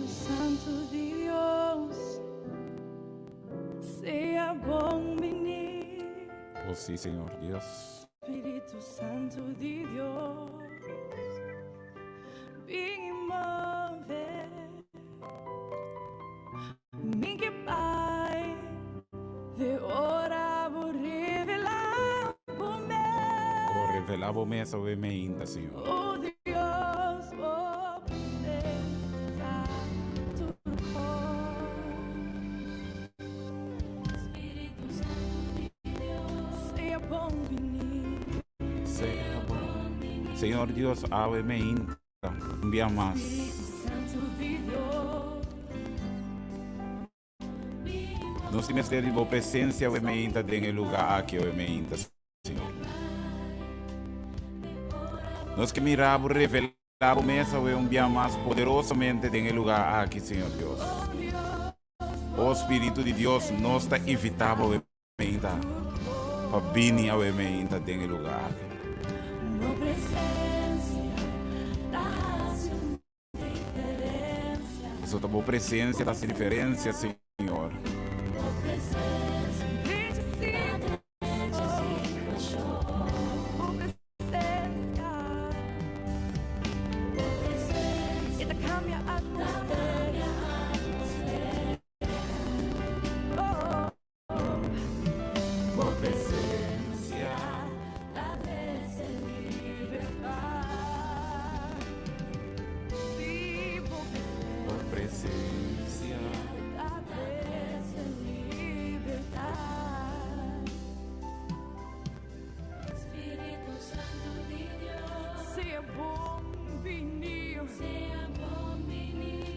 Santo Dios, sea bom venir. Oh sí, Señor Dios. Espíritu Santo de Dios, ven y mover. Minha Pai, de ora vou revelar por me. Oh, revelavo-me essa me ainda, Senhor. Oh Deus, oh presença, tudo bom. Espírito Santo de Deus, seja bom venir. Seja bom. Senhor Dios, ave-me ainda. Um dia mais. Nós temos ter a presença ave-me ainda em lugar aqui ave-me ainda, Senhor. Nós que miramos revelar a mesa um dia mais poderosamente em lugar aqui, Senhor Deus. O Espírito de Deus nos está invitado ainda para vir ainda em lugar aqui. Isso é boa presença da diferença, Senhor. Seja bom venir.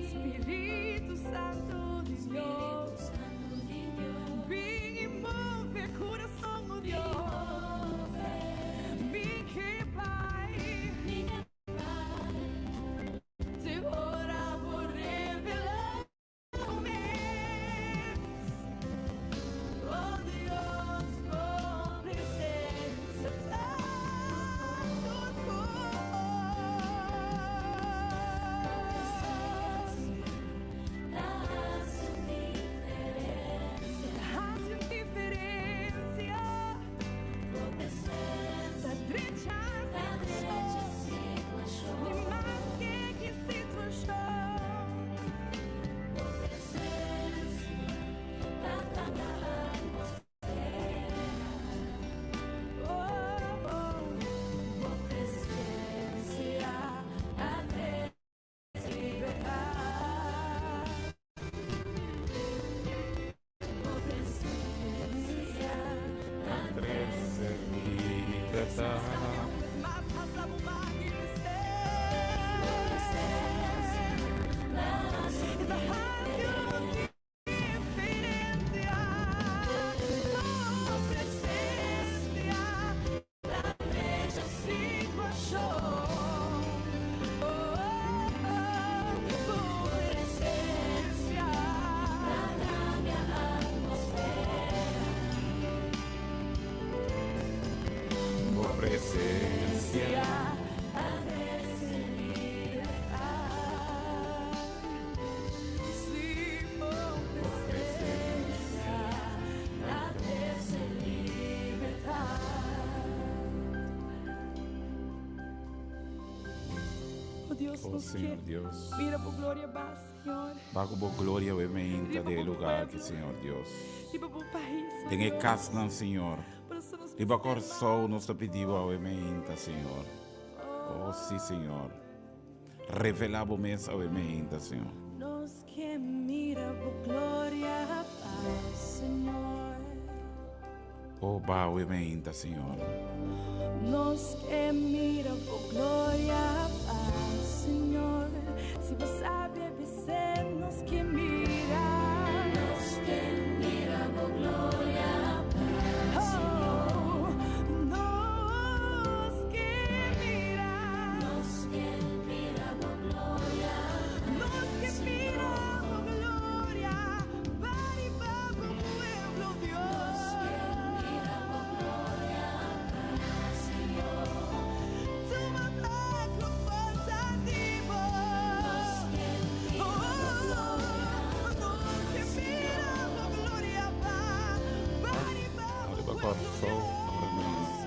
Deus Oh, nos Senhor quer. Deus. Mira por glória, Bá, Senhor. Bago bo glória o ementa de lugar aqui, Senhor Deus. Riba por país, oh Dengue Deus. casnan, Senhor. Por isso nos Riba preserva. corsou nos pediu ao ementa, Senhor. Oh, sim, Senhor. Revelabo mesa ao ementa, Senhor. Nos que mira por glória, Pai, Senhor. Oh, ba o ementa, Senhor. Nos que mira por glória, Pai, Senhor. Se você sabe vencer, nos que mira. Nos que mira por glória, Pai, Senhor. Nos que mira. Nos que mira por glória. Nos que mira por glória. Para y para tu pueblo, Dios. Nos que mira por glória, Pai, Senhor. Tu mandato positivo. Nos que mira por glória. Nos que mira por glória, Pai. Para y para tu Riba pueblo, corsou Dios. ao ementa.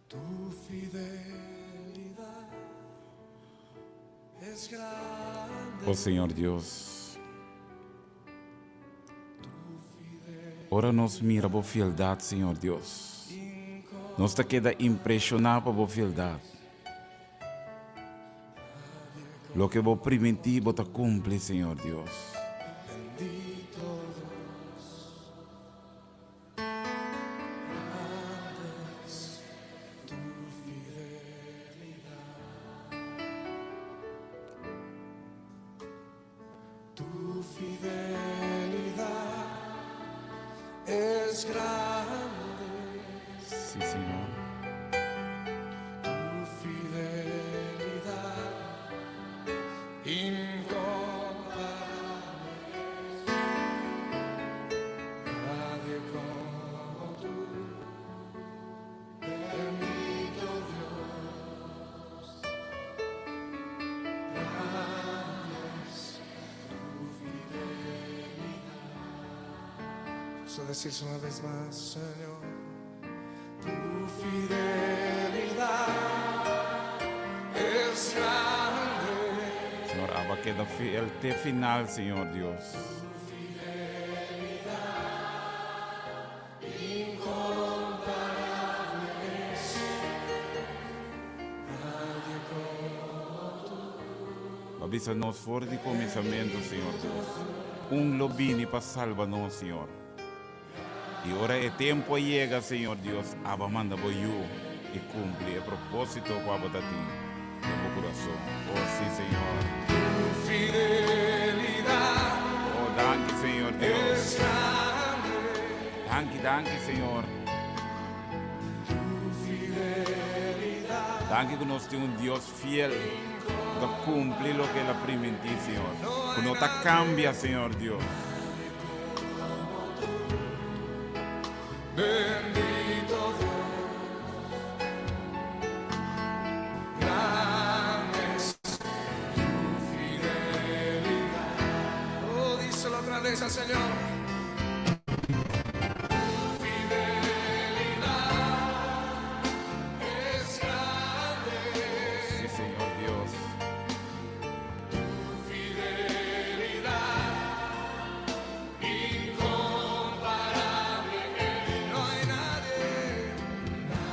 Tu fidelidad es grande. Oh, Senhor Deus. Ora nos mira por fieldade, Senhor Deus. Nos te queda impressionado por fieldade. Lo que vos primitivo te cumple, Senhor Deus. Bendito Dios, grande es tu fidelidad. Tu fidelidad es grande. Sim, Senhor. Tu fidelidad incomparable. Nadie como tú. Bendito Dios. Grande es tu fidelidad. Vamos a decirse una vez más, Señor. Tu fidelidad es grande. Senhor, aba queda fiel até final, Senhor Deus. Avisa nos fora de começamento, Senhor Deus. Lobini para salvar-nos, Senhor. E ora é tempo chega, Senhor Deus. Aba manda boiú e cumpre o propósito com a batati no meu coração. Oh, sim, Senhor. Tu fidelidad Oh, danke, Senhor Deus. es grande. Danke, Senhor. Tu fidelidad Danke que nós temos Deus fiel para cumprir o que Ele promete, Senhor. Que não te cambia, Senhor Deus. bendito Dios. Grande es tu fidelidad. Oh, díselo otra vez al Señor. Tu fidelidad es grande. Sim, Senhor Deus. Tu fidelidad incomparable. No hay nadie.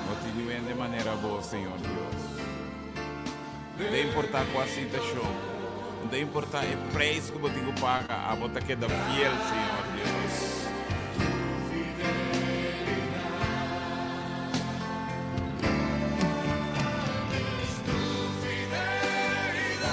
Continue de maneira boa, Senhor Deus. Não importa qual a situação. Não importa o preço que você tem que pagar. A você queda fiel, Senhor Deus. Tu fidelidad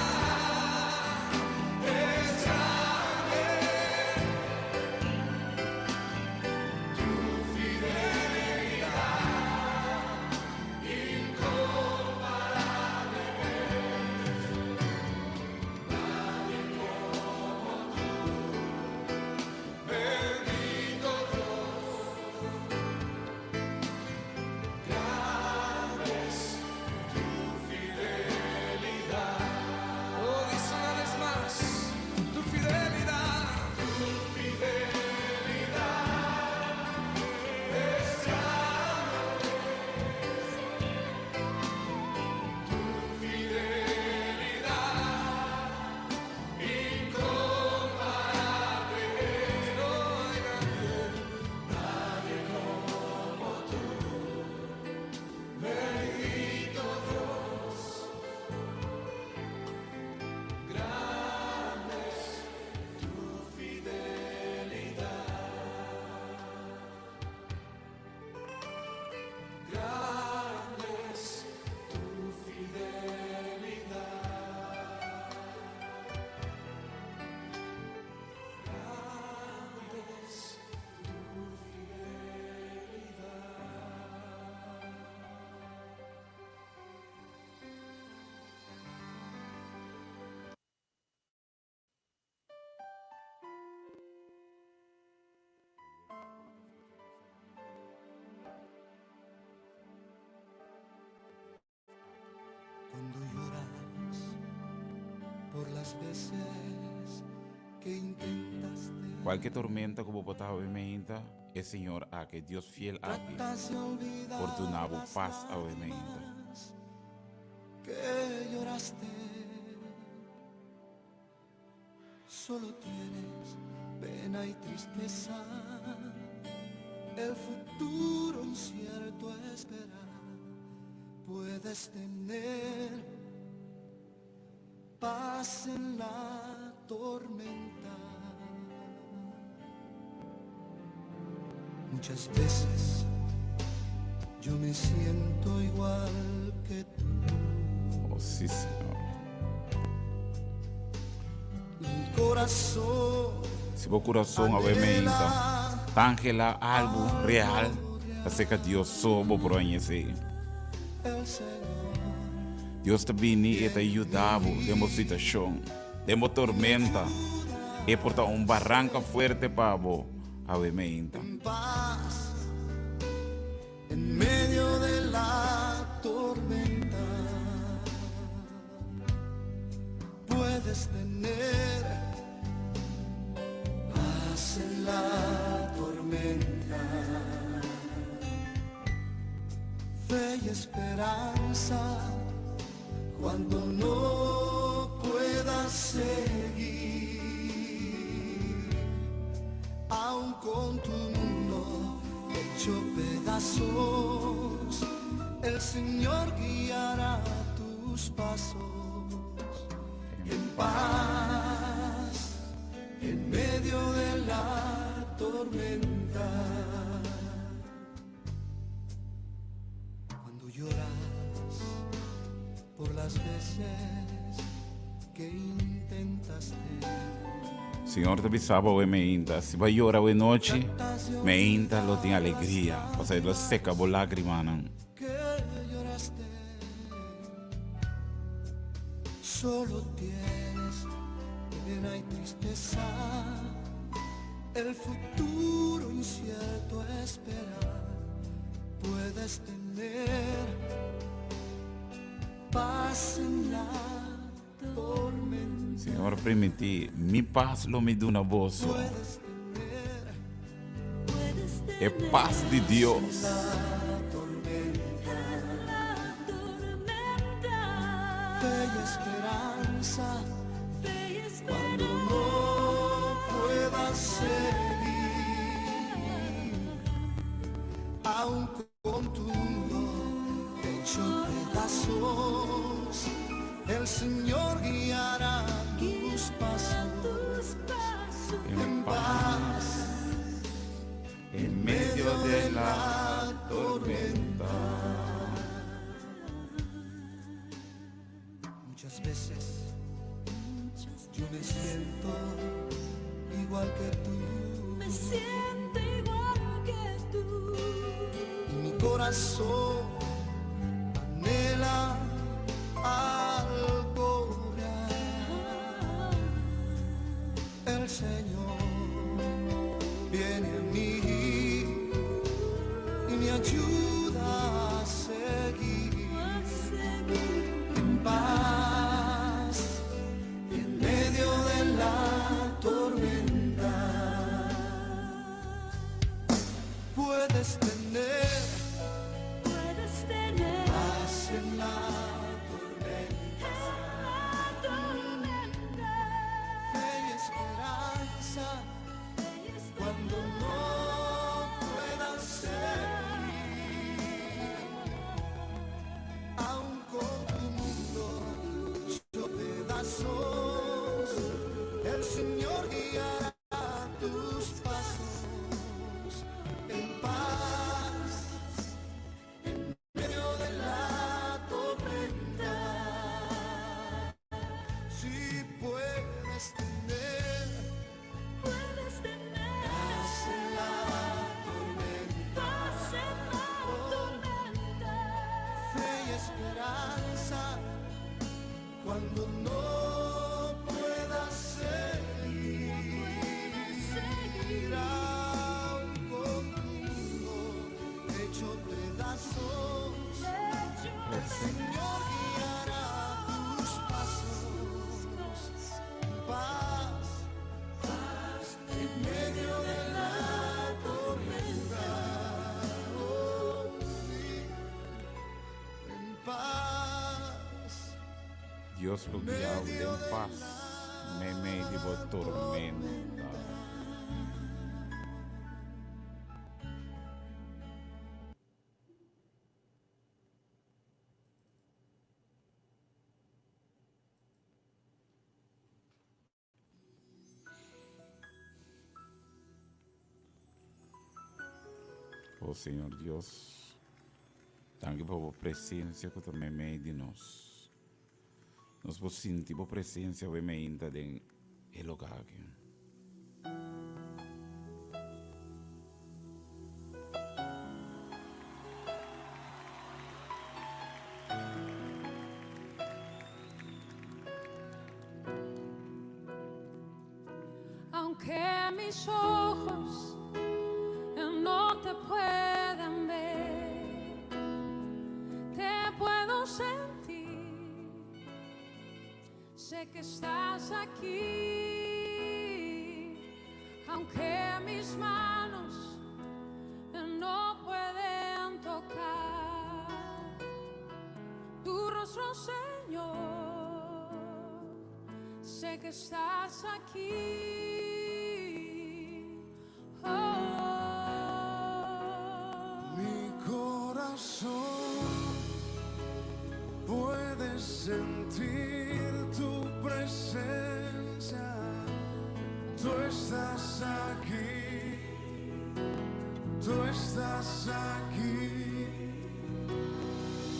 veces que intentaste Cualquier tormenta como potaba meinta, el Señor a que Dios fiel a ti, tratas de olvidar por tu nabo las paz a meinta. lágrimas que lloraste. Solo tienes pena y tristeza, el futuro incierto espera. Puedes tener paz en la tormenta. Muchas veces yo me siento igual que tú. Oh, sí, Señor. Mi corazón Si vos corazón a meinta, tángela algo real, acerca de Dios sobo por añecer. el Señor Dios te vini e te ayudaba, demos situación, demos tormenta, e porta un barranca fuerte para vos, a meinta. en paz en medio de la tormenta. Puedes tener paz en la tormenta, fe y esperanza cuando no puedas seguir, aun con tu mundo hecho pedazos, el Señor guiará tus pasos. En paz, en medio de la tormenta. Cuando lloras por las veces que intentaste, Señor te pisaba o meinta, si va a llorar de noche, meinta lo tiene alegría, o sea, lo seca por lágrimas. que lloraste, solo tienes pena y tristeza, el futuro incierto espera. Puedes tener paz en la tormenta. Señor, permití, mi paz lo me da una voz, Puedes tener es paz de Dios. fe y esperanza cuando no puedas seguir, aun con tu mundo hecho pedazos, el Señor guiará tus pasos. En paz, en medio de la tormenta. Muchas veces yo me siento igual que tú, Me siento igual que tú. y mi corazón anhela algo real. El Señor viene a mí y me ayuda a seguir en paz en medio de la tormenta. Puedes tener Puedes tener paz en la tormenta. fe y esperanza cuando no puedas seguir, Dios lo guiaba en paz, me medio de tormenta. Oh Senhor Deus, danke por a presença que tu me meio de nós. Nós vos sentir a presença que me ainda em lugar aqui. Aunque mis ojos no te puedan ver, te puedo sentir, sé que estás aquí, aunque mis manos no pueden tocar tu rostro, Señor, sé que estás aquí. Puedes sentir tu presencia, tú estás aquí, tú estás aquí,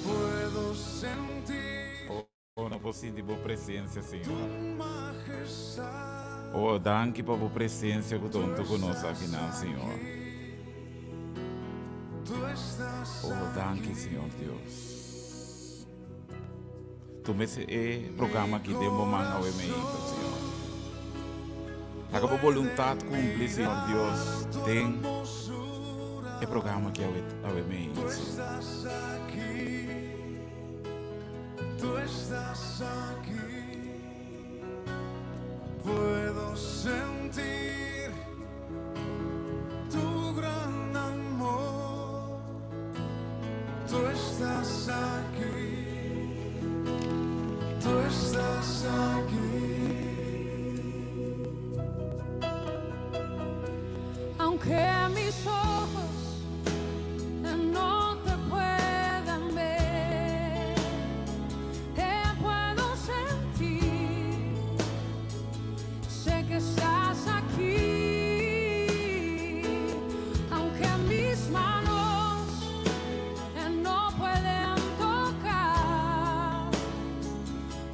puedo sentir Oh, não posso sentir a presença, tu Senhor. majestad. Oh, danke por a presença que tu conosco aqui, não, Senhor. Tú estás Oh, danke, Senhor Deus. Tu me é programa aqui de momento ao meio, Senhor. Acabou a vontade cumprir, Senhor Deus. Tem é programa aqui ao meio, Tú Senhor. estás aquí, tú estás aquí, puedo sentir tu gran amor, tú estás aquí, tú estás aquí. Aunque mis ojos no te puedan ver, te puedo sentir, sé que estás aquí, aunque mis manos no pueden tocar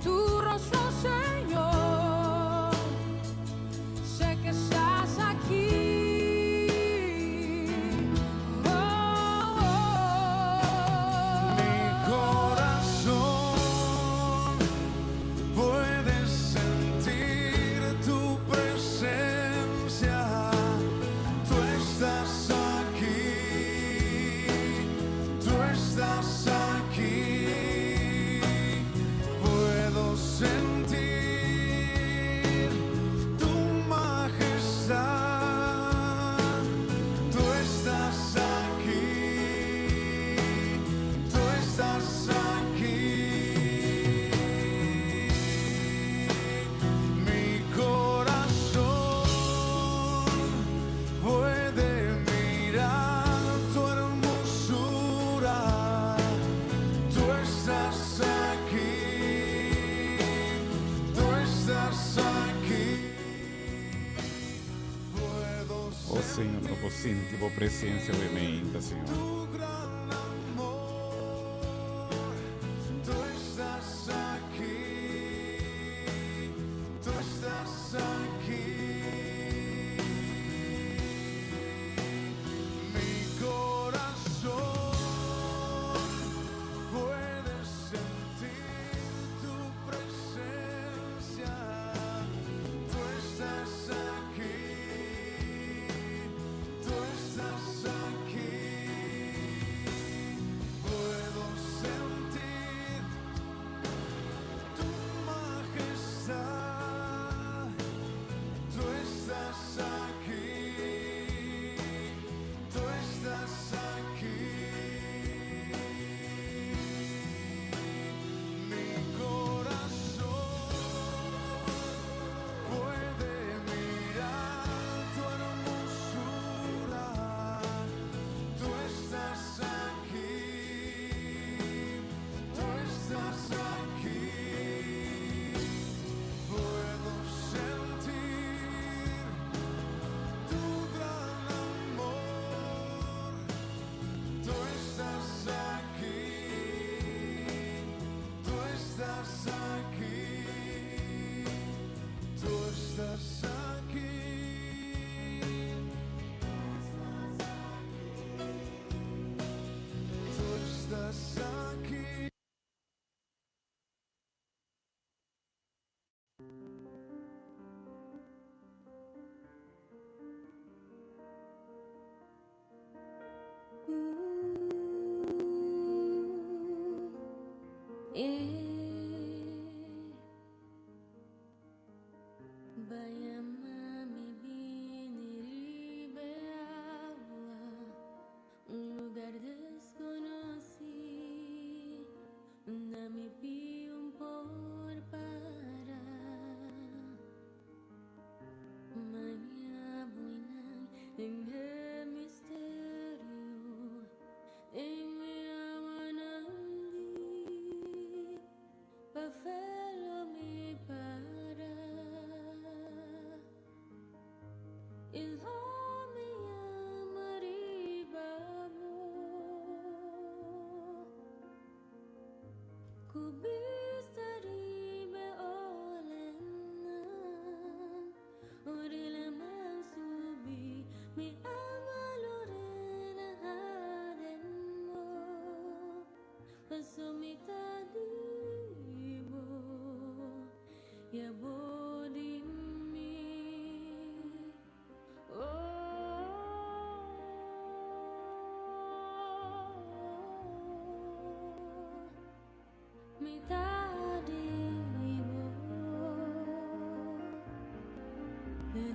tu rostro, Señor, sé que estás aquí. Oh, Senhor, não posso sentir a presença ao meio, Senhor. Tu gran amor, tú estás aquí, tú estás aquí. Mi corazón puede sentir tu presencia, tú estás aquí, tú estás aquí.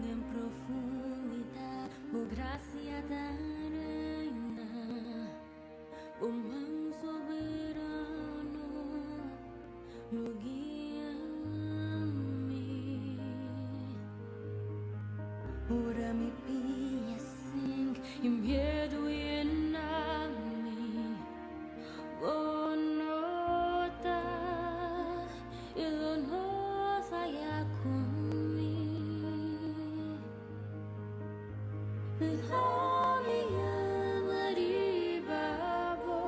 En profundidad, oh gracia tan reina, oh man soberano, lo guía a mí. Ora mi pia sing in miedo en mí. Oh nota, il no falla con mí. Il holy mariba bo.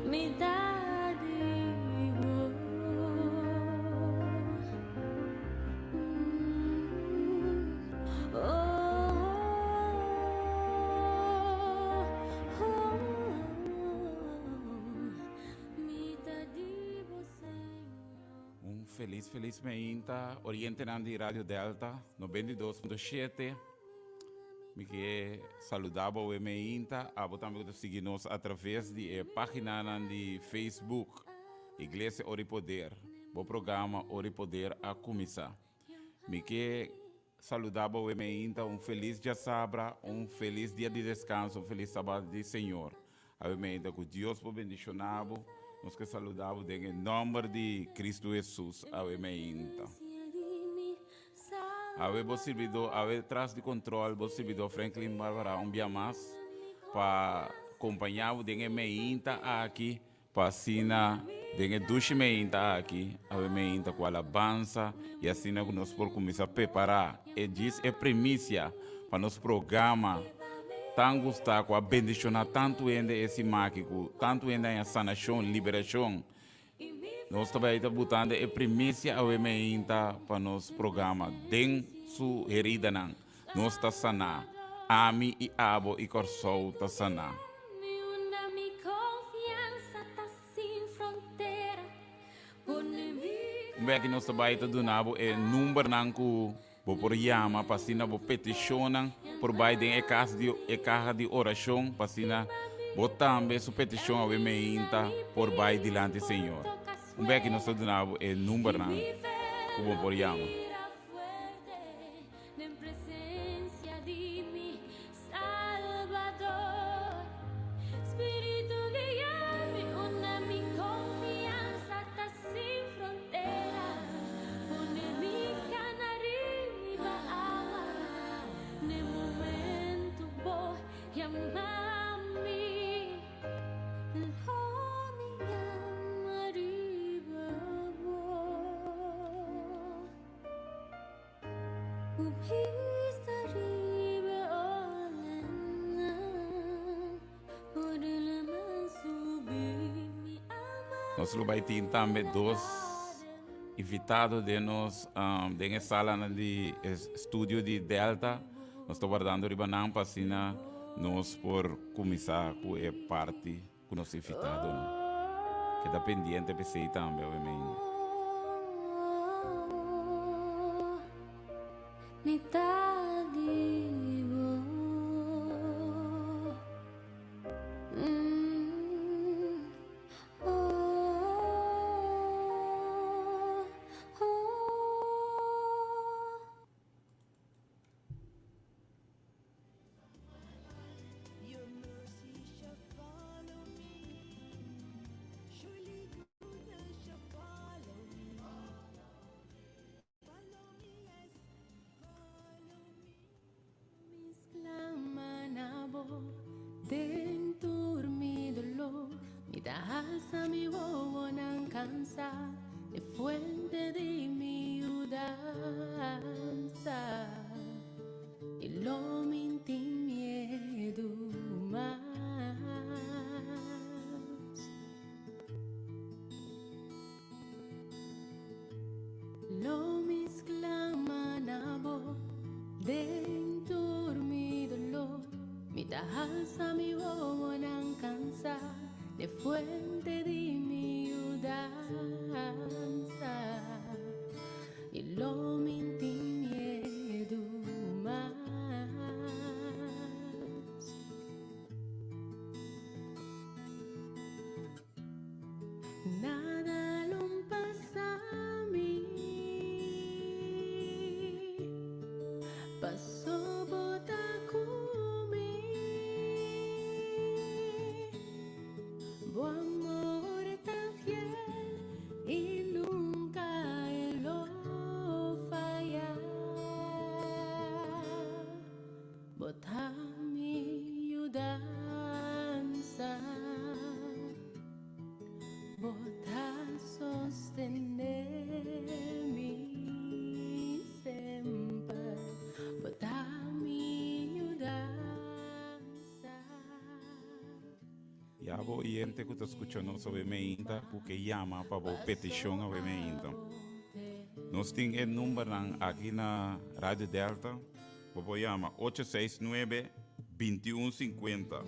Me dá Feliz meinta, Oriente Nandi Radio Delta, 92.7. Me que saudar o meinta, abo também que seguir nos através de página de Facebook, Igreja Ori Poder, o programa Ori Poder a começar. Me que saludar o meinta, feliz dia sabra, feliz dia de descanso, feliz sábado de Senhor. A meinta que Deus por bendicionar. Nós que saludamos em nome de Cristo Jesus, a meinta. A vos servidor, a traz de controle, vos servidor Franklin Barbara, dia mais, para acompanhar o dengue meinta aqui, para assinar dengue duche meinta aqui, a meinta com a alabança, e assim nós podemos começar a preparar. E diz é primícia para nosso programa. Tão gostar com a bendicionar tanto ainda esse mágico, tanto ainda em sanação, liberação. Nós também estamos botando a primícia ao meinta para nosso programa. Den su herida não. Nós está sanar. Ami e abo e corsou está sanar. Bem que nós também estamos dando é número não vou por chama, para assinar, vou peticionar, por baixo de casa de oração, para assinar, vou também sua petição ao meinta, por baixo diante do Senhor. Bem que nós estamos dando é número não, vou por chama. Nós vamos ter também dois invitados de nós na sala de estúdio de Delta. Nós estamos guardando ribanão para assinar nós por começar com a parte com nosso invitado. Que está pendente para você também, obviamente. alza mi voz non cansa, de fuente de mi mudanza. Y lo minti miedo más. Lo mis clama na voz dentro mi dolor. Mi da alza mi voz non cansa, de fuente de mi mudanza. Y lo minti miedo más. Nada lo pasa a mí. Pasó bota comigo. Bu amor tan fiel y nunca lo falla. Bota mi mudanza. Bota sostenermi sempre. Bota mi mudanza. Ya vou oyente que está escutando sobre meinta, porque llama para vos petición a meinta. Nós temos o número aqui na Rádio Delta, vou chamar 869-2150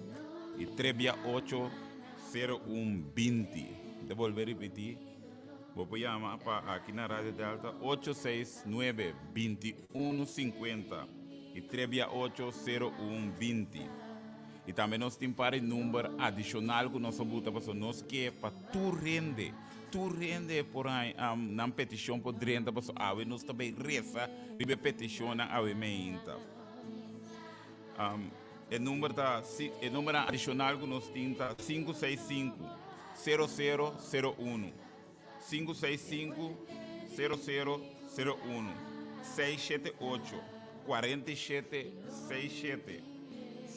e 368-0120. Devolver repetir, vou chamar para aqui na Rádio Delta 869-2150 e 368-0120. E também nós temos para o número adicional que nós botamos para nós que é para tu rende por aí na petição por renda para a nós também reza e petição na a meinta. O número adicional que nós temos é 565-0001 565-0001 678-4767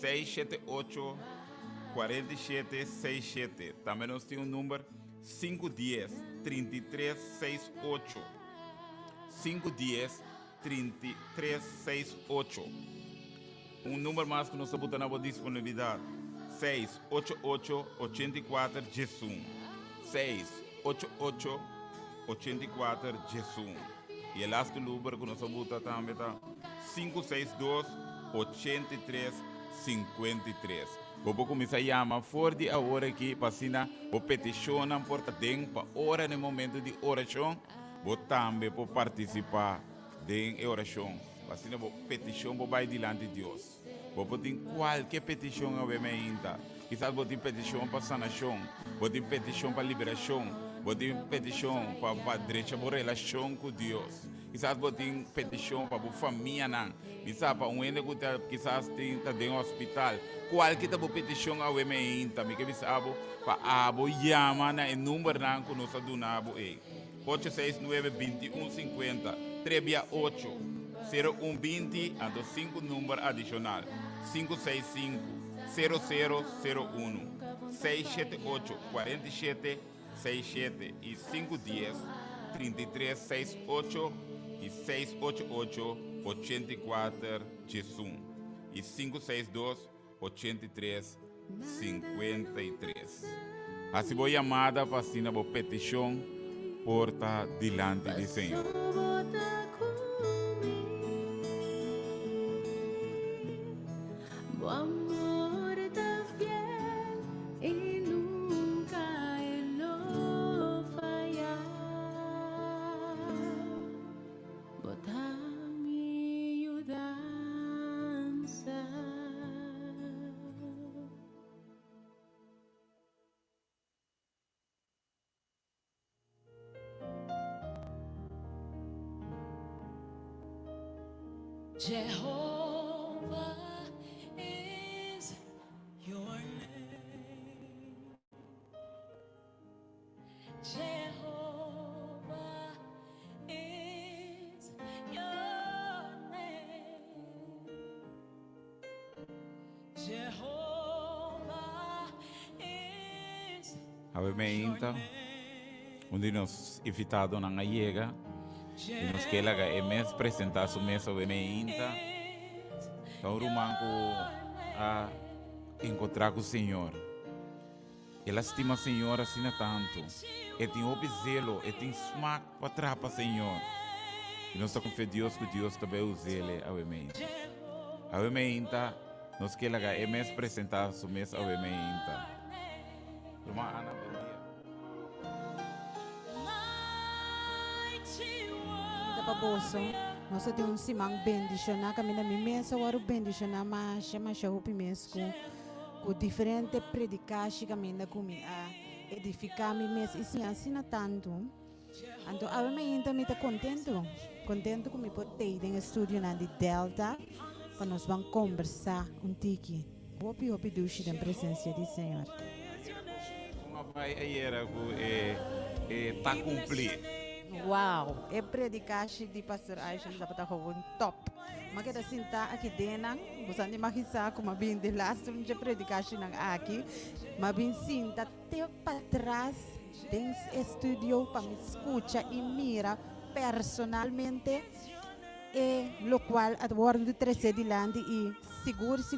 678-4767. Também nós temos o número 510-3368. 510-3368. Número mais que nós botamos na disponibilidade. 688-84-Jesum. 688-84-Jesum. E o outro número que nós botamos também está 562-83-53. Vou começar a chamar fora de a hora aqui para assinar, vou peticionar por dentro para hora no momento de oração, vou também para participar da oração. Assim vou petição vou vai diante de Deus. Vou ter qualquer petição a ver ainda. Quizás vou ter petição para sanação, vou ter petição para liberação, vou ter petição para direita para relação com Deus. Quizás vou ter petição para a família não. Quizás para um ente que quizás está dentro do hospital. Qualquer tipo de petição a ver ainda, me que sabe para abo chama na número não que nós adunabo é 869-2150 368-0120 ando 5 número adicional 565-0001 678-4767 e 510-3368 e 688-84 Jesum e 562-83-53. Assim vou chamada para assinar a petição porta diante do Senhor. Bu amor tan fiel y nunca lo falla. Bota mi mudanza. Jehovah is your name. Jehovah is your name. Jehovah is Ave meinta, onde nos invitado na Gallega, e nos quer é mês apresentar sua mesa ave meinta. Então, Rumanco a encontrar com o Senhor. Ele estima o Senhor assim tanto. Ele tem obzelo, ele tem smack para trapa Senhor. E nós estamos com Deus que Deus também usa ele ave meinta. Ave meinta, nos quer é mês apresentar sua mesa ave meinta. Irmã Ana, bom dia. Paboso, nós temos um simang bendicionar, kami na mesa o bendicionar, mas chama o mês com diferente predicação kami na kumi a edificar mi mês e sim assim tanto. Então a mim então me tá contento com me poder ir no estúdio na de Delta para nós vamos conversar tiki. Hope dushi da presença do Senhor. Uma vai aí era que tá cumprir. Uau, é predicação de pastor Aisha da pata com top. Mas que assim tá aqui dentro, você não imagina como bem de last de predicação aqui, mas bem sim tá até para trás dentro estúdio para me escutar e mira personalmente e lo qual a bordo de 13 de land e seguro tá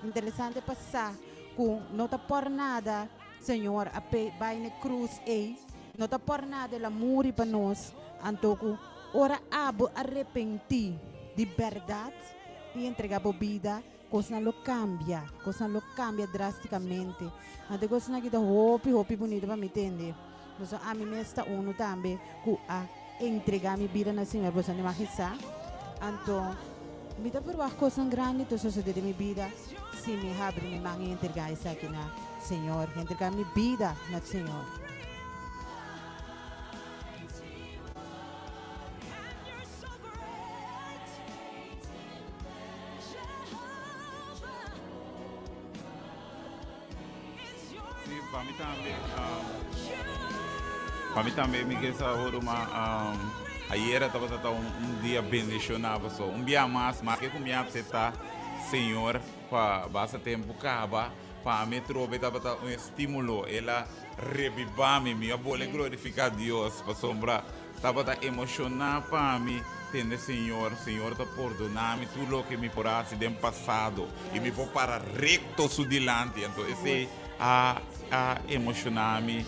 interessante passar com não tá por nada, Senhor, a vai na cruz e não está por nada de amor para nós. Então, ora abo arrepenti de verdade e entregar a vida, coisa não cambia drasticamente. Então, coisa não que dá hope bonito para me entender. Então, a mim está uno também que a entregar minha vida na Senhor, você não imagina. Então, me dá por uma coisa grande, então, se de minha vida, se me abre, me manga entregar isso aqui na Senhor, entregar minha vida na Senhor. Para mim também, me quer saber ayer estava dia bendicionado só, dia mais que comigo você tá, Senhor, para basta tempo acaba, para me trouxe estava um estímulo, ela revivar me, eu vou glorificar Deus, para sombra, estava emocionado para mim. Entende, Senhor está perdonando tudo o que me fosse do passado e me pôr para recto su dilante. Então, esse a emocionar-me,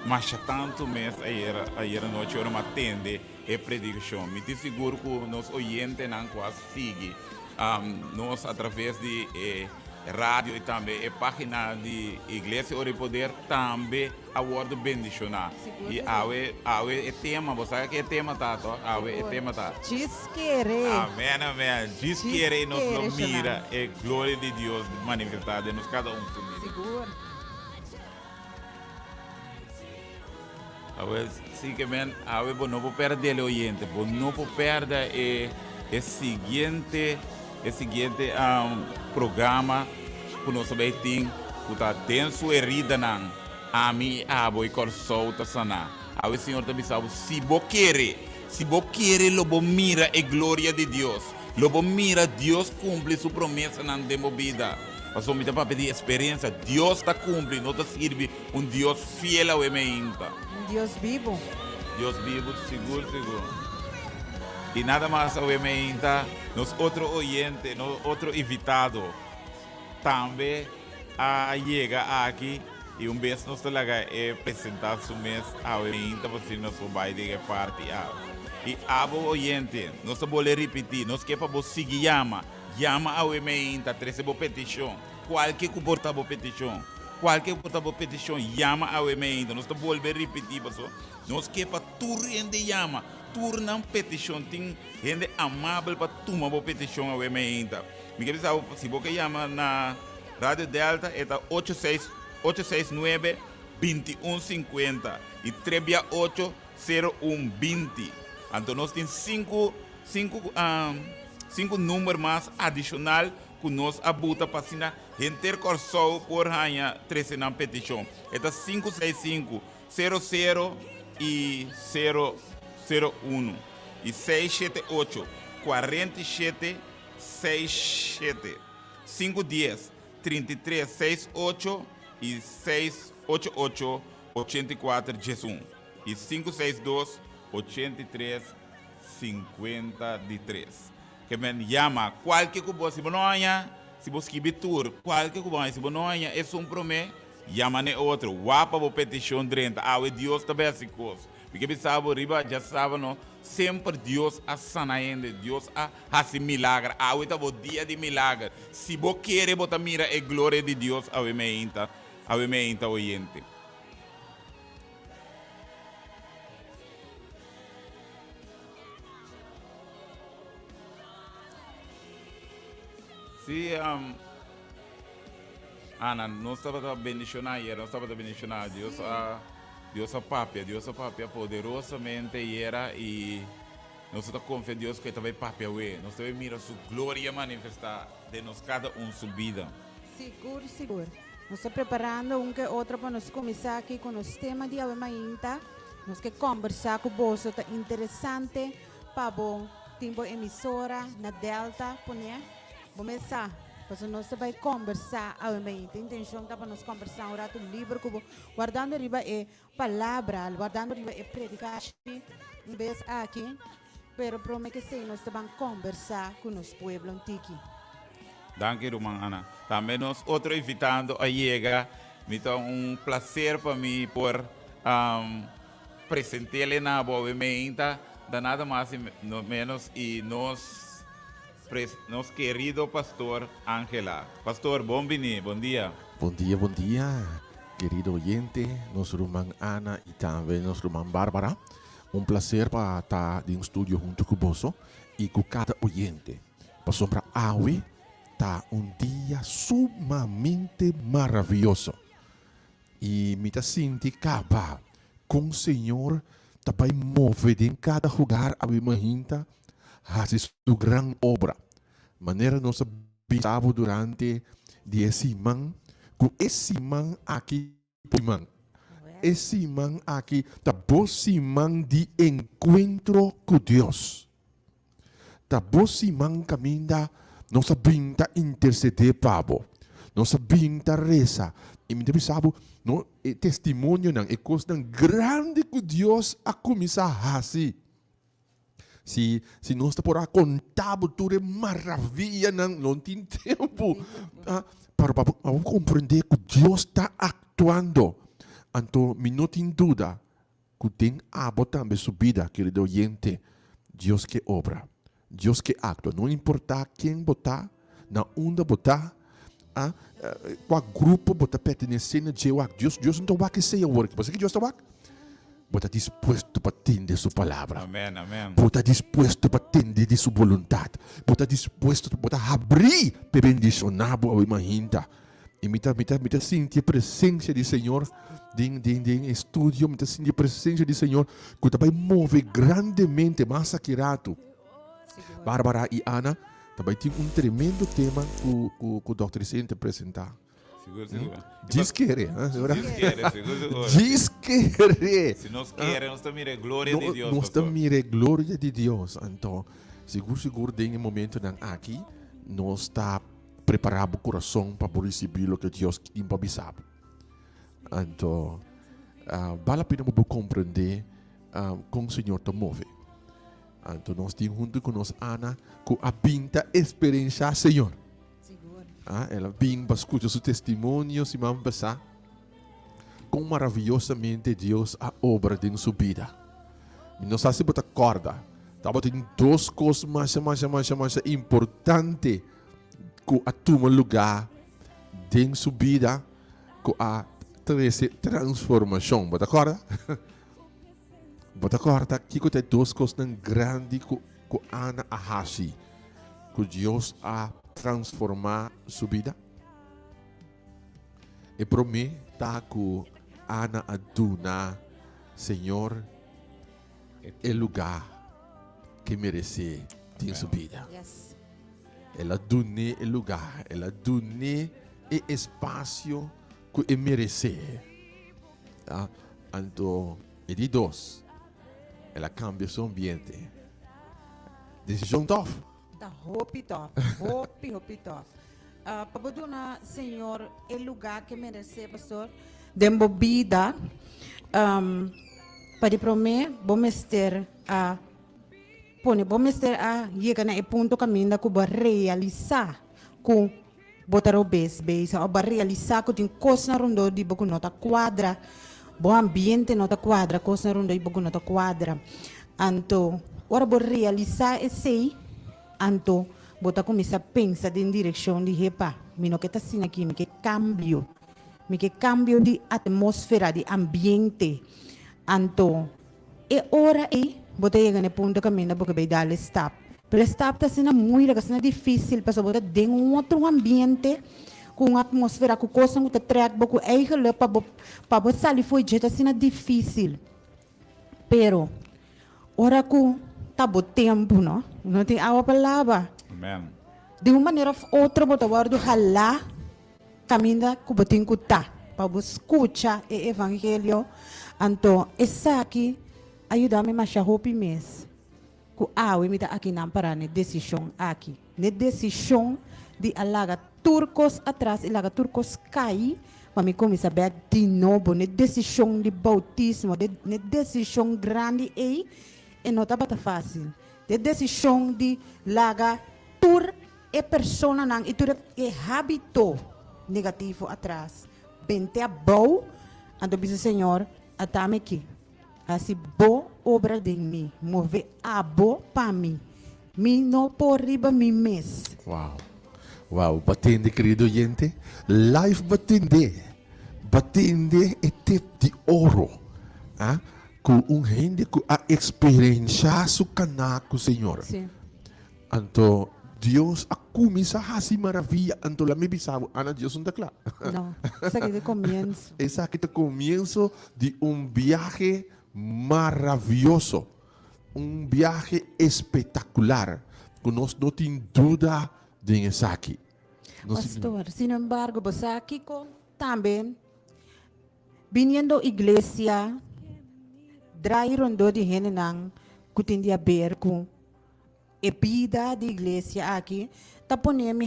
mas tanto mesmo ayer à noite eu me atende a predicação. Me te seguro que nos oyentes não quase seguem nós através de rádio e também a página de Igreja Ore Poder também a word bendicionar. E é tema, você sabe que é tema tato? É tema tato. Disquere. Amém. Disquere nos mira e glória de Deus manifestada nos cada Seguro. Sim que men, não vou perder o oyente, não vou perder o seguinte programa que nós vamos ter, que está dentro da herida, a mim, e com solta sana. O Senhor também sabe, se você quer, lobo mira a glória de Deus, lobo mira Deus cumpre sua promessa na vida. Pastor, me dá para pedir experiência, Deus está cumprindo, não está servindo Deus fiel ao emenda. Deus vivo, seguro. E nada mais, obviamente, nos outro oyente, nos outro invitado, também chega aqui e vez nós estamos apresentar o mês, obviamente, você nos vai de parte. E abo oyente, nós vamos repetir, nós queremos você llama ao emenda, treze petição, qualquer comportable petição. Qualquer petição, llama ao emenda. Nós estamos volver a repetir, pessoal. Nós queremos turno de llama. Turno petição, tem gente amável para tomar a petição ao emenda. Me quer dizer, se você chama na Rádio Delta, é 869-2150 e 368-0120. Então, nós temos cinco números mais adicionais que nós abuta para assinar intercorso por ranha 13 na petição. É 565 00 e 001 e 678 47 67 510 33 68 e 688-84-1 e 562-83-53. Que me llama qualquer coisa, se bonoia, se você quiser tour, qualquer coisa, se bonoia, é um promê, llama ne outro, wapa bo petição drenta, Deus também assim coisa. Porque pensava, riba, já sabe, não, sempre Deus a sanaende, Deus a fazer milagre, tá bo dia de milagre. Se você quer, você mira a glória de Deus, me inta oyente. Sí, Ana, não estava a bendicionar ayer, não estava a bendicionar. Deus a papia poderosamente era e nós estamos confiando Deus que também papia we. Nós também mira sua glória manifestar de nós cada sua vida. Seguro. Nós estamos preparando que outro para nós começar aqui com os temas de Avemainta. Nós que conversar com você, tá interessante para o tempo emissora na Delta, né? Começar. Porque nós vai conversar a minha intenção para nós conversar um rato livre como guardando riba é palavra, guardando riba é predicar um vez aqui, pero prometo que sim nós vamos conversar com os pueblos antigos. Danke, irmã Ana. Também nós outro invitando a chegar. Então prazer para mim por apresentar-lhe na boa menta, da nada mais no menos e nosso querido pastor Ángela. Pastor, bom dia. Bom dia, querido oyente, nosso irmã Ana e também nosso irmã Bárbara. Prazer para estar em estúdio junto com você e com cada oyente. Pastor para hoje está dia sumamente maravilhoso. E me sinto capaz com o Senhor também mover em cada lugar a minha gente. Hace su gran obra. Maneira nós habitamos durante 10 semanas, com esse man aqui, esse man aqui, tá bom semana de encontro com Deus. Tá bom semana caminha, nós sabemos interceder para você. Nós sabemos rezar. E me sabe, no testemunho não é coisa grande que Deus a começar a fazer. Se nós estamos por contar tudo é maravilha, não tem tempo para compreender que Deus está atuando. Então, não tem dúvida que tem a botar também subida, querido oyente. Deus que obra, Deus que atua. Não importa quem botar, na onde botar, qual grupo botar pertencendo a Deus não vai que seja o work. Você que Deus está Bota disposto para atender sua palavra. Amém. Bota disposto para atender de sua vontade. Bota disposto para abrir para bendicionar a imagina. E me sinto a presença do Senhor em estúdio. Me sinto a presença do Senhor que também move grandemente mais aqui rato. Bárbara e Ana também tem tremendo tema que o Dr. Vicente apresentar. Seguro. Diz querer. Diz querer. Se nós queremos, nós também a glória de Deus. Nós também a glória de Deus. Então, seguro, em momento aqui, nós está preparado o coração para receber o que Deus tem para avisar. Então, vale a pena compreender como o Senhor te move. Então, nós temos junto com nós, Ana, com a pinta experiência, Senhor. Ela vem para escutar seu testemunho, se vamos passar. Com maravilhosamente Deus a obra de sua vida. E nós assim bota corda. Estava tendo duas coisas mais importantes que a tomar lugar de sua vida, com a transformação. Bota corda? Bota corda. Que tem duas coisas grandes que Ana a Hashi, que Deus a transformar sua vida. E para mim, está com Ana Aduna, Senhor, é lugar que merece em sua vida. Yes. Ela dune o lugar, ela dune o espaço que merece. Então, e de dois, ela cambia seu ambiente. Decisão tough. Tá hopi top. Pabuduna, Senhor, é lugar que merece, pastor. Dembo vida, para promer, bomester a pone, bomester a chega na ponto caminho que vai realizar com botar o base, ou vai realizar com tem coisa na rondo de boco nota quadra, bom ambiente nota quadra, coisa na rondo de boco nota quadra. Anto, ora vou realizar esse, anto bota começar a pensar em direção de repa, mino que tá assim aqui, me que cambio de atmosfera, de ambiente. Anto, e ora aí, bota chega no ponto caminho porque vai dar stop. Pero stop tá sendo muito, tá sendo difícil, para bota de outro ambiente, com atmosfera, com coisa que tá track, com eigen para bota sair foi já tá sendo difícil. Pero, ora que tá bom tempo, não tem água para lavar. Amen. De uma maneira ou outra, bota guardo halá, caminha que botem que tá, para escutar o evangelho. Então, essa aqui ajuda-me a achar hope mês. Que me dá aqui não para a decisão aqui. A decisão de alaga turcos atrás, e laga turcos cair, para me começar a ver de novo, a decisão de bautismo, a decisão grande e não está fácil. A decisão de laga tur e persona nang itu e habito negativo atrás. Bente a bom, ando bisa Senhor, atame aqui. Assim, boa obra de mim, move a bo para mim. Mi no por riba mi mes. Wow. Wow, batende, querido oyente. Life batende. Batende é tip de ouro. Ah? Com gente que a experiência su canaco, Senhor. Sim. Anto, Dios começa a fazer maravilha. Anto, la me bisavo, Ana, Dios não está claro. Não, isso aqui de comienzo. Esse aqui é o começo de viaje maravilhoso. Viaje espetacular. Que nós não temos dúvida de isso aqui. Pastor, sin embargo, você aqui também, viniendo igreja, drai rondo de gente nang kutindia ver com a vida de igreja aqui, tá ponendo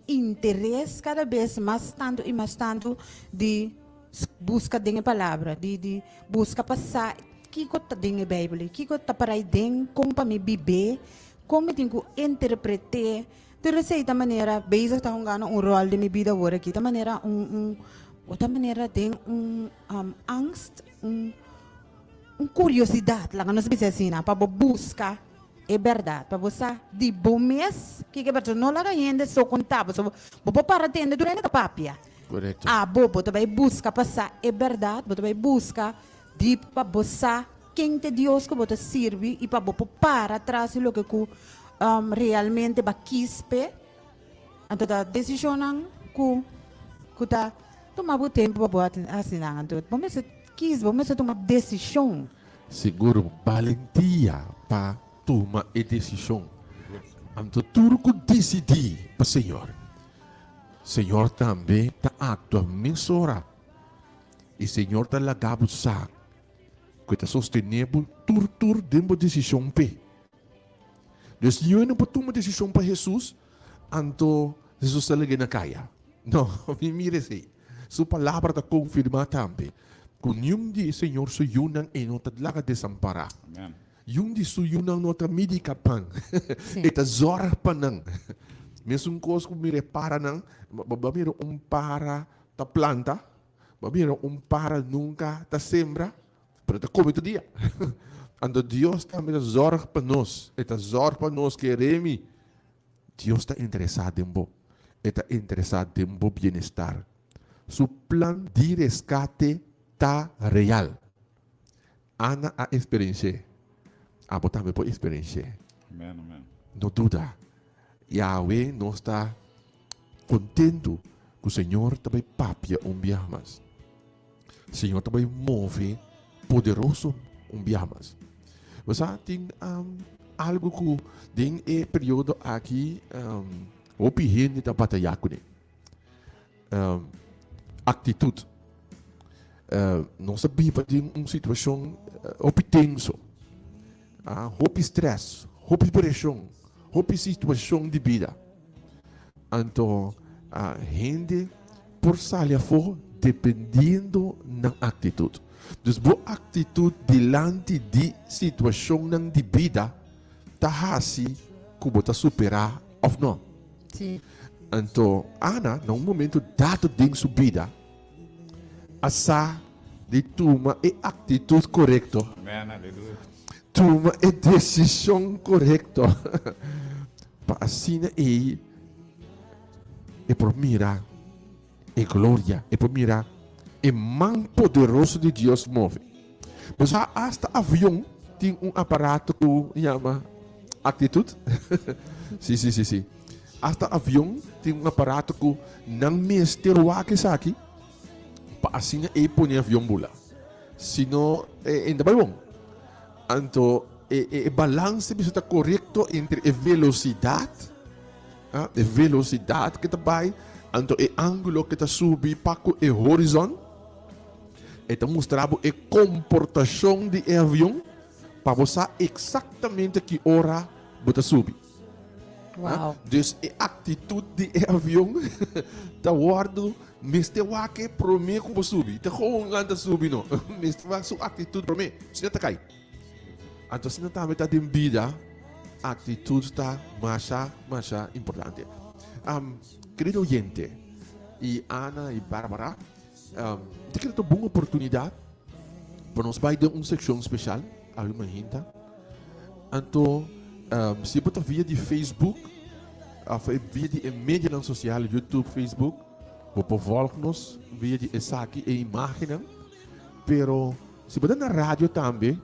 interesse cada vez mais tanto de busca de palavra, de busca passar que tá dentro da Bíblia, que tá para aí dentro, como para me viver, como tenho que interpretar, de receita maneira, beijo tá jogando rol de minha vida agora aqui, da maneira outra maneira tem angst, curiosidade, lá não se assim, para buscar é verdade, para você de bom mês, que é não lá ainda só contava, só vou para atender durante a papia. Correto. Você vai buscar passar é verdade, você vai buscar de para você quem te Deus que você serve e para você para atrás o que realmente vai quispe, então a decisão que tá tomar o tempo para assinar, então vamos tomar decisão. Seguro valentia para tomar a decisão. Então, tudo que decidir para o Senhor. Senhor também está atualmente ora. E Senhor está lagado sa. Que está sostenível tur dentro da decisão pe. Então, se eu não posso tomar decisão para Jesus, então Jesus está lagando na caia. Não, me mire se. Sua palavra está confirmada também. Kung yung di Senyor suyunan ino tadlaka desampara. Amen. Yung di suyunan no tamidi kapan. Ita zora panang. Mesmo kos kung mire para nang babamiro para ta planta, babamiro para nunca ta sembra, pero ta come tu dia. Ando Dios também zora panos, ita zora panos que remi. Dios está interessado em bo. Está interessado em bo bienestar. Su plan de rescate está real. Ana a experiencia. Abo também por experiencia. Amen, amen. No duda. Yahweh não está contento que o Senhor também papia biamas. O Senhor também move poderoso biamas. Você tem algo que tem período aqui o pihini da batalha com ele. Atitude. Não sabia para ter uma situação tenso, houve estresse, houve pressão, houve situação de vida. Então, Gente por salia for dependendo ng attitude. Dus bo attitude diante di situação ng di vida tahasi kubo ta superar of no. Sim. Então, Ana, num momento dado de sua vida, asa de toma e atitude correta. Amen. Hallelujah. Toma e decisão correta. Para assim e por mirar e glória e por mirar e mão poderoso de Deus move. Mas hasta avião tem aparato que chama atitude. Sim. Hasta avião tem aparato que não mistério aqui aqui. Para assim e põe avião bula. Senão ainda vai bom. Então o balanço está correto entre a velocidade que está vai, então o ângulo que está subi para o horizonte, está mostrando a comportação do avião para você exatamente que hora você subir. Uau. Dus a atitude do avião está guardado, mas te wake promete como subir, te gewoon anda subir não, mas te sua atitude promete, se não te cai. Então se não está metade em vida, a atitude está mais importante. Querido oyente, e Ana e Bárbara, eu quero ter uma boa oportunidade para nós vai dar uma secção especial, alguma gente. Então, se você via de Facebook, via de mídia social, YouTube, Facebook, você volta-nos via de essa aqui e imagem. Pero, se você na rádio também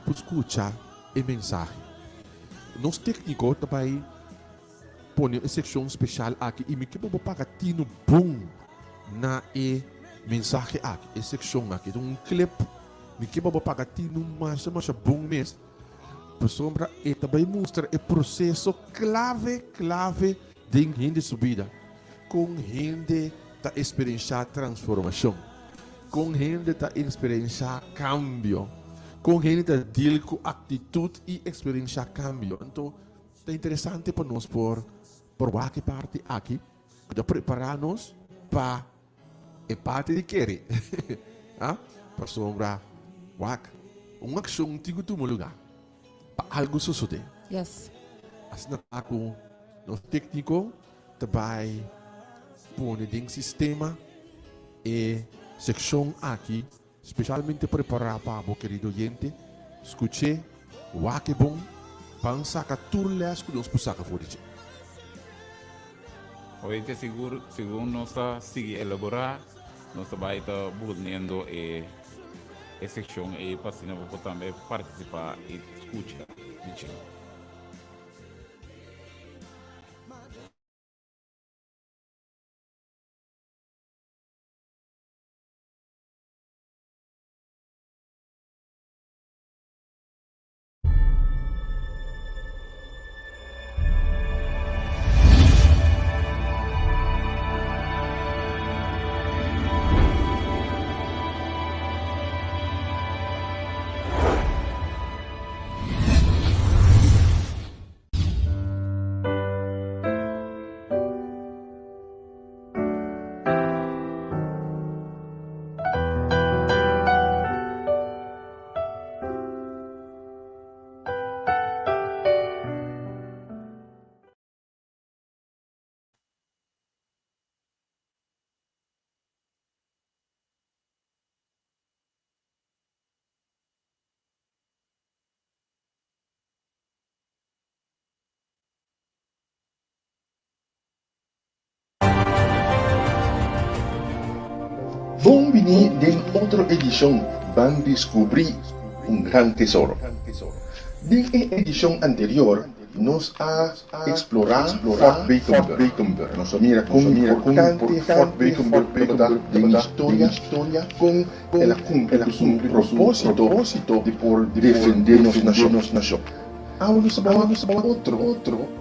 você escutar a mensagem. Nosso técnico também põe uma secção especial aqui e me quer para tino bom na mensagem aqui, a secção aqui, um clipe, me quer para tino mais bom mesmo. Por sombra e também mostra o processo clave de gente subida, com gente da experienciar transformação, com gente da experienciar cambio. Com gente deal com atitude e experiência cambio. Então, é interessante para nós por qualquer parte aqui, para preparar-nos para a parte de querer. Para sombra, uma ação que tu lugar, para algo suceder. Yes. Assim, com o técnico, também põe um sistema e secção aqui, especialmente preparar para o querido oyente, escute, o que bom, pensa que tudo as que nós possamos fazer. Ointe seguro, segundo nós está seguir elaborar, nós vai estar buscando a secção e para também participar e escutar. Vão venir em outra edição, vão descobrir gran tesoro. Na edição anterior, nós a explorar Fort Bakenburg. Nós mira como importante Fort Bakenburg da história com ela cumpre um propósito de por defender nossa nação. Vamos falar outro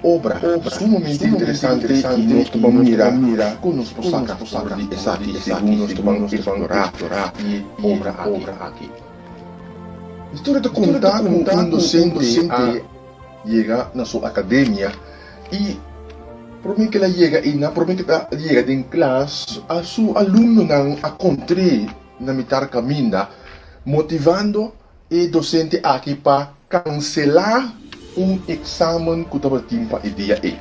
obra sumamente interessante e nós vamos mirar com nós possamos sacar essa aqui, segundo nós vamos explorar e obra aqui. A história de contar com um docente a chegar na sua academia e Promete que ela chega em classe, a seu aluno não encontre na mitar caminho, motivando o docente aqui para cancelar exame que estava timpa ideia é.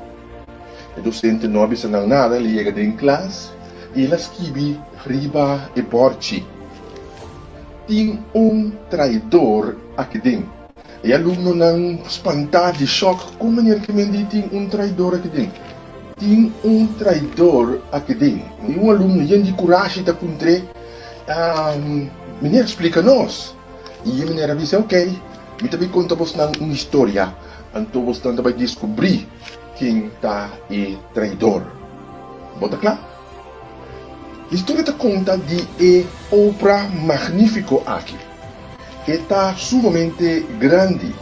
O docente não avisa nada, ele chega em classe e ela escreve riba e borte. Tem traidor aqui dentro. E o aluno não espantado de choque, como é que me tem traidor aqui dentro? Tem traidor aqui dentro. E aluno tem de coragem de contra, menina explica-nos. E a menina diz, ok, me também conta você uma história, então você também vai descobrir quem está traidor. Bota claro? A história te conta de obra magnífica aqui. Está sumamente grande.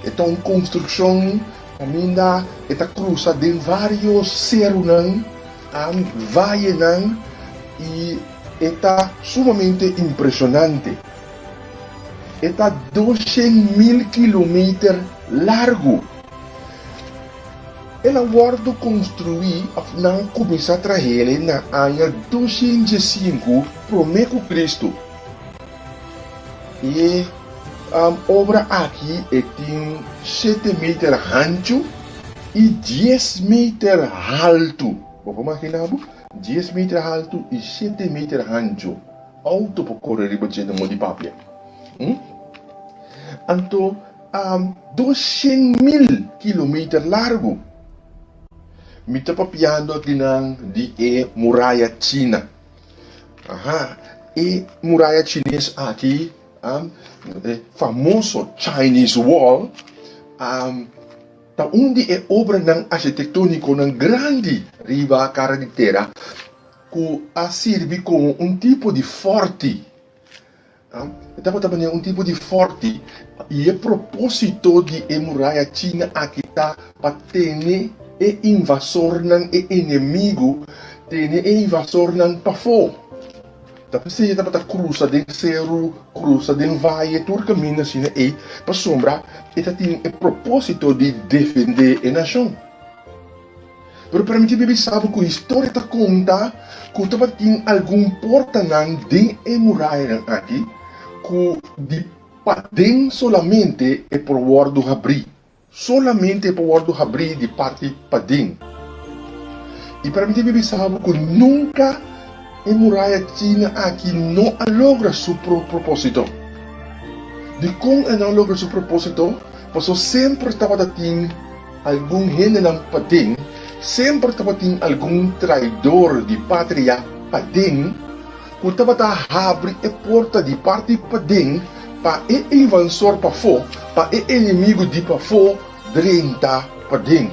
Está uma construção, ainda está cruza de vários cerros, vales, e está sumamente impressionante. Está 200.000 km largo. Ela guarda construir, não começa a trazer na ano 205 prometo Cristo. E a obra aqui tem 7 metros ancho e 10 metros alto. Vou imaginar, 10 metros alto e 7 metros ancho. Alto para correr e de papel. Então, 200.000 km largo. Me está papiando aqui de muralha china. E muralha chinesa aqui, famoso Chinese Wall, onde é obra arquitetônica grande riba carretera, que serve como tipo de forte. Então, também tipo de forte, e o propósito de muralha china aqui está para ter invasor inimigo, ter invasor para fora. Tapi saya dapat cruza de cerro, cruza de vale, todo caminho assim e para sombra, eta tem o propósito de defender a nação. Pero para mim bebê sabe que a história ta conta que tava tem algum porta de muralha aqui, que de padem solamente é por guardo abrir, solamente por guardo abrir de parte padem. E para mim bebê sabe que nunca a muralha china aqui não logra seu propósito. De como não logra seu propósito, porque sempre estava tendo algum gente não padem, sempre estava tendo algum traidor de pátria padem, que estava a abrir a porta de parte padem para o invasor para fora, para o inimigo de para fora, drenta padem.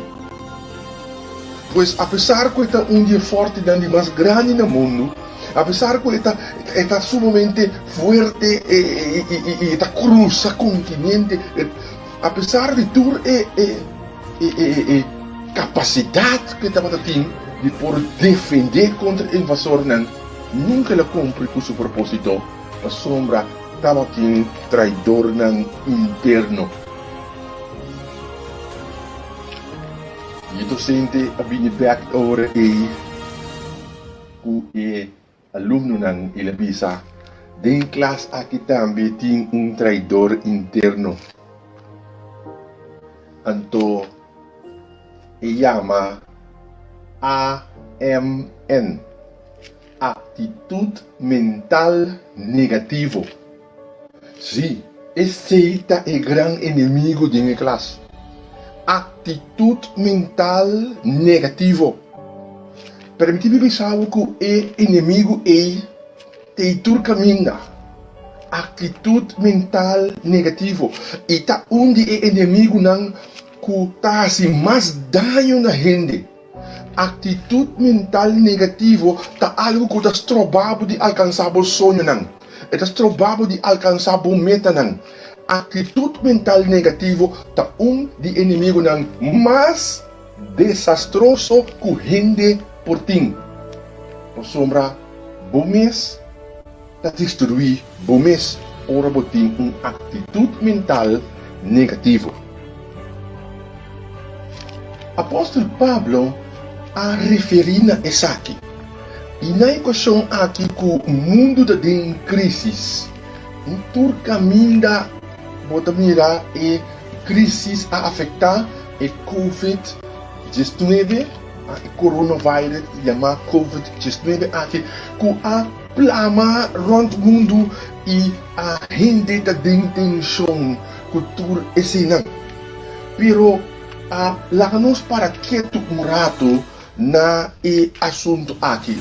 Pois apesar que está dia forte e mais grande no mundo, apesar que está sumamente forte e está cruza continente, apesar de toda capacidade que estava tendo de por defender contra o invasor, nunca ela cumpre com seu propósito. A sombra estava tendo traidor interno. E tu sente a bini back over que aluno ng ilabisa, din class aqui também tem traidor interno. Anto chama AMN, atitude mental negativo. Sim, esse é o grande inimigo de minha classe. Atitude mental negativo. Permite-me pensar que o inimigo é teitur caminho. Atitude mental negativo. E tá onde o inimigo não que tá assim mais dano na gente. Atitude mental negativo tá algo que tá provável de alcançar o sonho não. É provável de alcançar a meta não. Atitude mental negativo tá de inimigo não mais desastroso que gente por ti. Por sombra, bomes tá destruir, bomes ora botim atitude mental negativo. Apóstolo Pablo a referir na essa aqui. E na equação aqui que o mundo está em crise, um caminho da bota mirar e crise a afetar e COVID-19, a coronavírus chama COVID-19 aqui, que a plama rond mundo e a gente está em tensão cultura esse não. Pero lá nos para quieto rato na e assunto aqui.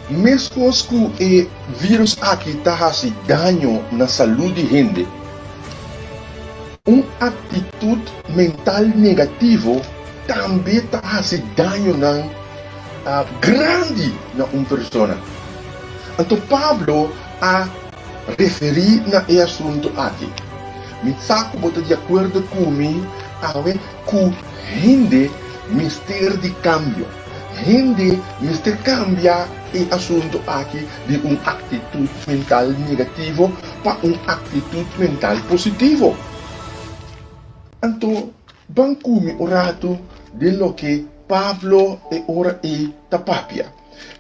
Mesmo que o vírus aqui está fazendo dano na saúde de gente, uma atitude mental negativa também está fazendo dano na grande na uma pessoa. Então Pablo a referir na esse assunto aqui. Me saco botar de acordo comigo que gente mistério de cambio. Gente mistério cambia e assunto aqui de uma atitude mental negativa para uma atitude mental positiva. Então, banco-me o rato de lo que Pablo e ora e tapapia.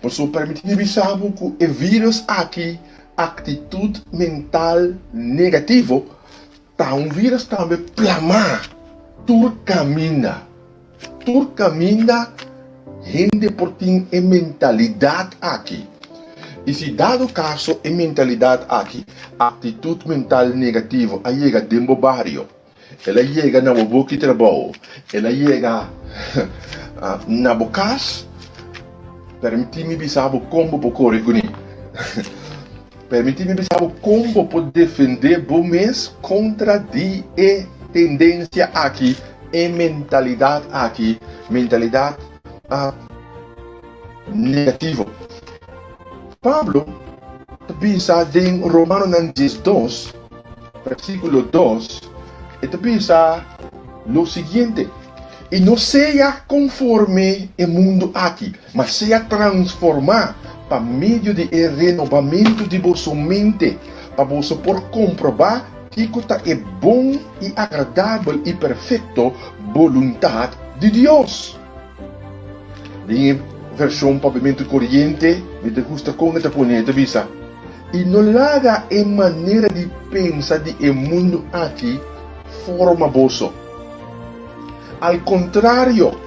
Por isso, permitir-me saber que o vírus aqui, atitude mental negativa, tá um vírus também plamar, tur caminha, gente por tem a mentalidade aqui. E se dado caso a mentalidade aqui, atitude mental negativa, aí chega dentro do barrio, ela chega na boca de trabalho, ela chega na bocas, permitir-me pensar como vou correr com ele. Permitir-me pensar como pode defender bom mês contra de tendência aqui, e mentalidade aqui, mentalidade negativa. Pablo pensa em Romanos 2, versículo 2, e pensa lo seguinte: e não seja conforme o mundo aqui, mas seja transformar para meio de renovamento de vossa mente, para você por comprovar que é bom e agradável e perfeito vontade de Deus. Em versão pavimento corriente, me gusta com esta ponente, visa. E não laga em maneira de pensar de mundo aqui forma vosso. Al contrário,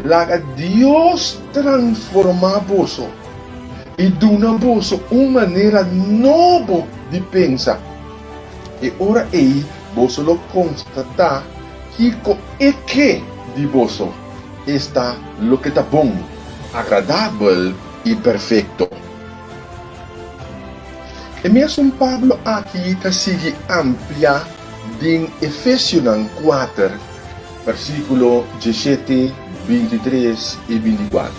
laga Deus transforma vosso e dona vosso uma maneira nova de pensar. E ora aí, vosso lo constatar que é que de vosso está lo que está bom, agradável e perfeito. E mesmo Pablo aqui está sigue amplia em Efésios 4, versículo 17, 23 e 24.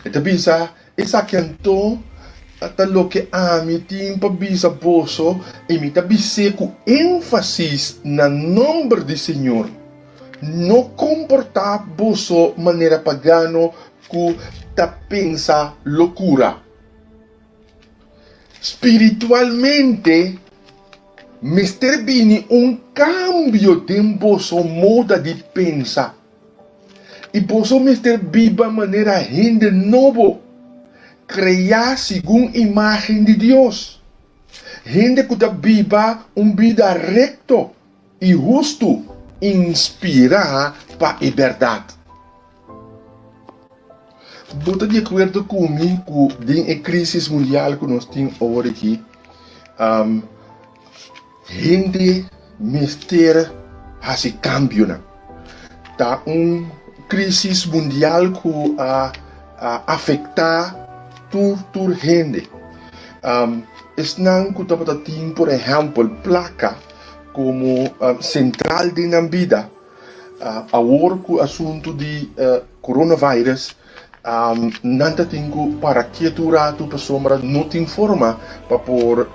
Então, bisa, essa cantou até lo que me tem para bisa boso e me tabise com ênfasis na nome do Senhor. Não comportar boso maneira pagano que ta pensa loucura. Espiritualmente, mister bini cambio de vosso modo de pensar. E vosso mister viva maneira gente novo. Criar segundo imagem de Deus. Gente que viva vida recto e justo, inspirar para a verdade. Bota de acordo comigo com a crise mundial que nós temos hoje aqui. Gente mister se cambio. Tá crise mundial que afeta toda gente. Estão que tem, por exemplo, placa como central de na vida. Agora com o assunto de coronavírus, não tenho para que tu pessoa não tem forma para por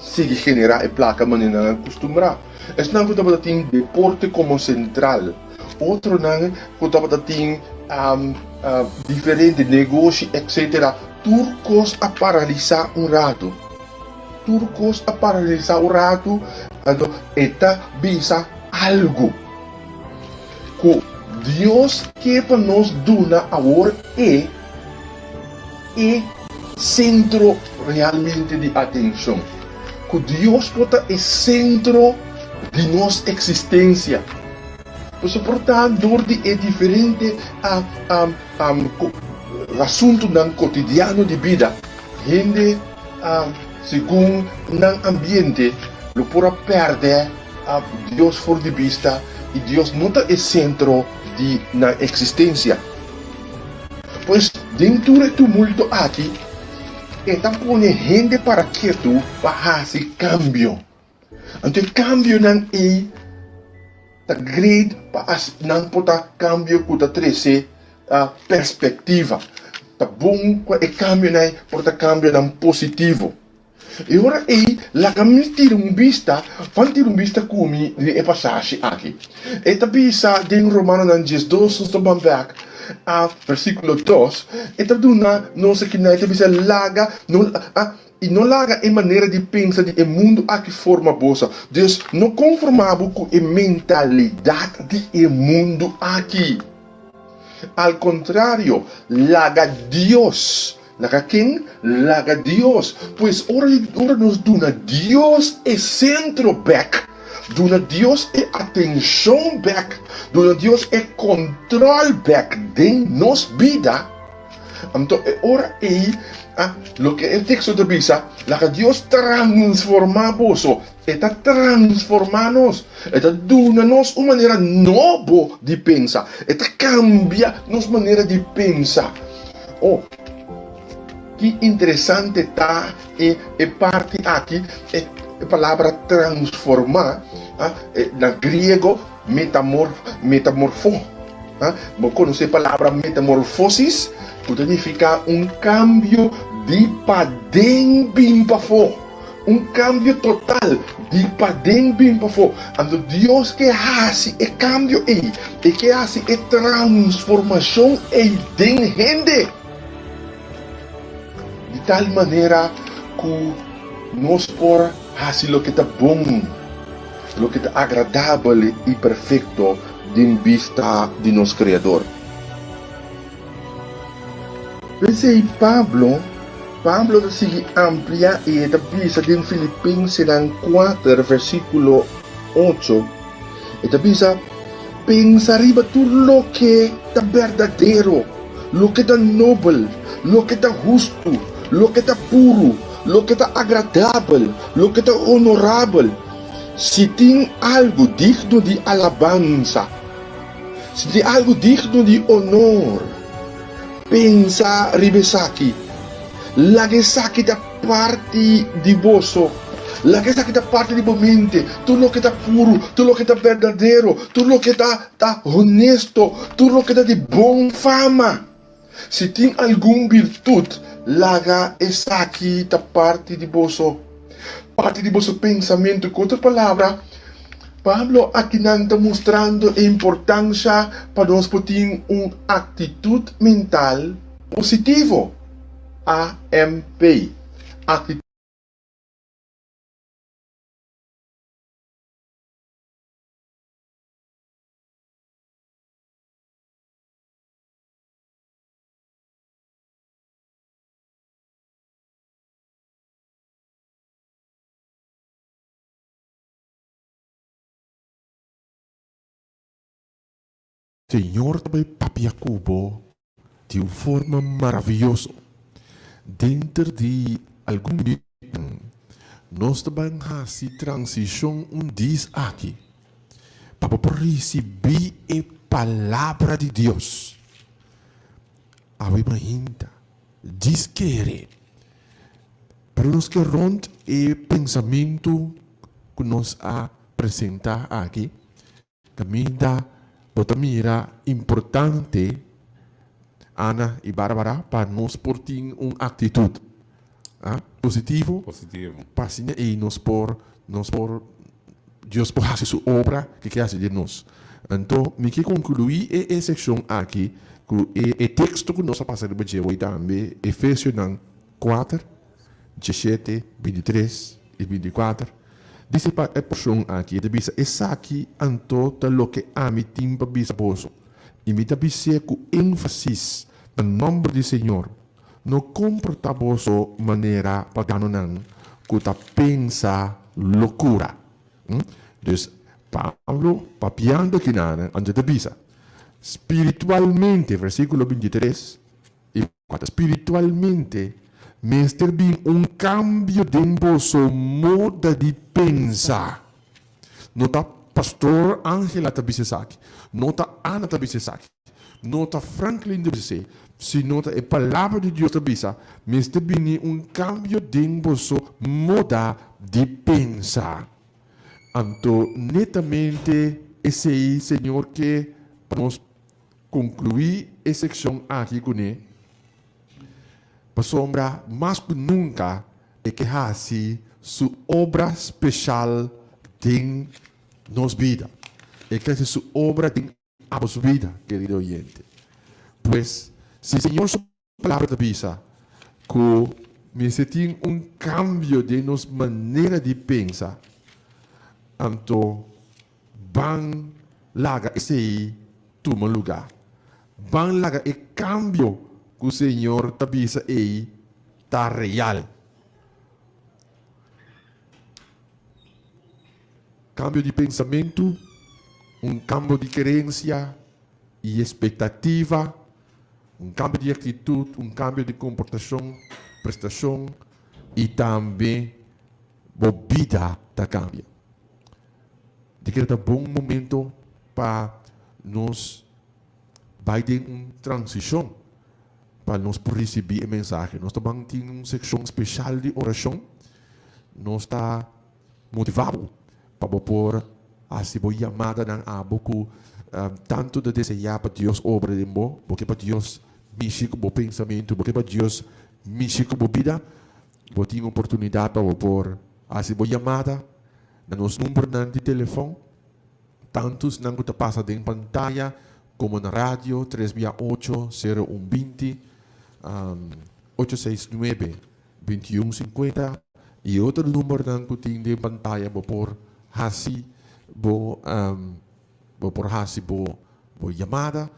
seguir generar a placa maneira acostumada. Estão que tem deporte como central. Outro não que tem diferente negócio, etc. Turcos a paralisar rato. Turcos a paralisar rato, então, eta bisa algo. que Deus quer para nós donar agora é centro realmente de atenção. Que Deus pode é centro de nossa existência. Portanto, é diferente assunto no cotidiano de vida. Gente, segundo no ambiente, lo pode perder Deus fora de vista e Deus não é centro na existência. Pois dentro do tumulto aqui, então põe gente para que tu faça cambio. Então cambio não é tá grande para não pode cambio que tá trazer perspectiva. Tá bom que cambio não pode cambio não positivo. E ora la kami tirong vista kumi de passagem aqui. E bisa din Romano ng 12 στο bambak versículo 2. E duna não se kinai bisa laga e não laga em maneira de pensar de mundo aqui forma bossa. Deus não conformava com a mentalidade de mundo aqui. Al contrário, laga Deus. Laga quem? Laga Deus. Pois ora nos duna Deus é centro back. Duna Deus é atenção back. Duna Deus é control back de nos vida. Então, ora lo que el texto te dice, laga Deus transformamos. Está transformando-nos. Está dando-nos uma maneira nova de pensar. Está cambia nossa maneira de pensar. Oh, que interessante está a parte aqui, a palavra transformar, na grego metamorfo. Vou conhecer a palavra metamorfosis, que significa cambio de padrão bem para fora. Cambio total de padrão bem para fora. Então Deus que faz o cambio e que faz a transformação em gente. De tal maneira que nós podemos fazer o que está bom, o que está agradável e perfeito de vista de nosso Criador. Pensei Pablo sigue amplia e está vista em Filipenses 4, versículo 8. Está vista, pensar tudo o que está verdadeiro, o que está nobre, o que está justo, lo que está puro, lo que está agradável, lo que está honorável. Se tem algo digno de alabança, se tem algo digno de honor, pensa ribesaki, lagesaki da parte de vosso, lagesaki da parte de mente, tudo lo que está puro, tudo lo que está verdadeiro, tudo lo que está honesto, tudo lo que está de bom fama. Se tem alguma virtude, laga essa aqui da parte de vosso pensamento. Com outra palavra, Pablo aqui não está mostrando a importância para nós termos uma atitude mental positiva. AMP. Atitude. Senhor também Papi Jacobo de uma forma maravilhosa. Dentro de algum momento, nós também fazemos transição diz aqui para receber a palavra de Deus. Ainda diz que para nós que rond o pensamento que nós apresenta aqui, caminha bota mira importante Ana e Bárbara para nós portar uma atitude positivo para e nós por Deus por fazer sua obra que quer de nós. Então, me que concluir a seção aqui com o texto que nós passamos hoje também Efésios 4, 17, 23 e 24 Dice pa a person aqui, de bisa essa aqui anto ta lo que ami timpa bisa boso. Imita bisa com ênfasis no nome do Senhor. No comporta boso maneira pagano nan kuta pensa loucura. Dus Pablo papiando kinana ante de bisa. Espiritualmente, versículo 23, e espiritualmente, Meester bin un cambio de vosso modo de pensar. Nota pastor Angela Tabisesaki, nota Ana Tabisesaki, nota Franklin Tabisesaki, se nota a palavra de Deus Tabisa, Meester bin un cambio de vosso modo de pensar. Anto netamente esse aí, Senhor, que vamos concluir a secção aqui com ele. Para sombra, mais que nunca, é que hace sua obra especial em nossa vida. É que hace sua obra em a nossa vida, querido oyente. Pois, se o Senhor sua palavra te avisa que me se tem cambio de nossa maneira de pensar, então, van laga esse aí, toma lugar. Van laga e cambio que o Senhor te avisa aí, está real. Cambio de pensamento, cambio de crença e expectativa, cambio de atitude, cambio de comportação, prestação e também a vida da cambia. De que é um bom momento para nós vai ter uma transição para nós receber a mensagem. Nós também temos uma secção especial de oração. Nós estamos motivados para pôr a chamada ng abo que tanto de desejar para Deus obra de mo, porque para Deus mexer com o pensamento, porque para Deus mexer com a vida, vou ter oportunidade para pôr a chamada na nosso número de telefone, tantos não que passa em pantalla, como na rádio, 368-0120, 869-2150, e outro número que tem em pantalla, vou pôr vou por chamada,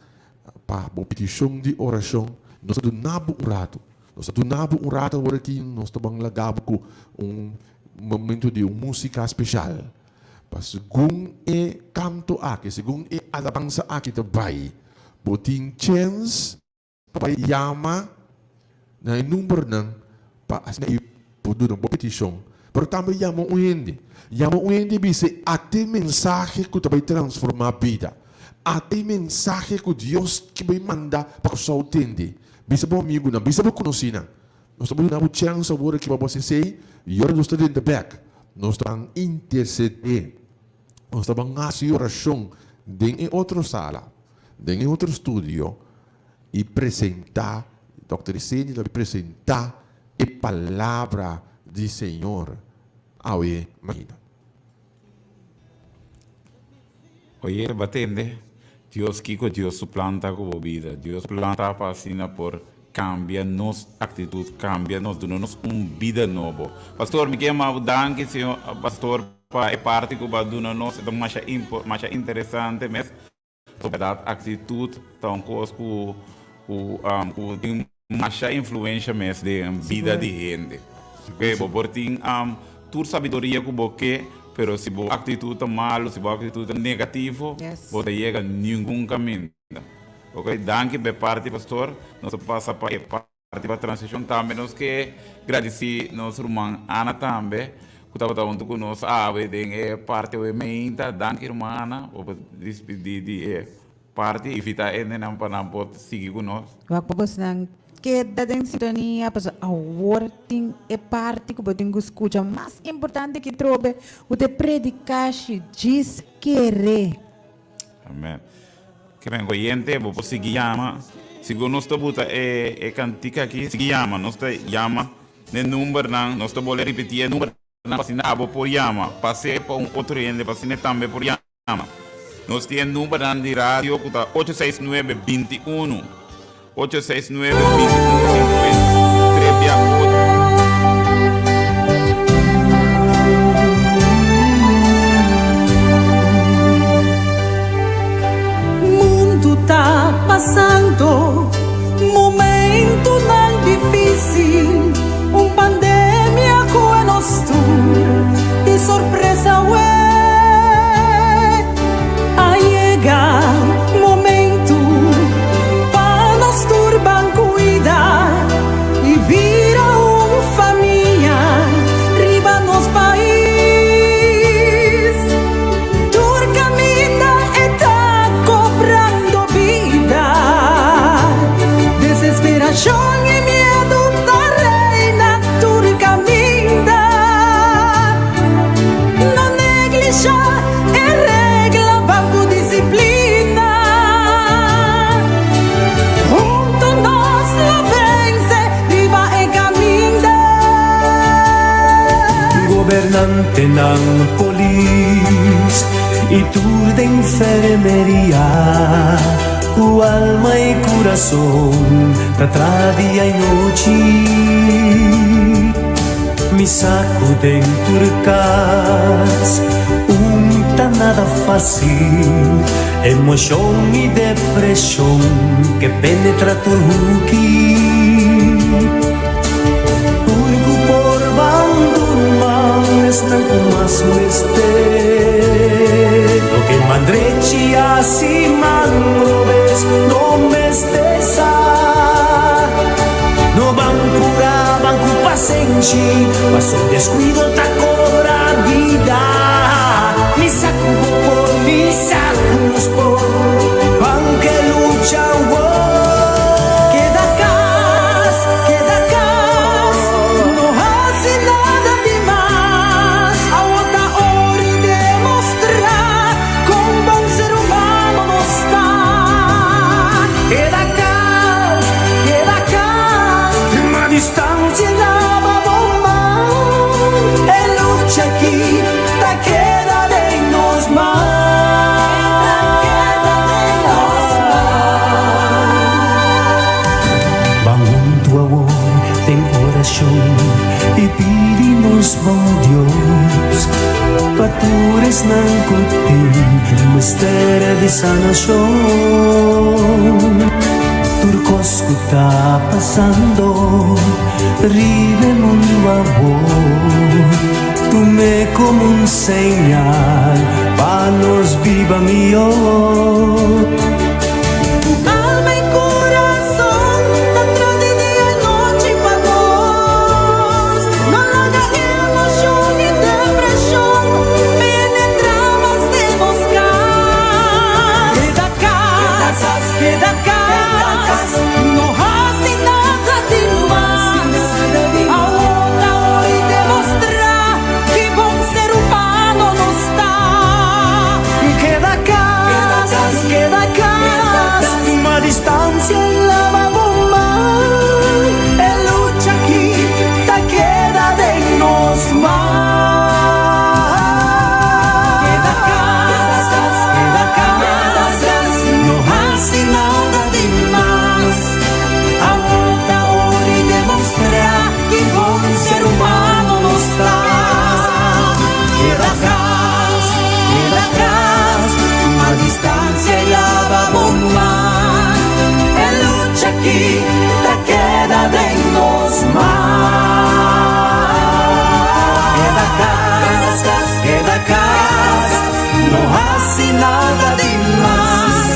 para a petição de oração, nós estamos nabo um rato. Nós estamos nabo um rato agora aqui, nós estamos lagado com momento de música especial. Segundo é canto aqui, segundo é alabança aqui também. Botin chance para chama na número não para assim poder uma petição. Pero também chama o ende bisa até mensagem que vai transformar a vida. Até mensagem que Deus que vai mandar para o seu entender. Bisa bom amigo não, bisa bom conhecido. Nós estamos dando chance agora que você sei, e agora nós estamos in the back. Nós estamos interceder. Nós estamos fazendo oração em outra sala, em outro estúdio, e apresentar, Dr. Iseni vai apresentar a palavra do Senhor ao Maína. Oye, batende, Dios kiko, Dios suplanta com a vida. Dios planta para asina por cambia nossa atitude, cambia nos dá-nos vida nova. Pastor, me quer danke, senhor pastor, para a parte que vai dar-nos é mais interessante, mas sobre a atitude, então coisa que tem mais influência mais de vida de gente. Ok, por tem toda sabedoria que você pero se a atitude mal, se a atitude negativa, você chega a nenhum caminho. Ok, danke per parte, pastor. Nós passa para a parte da transição também. Nós que agradecer nosso irmão Ana também, que estava junto conosco. Tem parte da minha, danke irmã Ana, para despedir de parte e ficar ainda não pode seguir conosco. Vamos nang queda em sintonia para a working é parte que você escuta mais importante que trobe o de predicar diz querer. Amém. Querem oyente, vou seguir chama. Segundo nós estamos cantica aqui, seguir chama, nós chama no número não, nós estamos repetir o número não para assinar por chama, passei para outro ende para assinar também por chama. Nós temos número de rádio que está 869-21 869-2150 368 ng polis, itur de enfermería, cual may corazón, tatradi ay noche, mi sacuden turcas, nada fácil, emoción y depresión que penetra tu huki. Urgu por bandurmas nang kumas lo que mandrechi así mangrobes no mestesa. No bancura, bancu pasenchi, paso descuido ta cobra vida. Misa por misa por aunque lucha queda cas no hace nada de más a otra hora y demostrar con buen ser humano no está queda cas una distancia la bomba el lucha aquí ta queda bangun tua en oración y pedimos bom Dios patures ng kuting misterio de sanación turcos que está pasando ribe mundo amor tume como un señal para nos viva mío. Alma y corazón, tanto de día y noche para nos. No haga emoción ni depresión, penetramos de buscar. Queda cas, no hace nada de más. Ahora hoy demostrar que buen ser humano no está. Queda cas, una distancia en la bomba. El lucha aquí, ta queda de nos más. Queda cas, no hace nada de más. Ahora hoy demostrar que buen ser humano no está. Queda cas, a distancia y la bomba. El lucha aquí, te queda de nos más. Queda cas, no hace nada de más.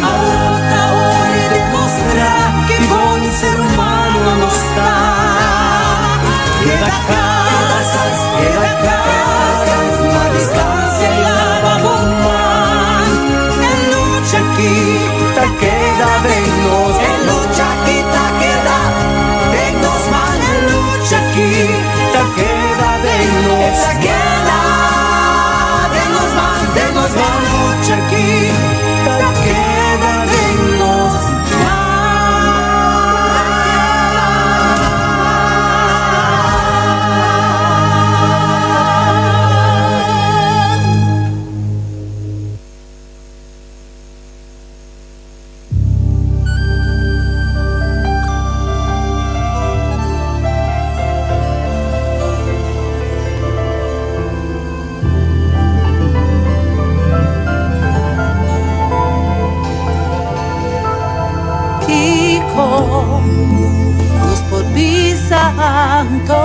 Ahora hoy demostrar que buen ser humano no está. Queda cas, a distancia y la bomba. El lucha aquí, te queda de nos. El lucha aquí, te queda de nos más. El lucha aquí, te queda de nos. Te queda de nos más. Lucha aquí, te queda de nos Dios por mi santo,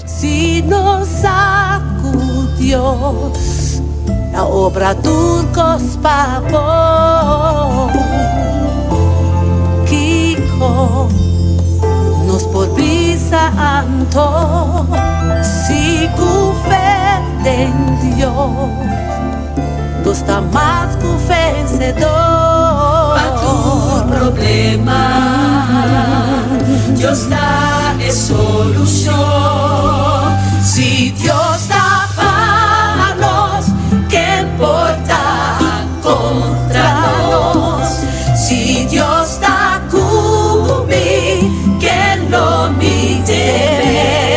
si nos sacudió la obra turcos papo, Kiko, nos por mi santo, si cufe en Dios, dos más vencedor. A tu problema, Dios da solución. Si Dios da para nos, ¿qué importa contra nos? Si Dios da conmigo, que no me teme.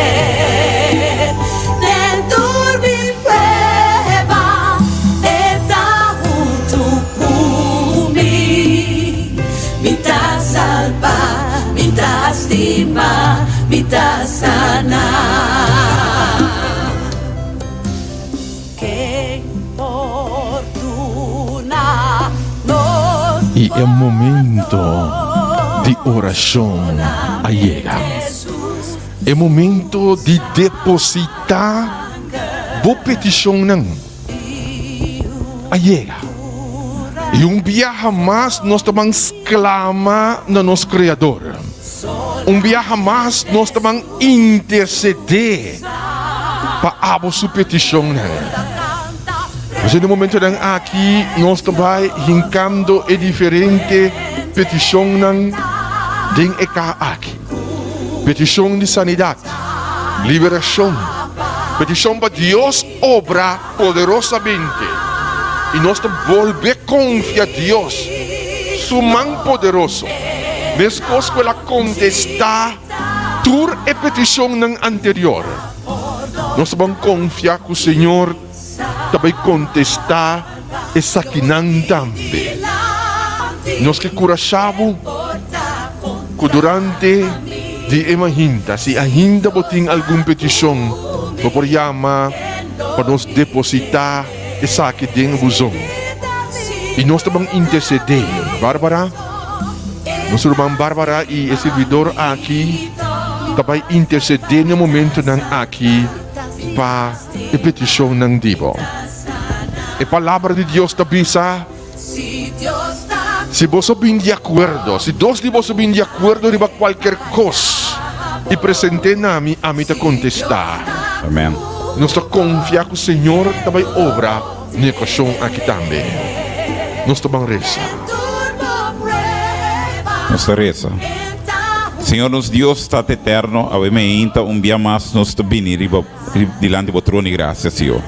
Dentro el momento de oración llega. El momento de depositar bo petición llega. E dia mais nós também clama no nosso Criador. Dia mais nós também interceder para a sua petição. Mas no momento aqui nós também hincando e diferente petição den aqui. Petição de sanidade, liberação, petição para Deus obra poderosamente. E nós volver confiar a Deus, su mão poderoso. Mesmo que ela contestar toda a petição anterior, nós vamos confiar que o Senhor também contestar essa que não também. Nós que curachamos que durante de imaginta, se ainda botem alguma petição, vou chamar para nos depositar essa aqui dentro do zon. E nós também interceder. Bárbara, nossa irmã Bárbara e o servidor aqui também interceder no momento aqui para a petição ng Dibo. A palavra de Deus também diz, se você bem de acordo, se dois de você bem de acordo riba qualquer coisa e presente a mim te contestar. Amém. Nós confiamos que o Senhor também obra na questão aqui também. Nós também reza. Nossa reza. Senhor, nos Deus está eterno, avemos dia mais nós também diante do trono de graça, Senhor.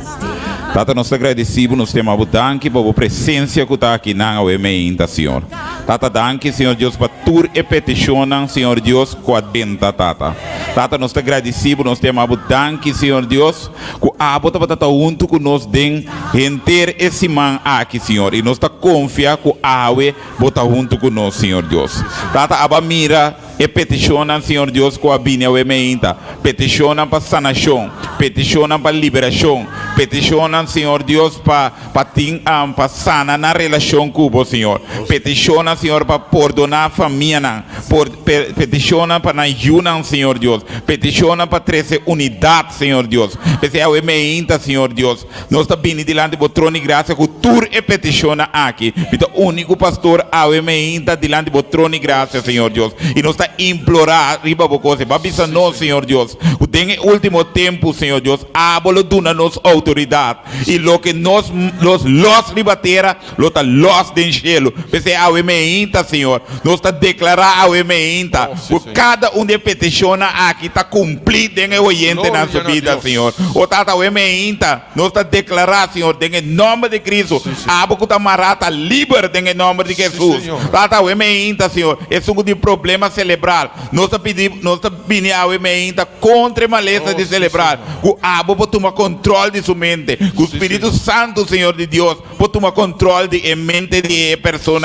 Tata, nós agradecemos, nós temos a danke por a presença que está aqui na avemos, Senhor. Tata, danke, Senhor Deus, para tur e petição, Senhor Deus, com a denta, Tata. Tata, nós agradecemos, nós temos a danke, Senhor Deus, que a bota para estar junto com nós, den enter esse man aqui, Senhor. E nós confiamos que a ave bota junto com nós, Senhor Deus. Tata, aba mira e peticionam, Senhor Deus, com a binha avemos, peticionam para sanação, peticionam para liberação, peticionam, Senhor Deus, para sanar na relação com o Senhor. Peticionam, Senhor, para perdonar a família, peticionam para ajudar, Senhor Deus. Peticionam para trazer unidade, Senhor Deus. Porque avemos, Senhor Deus, nós estamos diante do trono de graça, que tu e peticiona aqui. O único pastor avemos diante do trono de graça, Senhor Deus. E nós estamos implorar riba bocosa, babisa nós, Senhor Deus. O tem último tempo, Senhor Deus, abolo duna nos autoridade. E lo que nós los ribatera, lo ta los den cielo. Porque avemos, Senhor, nós está declarar avemos, por cada de peticiona aqui está cumprido em o oyente na sua vida, Senhor. O tata avemos, nós está declarar, Senhor, em nome de Cristo, abo que está marata livre em nome de Jesus. Tata avemos, Senhor, esse é um de problema celebrar. Nós está pedindo avemos contra a maleza de celebrar. O abo para tomar controle de sua mente. O Espírito Santo, Senhor de Deus, para tomar controle de mente de pessoa.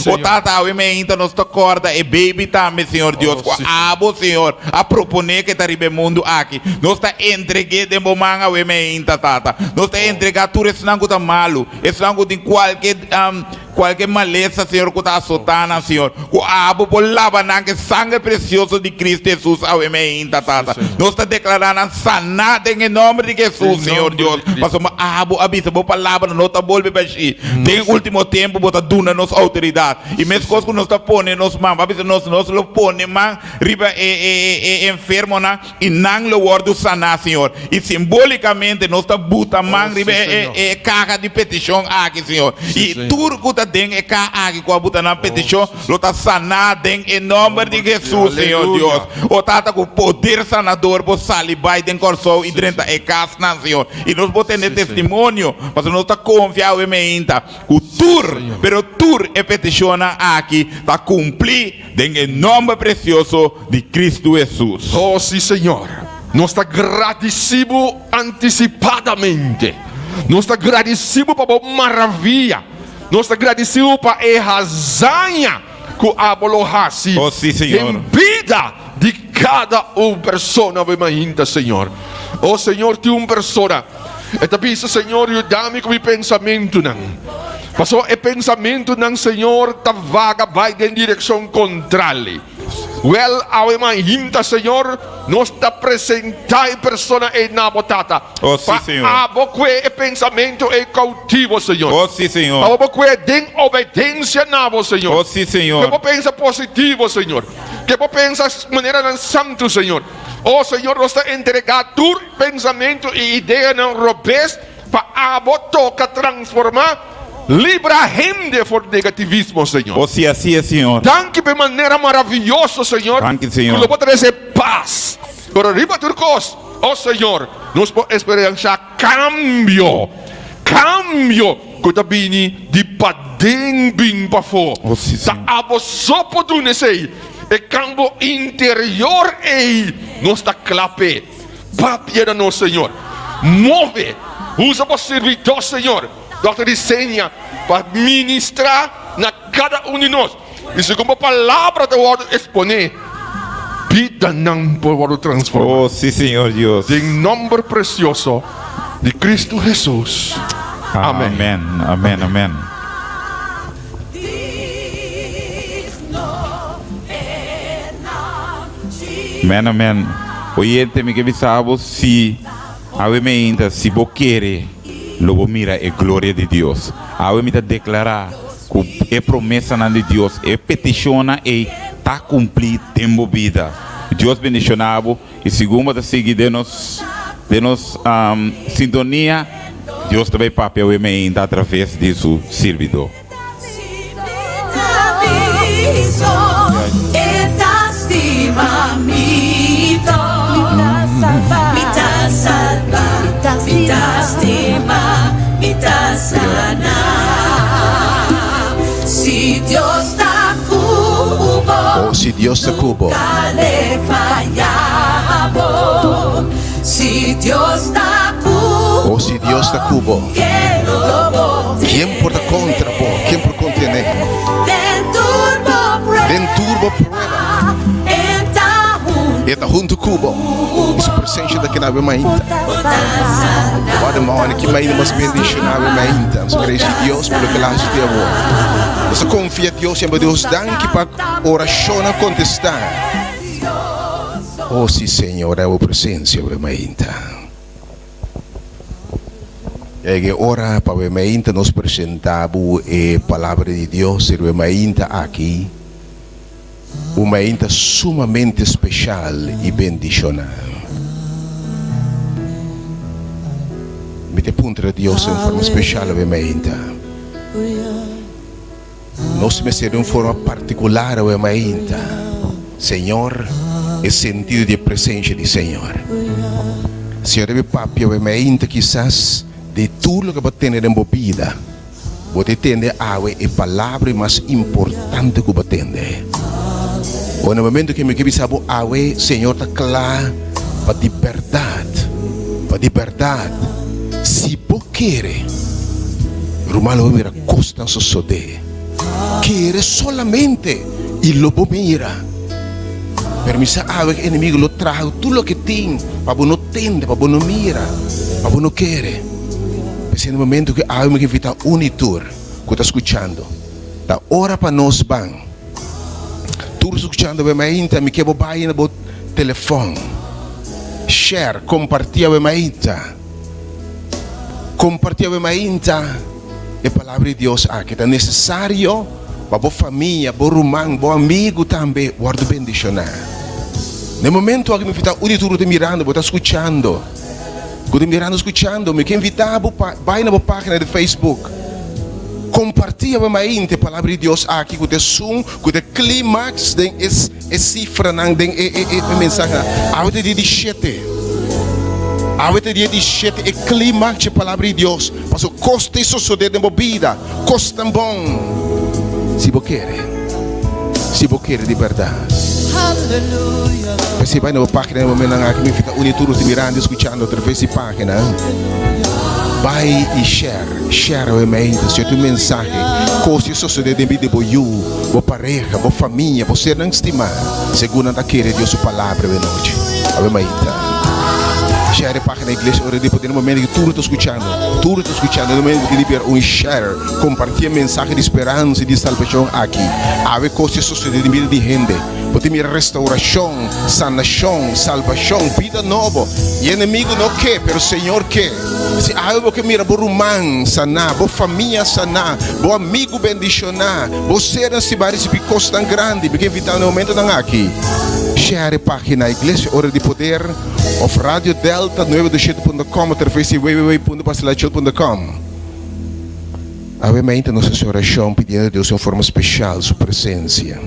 O tata avemos, nós está corda e baby também, Senhor Deus. O abo, Senhor, a proponer que está no mundo aqui. Nós está entregue de momento avemos, tata. Nós está entregar tudo esse não está malo. Esse não tem qualquer maleza, Senhor, que está azotando, Senhor. O abo por lavar que sangue precioso de Cristo Jesus, avemos, tata. Nós está declarando sanada em nome de Jesus, Senhor Deus. Mas o abo avisa, boa palavra, não está volve para si. Tem último tempo, bota duna nos autoridade. E mesmo coisa que nós está pondo nos mãos, avisa nós lo põe man riba enfermo na e não lo word sanar, Senhor. E simbolicamente nós está buta man riba caga de petição aqui, Senhor. E tudo que está dentro é caga aqui com a buta na petição, lo está sanar em nome de Jesus, Senhor Deus. O tata com poder sanador por salibai den corso e drenta e casna, Senhor. E nós botamos testemunho, mas nós está confiado em o tur, pero tur e peticiona aqui está cumprir em nome precioso de Cristo Jesus. Oh, sim, Senhor. Nós está agradecido antecipadamente. Nós está agradecido para a maravilha. Nós está agradecido para a razanha que a Abollohasi em vida de cada pessoa, Senhor. Oh, Senhor, tu pessoa. E também, Senhor, eu dá-me com o pensamento. Pasó e pensamento ng Senhor tavaga vai din direksyon kontrali. Well, awe mahimta, Senhor, nos ta presentai persona e nabotata. Oh, sim, Senhor. Abo que e pensamento e cautivo, Senhor. Oh, sim, Senhor. Abo que din obediência nabo, Senhor. Oh, sim, Que Senhor. vos pensa positivo, Senhor. Que vos pensa maneira ng santo, Senhor. Oh, Senhor, nos ta entregar tu pensamento e ideia ng robes pa abo toca transformar. Libra a gente for negativismo, Senhor. Oh, sim, assim é, Senhor. Danke de maneira maravilhosa, Senhor. Danke, Senhor. Que lo vou trazer paz. Pero arriba turcos, oh Senhor, nos po esperança cambio. Cambio. Kuta bini di padeng bin pafo. Oh, sim, Sa Senhor. abo sopo dunesei. E cambio interior ei. Nos ta clape. Papia no, Senhor. Move. Usa para servidor, Senhor. Dr. Disenha para ministrar na cada um de nós. E segundo a palavra do Word exponer, vida não pode transformar. Oh, sim, Senhor Deus. Em nome precioso de Cristo Jesus. Amém. Amém, amém, amém. Amém, amém. Oyente, me que sabe se a me ainda se bo querer, logo mira a glória de Deus. A me declarar que é promessa de Deus, é peticiona e tá cumprir tempo vida. Deus bendicionado e segundo a seguir de nos sintonia, Deus também papel me ainda através de seu servidor. Si Dios da cubo, Oh, si Dios te cubo. dale fallabo. Si Dios da cubo, Oh, si Dios te cubo. que lobo. ¿Quién por contra vos? ¿Quién por contiene? Den turbo prueba. Den turbo prueba. Eta junto cubo. Isso presença daqui na mainta. Agora mano que mais mas bendicionar mainta. Nós queremos Deus pelo que lá de amor. Nós confia Deus sempre Deus danke para oração a contestar. Oh sim Senhor, é a presença mainta. É que ora para mainta nos apresentamos a palavra de Deus mainta aqui. Uma ainda sumamente especial e bendicional. Me te punta Deus em forma especial, ainda. Nós me ser em forma particular, ainda. Senhor, é sentido de presença de Senhor. Senhor, meu papi, ainda quizás de tudo que você tem em vida, você tem a palavra mais importante que você tem. O no momento que me sabe awe, Senhor está claro para liberdade. Se você quer, Romano mira costa suceder. Quer solamente e lo mira. Permissa awe que inimigo lo trago tudo o que tem para não tende, para não mira, para não querer. Mas no momento que awe me invita unitur, que está escutando, da hora para nós bang. Tu escutando bem ainda, me quero baixar no telefone. Share, compartilha bem ainda. Compartilha bem ainda. A palavra de Deus aqui é necessário para a família, para o irmão, para o amigo também. Guarda bendicionar. No momento que me invita unituro de mirando, vou estar escutando. Quando mirando, escutando, me quero invitar para baixar na página de Facebook. Compartilha bem a palavra de Deus aqui com o som, com o clímax, com a cifra, com a mensagem. A dia 17. A dia 17 é clímax da palavra de Deus. Mas o custo isso sucede na vida. Custa bom. Se você quer. Se você quer de verdade. Aleluia. Você vai na página, no momento que me fica unituro de mirando, escutando através da página. Vai e share o e-mail, se tu mensagem, coisas sucedem de boiú, boa pareja, boa família, você não estimar, segundo daquele Deus sua palavra de noite. A e-mail. Share página Iglesia Hora de Poder. No momento que tú estás escuchando, no momento que te un share, compartir mensaje de esperanza y de salvación aquí. Ave cosas suceder de vida de gente. Porque mira restauración, sanación, salvación, vida nueva. Y enemigo no que, pero Señor que. Se algo que mira, por humano sanar, por familia sanar, por amigo bendicionar, por ser assim vários picos tão grande, porque vital no momento não aqui. Share página Iglesia Hora de Poder, of Radio Delta 927.com, através de www.pastelachil.com. Obviamente nossa oração pedindo a Deus em forma especial sua presença.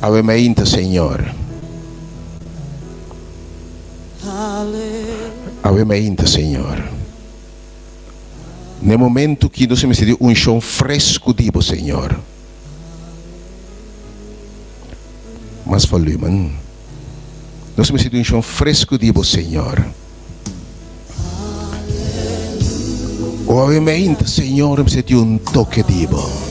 Obviamente, Senhor. Obviamente, Senhor. No momento que nós me deu chão fresco de você, Senhor. Mas falei, mano. Nós me deu chão fresco de você, Senhor. Obviamente, Senhor, me deu toque de você.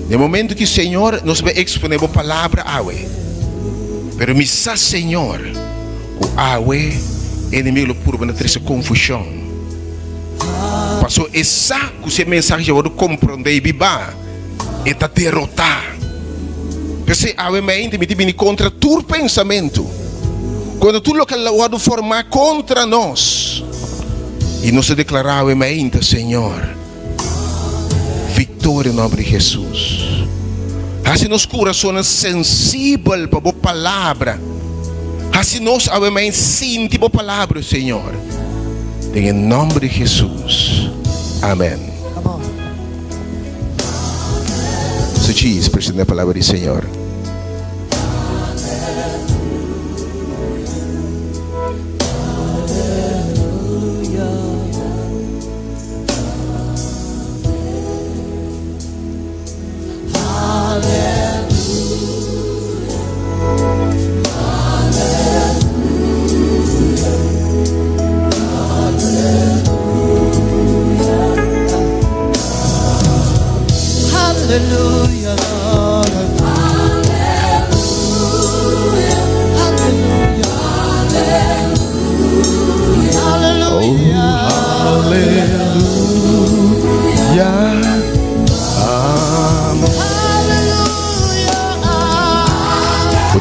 No momento que Senhor nos vai exponer a palavra awe, pero misa Senhor, o awe inimigo por uma triste confusão. Passou essa que esse mensagem já vou compreender e bibar, e tá derrotar. Porque awe mente me divine contra tu pensamento. Quando tu local lá formar contra nós, e nos declarar awe mente Senhor. Vitória em nome de Jesus. Assim nos corações sensíveis para a palavra. Assim nós obviamente sentimos a palavra, Senhor. Em nome de Jesus. Amém. Se diz, presente a palavra do Senhor.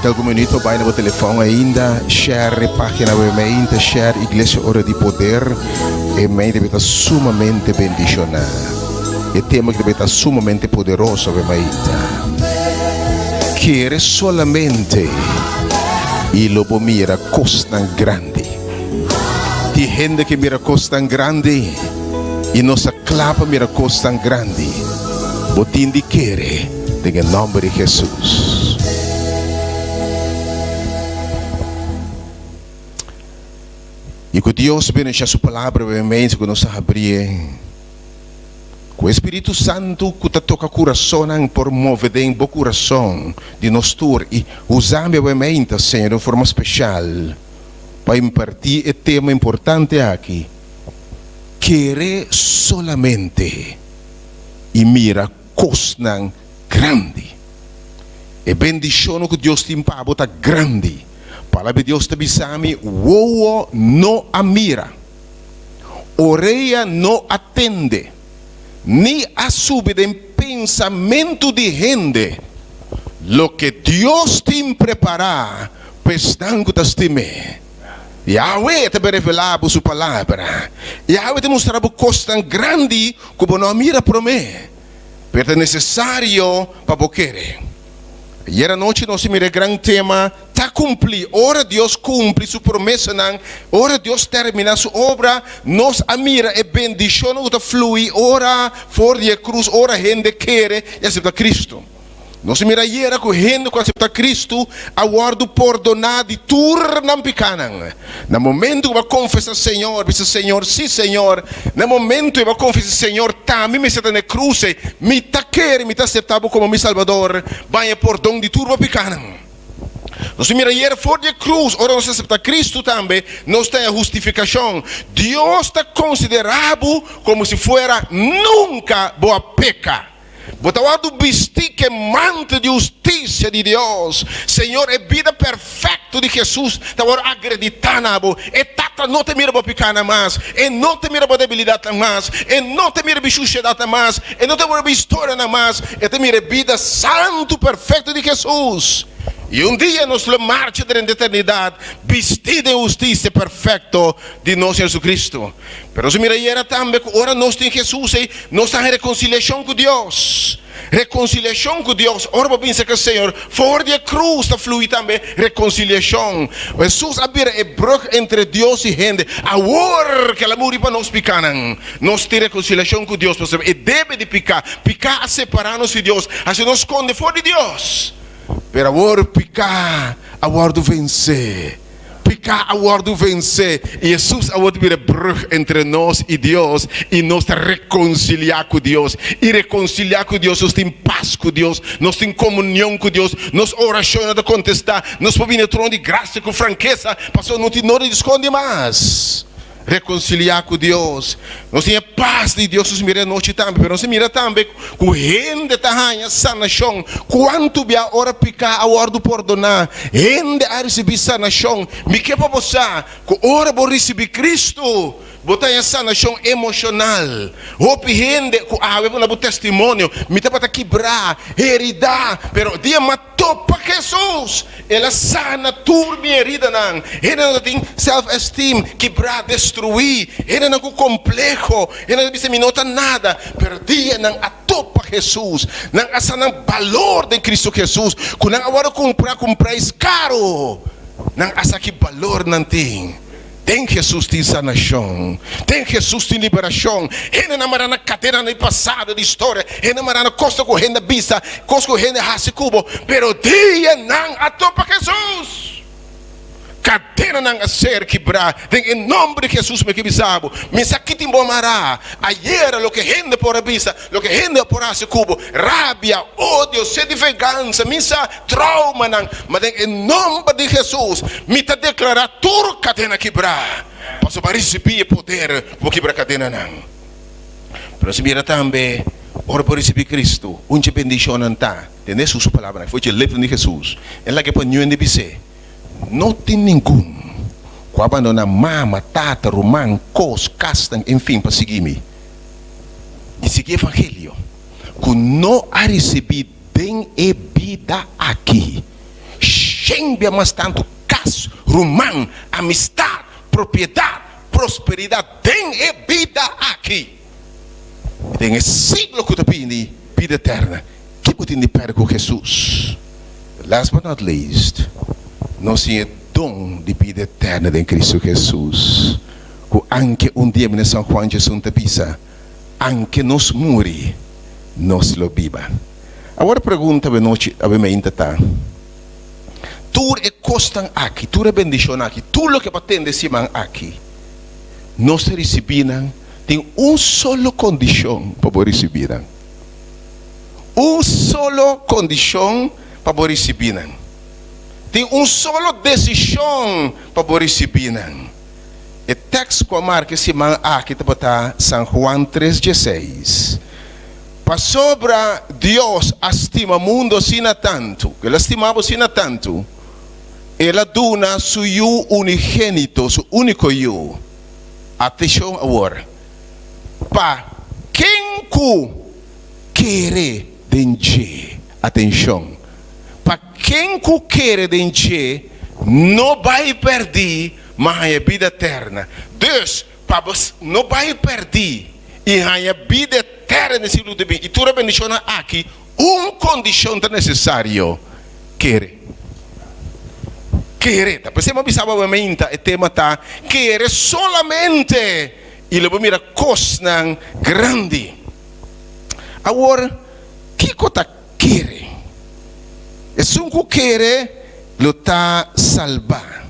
Algum minuto vai no telefone ainda, share página web, share Iglesia Hora de Poder, e mente está sumamente bendicionada. E tema que está sumamente poderoso, quer solamente e lobo mira costa grande. Tem gente que mira costa grande e nossa clapa mira costa grande. Botim de querer, em nome de Jesus. E que Deus bendiga a sua palavra, obviamente, que nos abrir. Que o Espírito Santo que toca o coração, por mover dentro do coração de nós todos e usar, obviamente, Senhor, de forma especial, para impartir o tema importante aqui. Querer solamente e mira coisa grande. E bendição que Deus tem para botar grande. Palavra de Deus te bisami, o não admira, orelha não atende, nem a subida em pensamento de gente, lo que Deus tem preparado, pestango das time. Yahweh te revelar sua palavra, Yahweh te mostrar coisa grande, como não mira para mim, pero é necessário para querer. E era noite nós mira grande tema, tá cumprir, ora Deus cumpre sua promessa, ora Deus termina sua obra, nós amira e bendição que flui, ora fora de cruz, ora gente quer e aceita Cristo. Nós mira era que gente que aceita Cristo, aguardo perdonado e tornam picanan. No momento que vai confessar Senhor, diz Senhor, sim Senhor. No momento que vai confessar Senhor, tá, me senta na cruz, me tá quer, me tá aceitado como meu Salvador, vai perdão de turma picanan. Nós mira hier fora de cruz, ora nós aceita Cristo também, nós temos a justificação. Deus está considerado como se fuera nunca boa peca. Botava do vestir que manto de justiça de Deus. Senhor, é vida perfeita de Jesus. Estava acreditando, e tata não te mira para picar mais, e não te mira para debilidade mais, e não te mira para sociedade mais, e não te mira para história mais, e te mira vida santo, perfeito de Jesus. E dia nós marcha da eternidade, vestido em justiça perfeito de nosso Jesus Cristo. Mas se mira era também que ora nós temos Jesus, nós estamos em reconciliação com Deus. Reconciliação com Deus. Ora para pensar que o Senhor, fora da cruz, está fluir também reconciliação. Jesus abriu a brug entre Deus e gente. Agora que ela morre para nós picar, nós temos reconciliação com Deus. E deve de picar a separar-nos de Deus, assim nos esconde fora de Deus. Pero agora picar, agora do vencer. Picar, agora do vencer. E Jesus agora vira brug entre nós e Deus. E nós reconciliar com Deus. E reconciliar com Deus, nós temos paz com Deus. Nós temos comunhão com Deus. Nós orações de contestar. Nós podemos ir trono de graça com franqueza. Pastor, não te esconde mais. Reconciliar com Deus. Nós temos paz de Deus, nos mira noite também. Mas nós mira também com gente tahanha sanação. Quanto bem a hora picar, a hora do perdonar. Gente a receber sanação. Me que para você, com hora vou receber Cristo. Botar em sanação emocional. Hope gente com a água no testemunho. Me tá para quebrar, heredar. Pero dia matou para Jesus. Ela sana tudo minha herida não. Ela não tem self-esteem, quebrar, destruir. Ela não é complexo. Ela não se minota nada. Pero dia não atopa Jesus. Não asa não valor de Cristo Jesus. Quando agora comprar com preço caro. Não asa que valor não tem. Tem Jesus tem sanação. Tem Jesus tem liberação. Ele não mora na cadeira no passado de história. Ele não mora na costa correndo bisa, costa correndo raça cubo. Pero dia não atopa Jesus. Cadeira não a ser quebrar. Tem em nome de Jesus me quebisabo. Me saquite em bomará. Ayer lo que rende por a bisa, lo que rende por raça cubo. Rabia, ódio, sede de vingança, misa trauma não. Mas em nome de Jesus, me está declarar tudo cadeira quebrar. Posso para receber poder, vou quebrar cadeira não. Pero se mira também, ora por receber Cristo, onde bendição não está. Tem essa sua palavra, foi o livro de Jesus. Ela que põe de bise. Não tem nenhum. Com abandonar mama, tata, romã, cos, castan, enfim, para seguir-me. E seguir o evangelho. Que não há recebido bem e vida aqui. Sempre mais tanto caso, romã, amistade, propriedade, prosperidade, tem e vida aqui. Tem esse siglo que tu pedi, vida eterna. Que você tem de perder com Jesus? Last but not least, nós temos dom de vida eterna em Cristo Jesus. Que anche dia em São Juan Jesus te pisa, anche nos muri, nos lo viva. Agora pergunta a noite, a me intenta. Tudo é costan aqui, tudo é bendição aqui, tudo o que batende cima aqui. Nós recebemos, tem solo condição para receber. Solo condição para receber. Tem solo decisão para receber. O texto que marca esse man aqui está São Juan 3:16. Para sobra Deus estima o mundo sina tanto, que ele estimava sina tanto, ele dona su unigênito, su único eu. Atenção agora. Para quem quer denche, atenção. Para quem quer denche, não vai perder, mas a vida eterna. Deus, não vai perder, e a vida eterna nesse lugar de bem. E toda bendição aqui, condição necessária, querer. Querer, tá? Você me avisava obviamente, o tema tá querer solamente e lo mira coisa grande. Agora, que coisa querer? É só que querer lo tá salvar.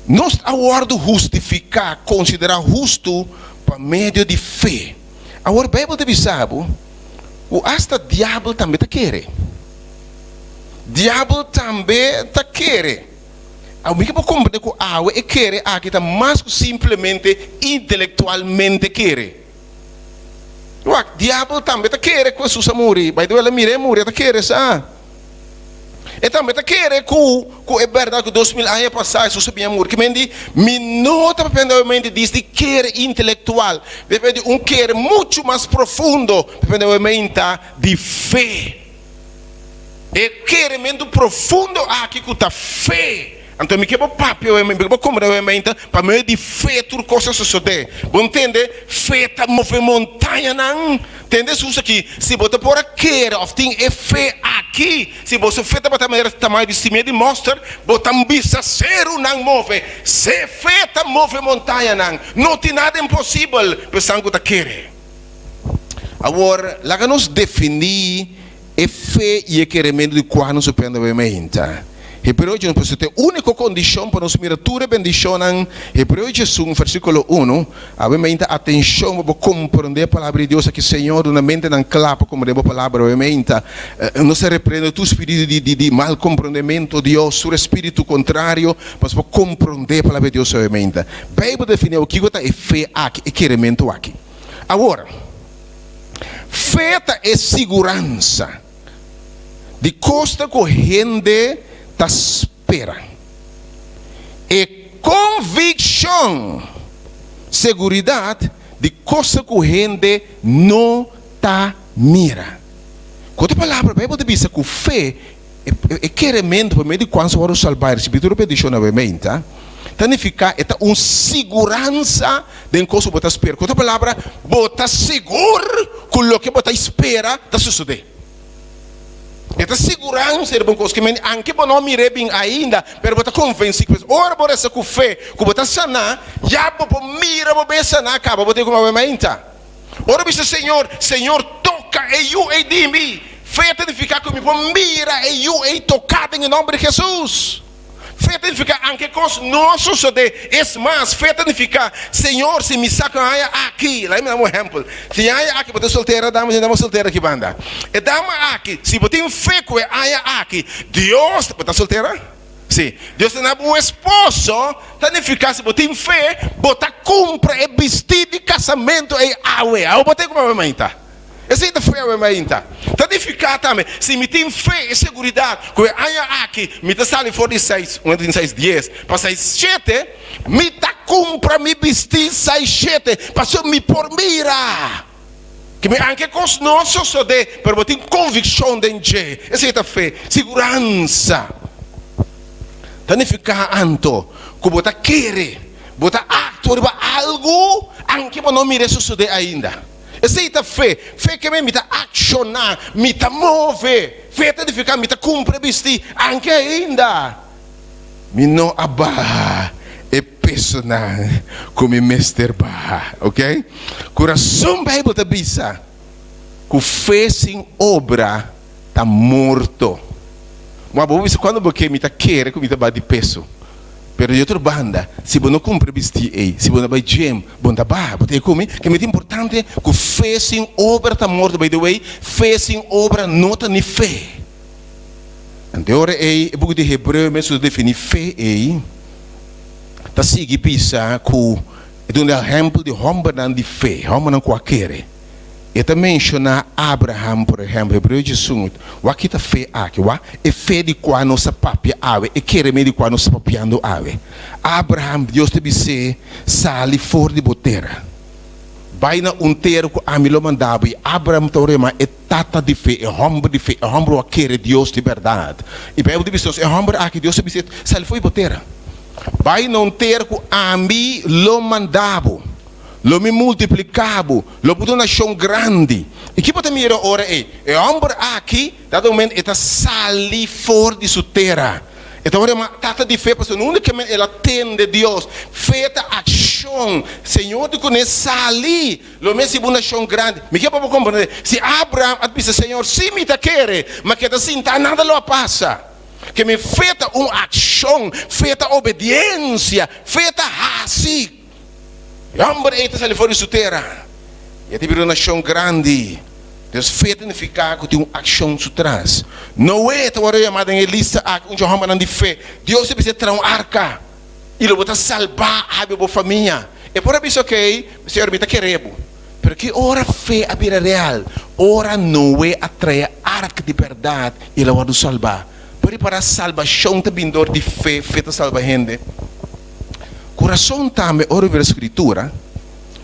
Nós agora justificar, considerar justo por meio de fé. Agora, a Bíblia te avisava, o hasta diabo também te quer. Diabo também te quer. A mim que vou compreender que a água é querer aqui está mais simplesmente intelectualmente querer. O diabo também tá querendo que Jesus morre. Vai doer, ela mire morrer, tá querendo, sabe? E também tá querendo que é verdade que 2000 anos passados Jesus sabia morrer. Que mendi, minuto para aprender diz de querer intelectual. Depende querer muito mais profundo, depende de fé. E querer muito profundo aqui que tá fé. Então me quebra papo, eu me como eu me para me de fé tudo coisa suceder. Bom entende? Fé tá move montanha não. Entende isso aqui? Se você por aqui, of tem fé aqui, se você fé tá maneira tamanho de cima de mostra, botar bisa zero não move. Se fé tá move montanha não tem nada impossível, pensando que tá querer. Agora, lá que nos definir fé e querimento de qual nos supendamente. Hebreus é a única condição para nos mirar toda bendição. Hebreus 1, versículo 1. Obviamente, atenção para compreender a palavra de Deus aqui, Senhor, na mente não clapa como a palavra, obviamente. Não se repreende o espírito de mal compreendimento de Deus, o espírito contrário, mas para compreender a palavra de Deus, obviamente. A Bíblia define o que é fé aqui, e querimento aqui. Agora, fé é segurança de costa corrente da espera. E convicção, seguridade de coisa corrente não tá mira. Com outra palavra, a Bíblia diz que fé é querimento para meio de quando vamos salvar. Se Pedro pediu novamente, significa é uma segurança de coisa que você espera. Com outra palavra, você seguro com o que você espera de suceder. Esta segurança é uma coisa que anche não mire bem ainda, mas você convence que ora por essa fé, que você sanar, já você mira, você sanar, acaba, você como vai mentar. Ora diz Senhor, toca e eu e de mim. Fé significa que me mira e eu e tocado em nome de Jesus. Fé significa anche coisa não suceder. É mais, fé significa, Senhor, se me saca aqui, lá me dá um exemplo. Se há aqui, você solteira, dama solteira aqui, banda. E dama aqui, se você tem fé que há aqui, Deus, você está solteira? Sim. Deus tem um esposo, significa, se você tem fé, você compra e vestir de casamento e aue. Você tem como vai mentar? Essa é a fé, obviamente. Significa também, se me tem fé e segurança, que há aqui, me está saindo fora de 6, 10, para 6, 7, me está compra, me vestir 6, 7, para eu me por mira. Que me anche coisa não sucede, mas eu tenho convicção de Deus. Essa é a fé, segurança. Significa, Anto, que você quer, você atua algo, anche não mire suceder ainda. Essa é a fé. Fé que me está acionar, me está mover. Fé que ficar, me está cumprir, vestir, anche ainda. Me não abarra e personal como mestre barra, ok? Coração Bíblia está bisa. Que fé sem obra está morto. Mas quando você me está querendo, me está de peso. Pero de outra banda, se você não cumpre vestir aí, se você não vai gym, você não vai, você come, que é muito importante que fé sem obra está morto, by the way, fé sem obra não está nem fé. Então, agora aí, o book de Hebreu, mesmo definir fé aí, está seguindo pisa que é um exemplo de homem de fé, homem qualquer. E também menciona Abraham, por exemplo, Hebreu 18. O aqui está fé aqui, é fé de qual nossa papia ave, e querer de qual nossa papiando ave. Abraham, Deus te disse, sali fora de boteira. Vai na terra que a mim lo mandava, e Abraham torema é tata de fé, é homem de fé, é homem que quer Deus de verdade. E a Bíblia diz, é homem aqui, Deus te disse, sali fora de boteira. Vai na terra que a mim lo mandava. Lo me multiplicava, lo puto nação grande. E que pode mirar ora aí? É homem aqui, dado momento, está sali fora de sua terra. Então, é uma tata de fé, porque unicamente ela tem de Deus. Feita ação, Senhor, te conhece sali, lo me se uma nação grande. Me quer para compreender? Se Abraão disse, Senhor, se me te quer, mas que assim, nada lo passa. Que me feita uma ação, feita obediência, feita assim. E homem está saindo fora de sua terra. E teve uma nação grande. Deus fez significar que tem uma ação por trás. Não é agora chamada em lista um homem de fé. Deus precisa ter uma arca. Ele vai salvar a sua família. E por isso que o Senhor me está querendo. Porque ora fé a vida real, ora não é atrair arca de verdade e ela vai salvar. Porque para a salvação também dor de fé, fé salva a gente. Coração também, ora ver a escritura,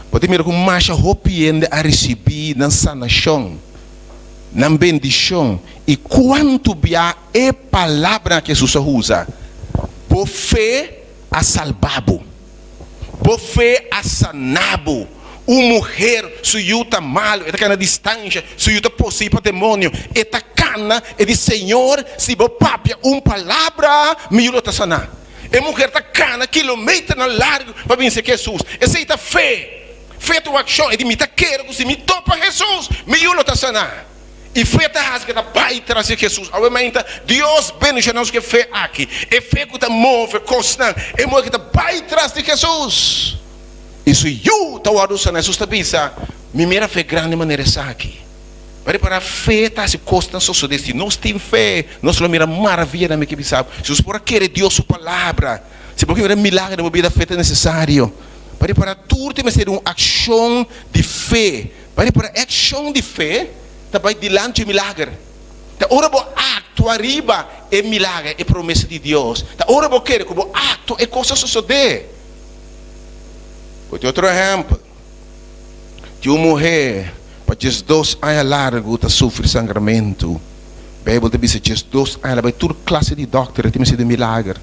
pode mirar com mais arrepiende a receber na sanação, na bendição, e quanto bia é palavra que Jesus usa, por fé a salvabo, por fé a sanabo. Uma mulher, se está mal, está na distância, se está possível demônio, está cana, e diz, Senhor, se vou papia uma palavra, me está sanar. E mulher está cana, quilômetro na largo, para vencer Jesus. Essa é a fé. Fé tua ação, e de me está querendo, se me topa Jesus, me está sanar. E fé está rasgada, vai trazer Jesus. Obviamente, Deus bendice nós que fé aqui. E fé que está move, constante, e mulher que está vai trazer Jesus. Isso eu estou a usar Jesus está pensando, minha fé grande maneira está aqui. Para a fé está se constante só desse. Nós temos fé, nós não mira maravilha na minha que sabe. Se por querer Deus sua palavra, se por querer milagre na vida fé é necessário. Para tudo tem que ser uma ação de fé. Para ação de fé, também diante de milagre. Da ora bo acto arriba é milagre, é promessa de Deus. Da ora bo querer como acto é coisa suceder. Vou ter outro exemplo. De uma mulher, para 2 anos largo, está sofrendo sangramento. A Bíblia diz que 2 anos, vai toda classe de doutor, tem sido milagre.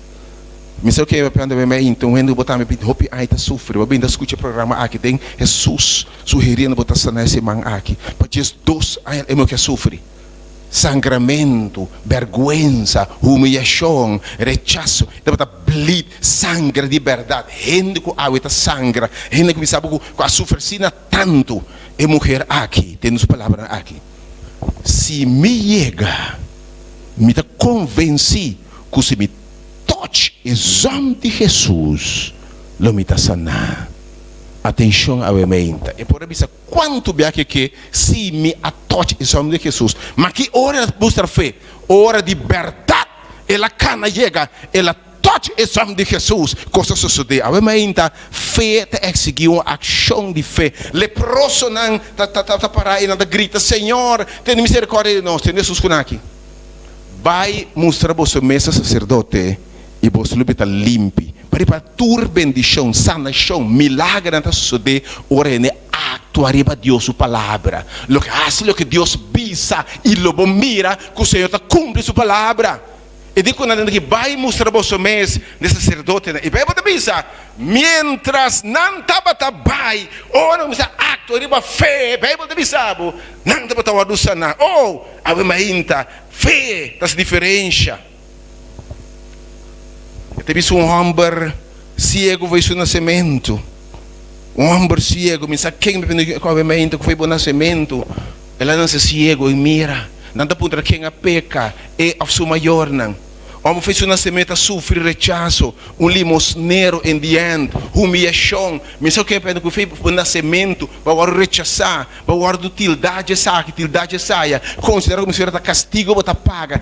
Mas eu quero aprender bem, então, quando eu botar meu pedido, hope aí está sofrendo. Eu bem escuta o programa aqui, tem Jesus sugerindo botar sanar esse man aqui. Para 2 anos, é meu que sofre. Sangramento, vergüenza, humilhação, rechaço, deve estar bleed, sangue de verdade. Gente que água está sangra, gente que sabe que a sofrendo tanto. É mulher aqui, tem sua palavra aqui. Se me chega, me está convenci que se me toque o nome de Jesus, lo me está sanar. Atenção à mente. E por isso, quanto bem que se me atoche o nome de Jesus. Mas que hora mostrar fé, hora de verdade, ela cana chega, ela toque o nome de Jesus, coisa sucede. A mente, fé te exigir uma ação de fé. Leproso não tá para e nada grita, Senhor, tem misericórdia de nós, tem Jesus aqui. Vai mostrar você mesa sacerdote e você está limpo. Para tua bendição, sanação, milagre não suceder, ora é acto arriba Deus sua palavra. Lo que hace, lo que Deus visa e lo mira, que o Senhor está cumpre sua palavra. E digo nada que vai mostrar você mês de sacerdote e vai botar pensar, mientras não estava vai, ora não está acto arriba fé, vai botar pensar, não estava tão sanar. Oh, a ainda fé das diferença. Teve um homem cego veio seu nascimento. Um homem cego, me sabe quem me pediu que foi bom nascimento. Ela nasce cego e mira. Não dá para quem a peca é a sua maior não. O homem fez seu nascimento a sofrer rechaço, limosneiro em diante, humilhação. Me sabe quem pediu que foi bom nascimento, para rechazar, para utilidade saia, considera como se era castigo ou paga,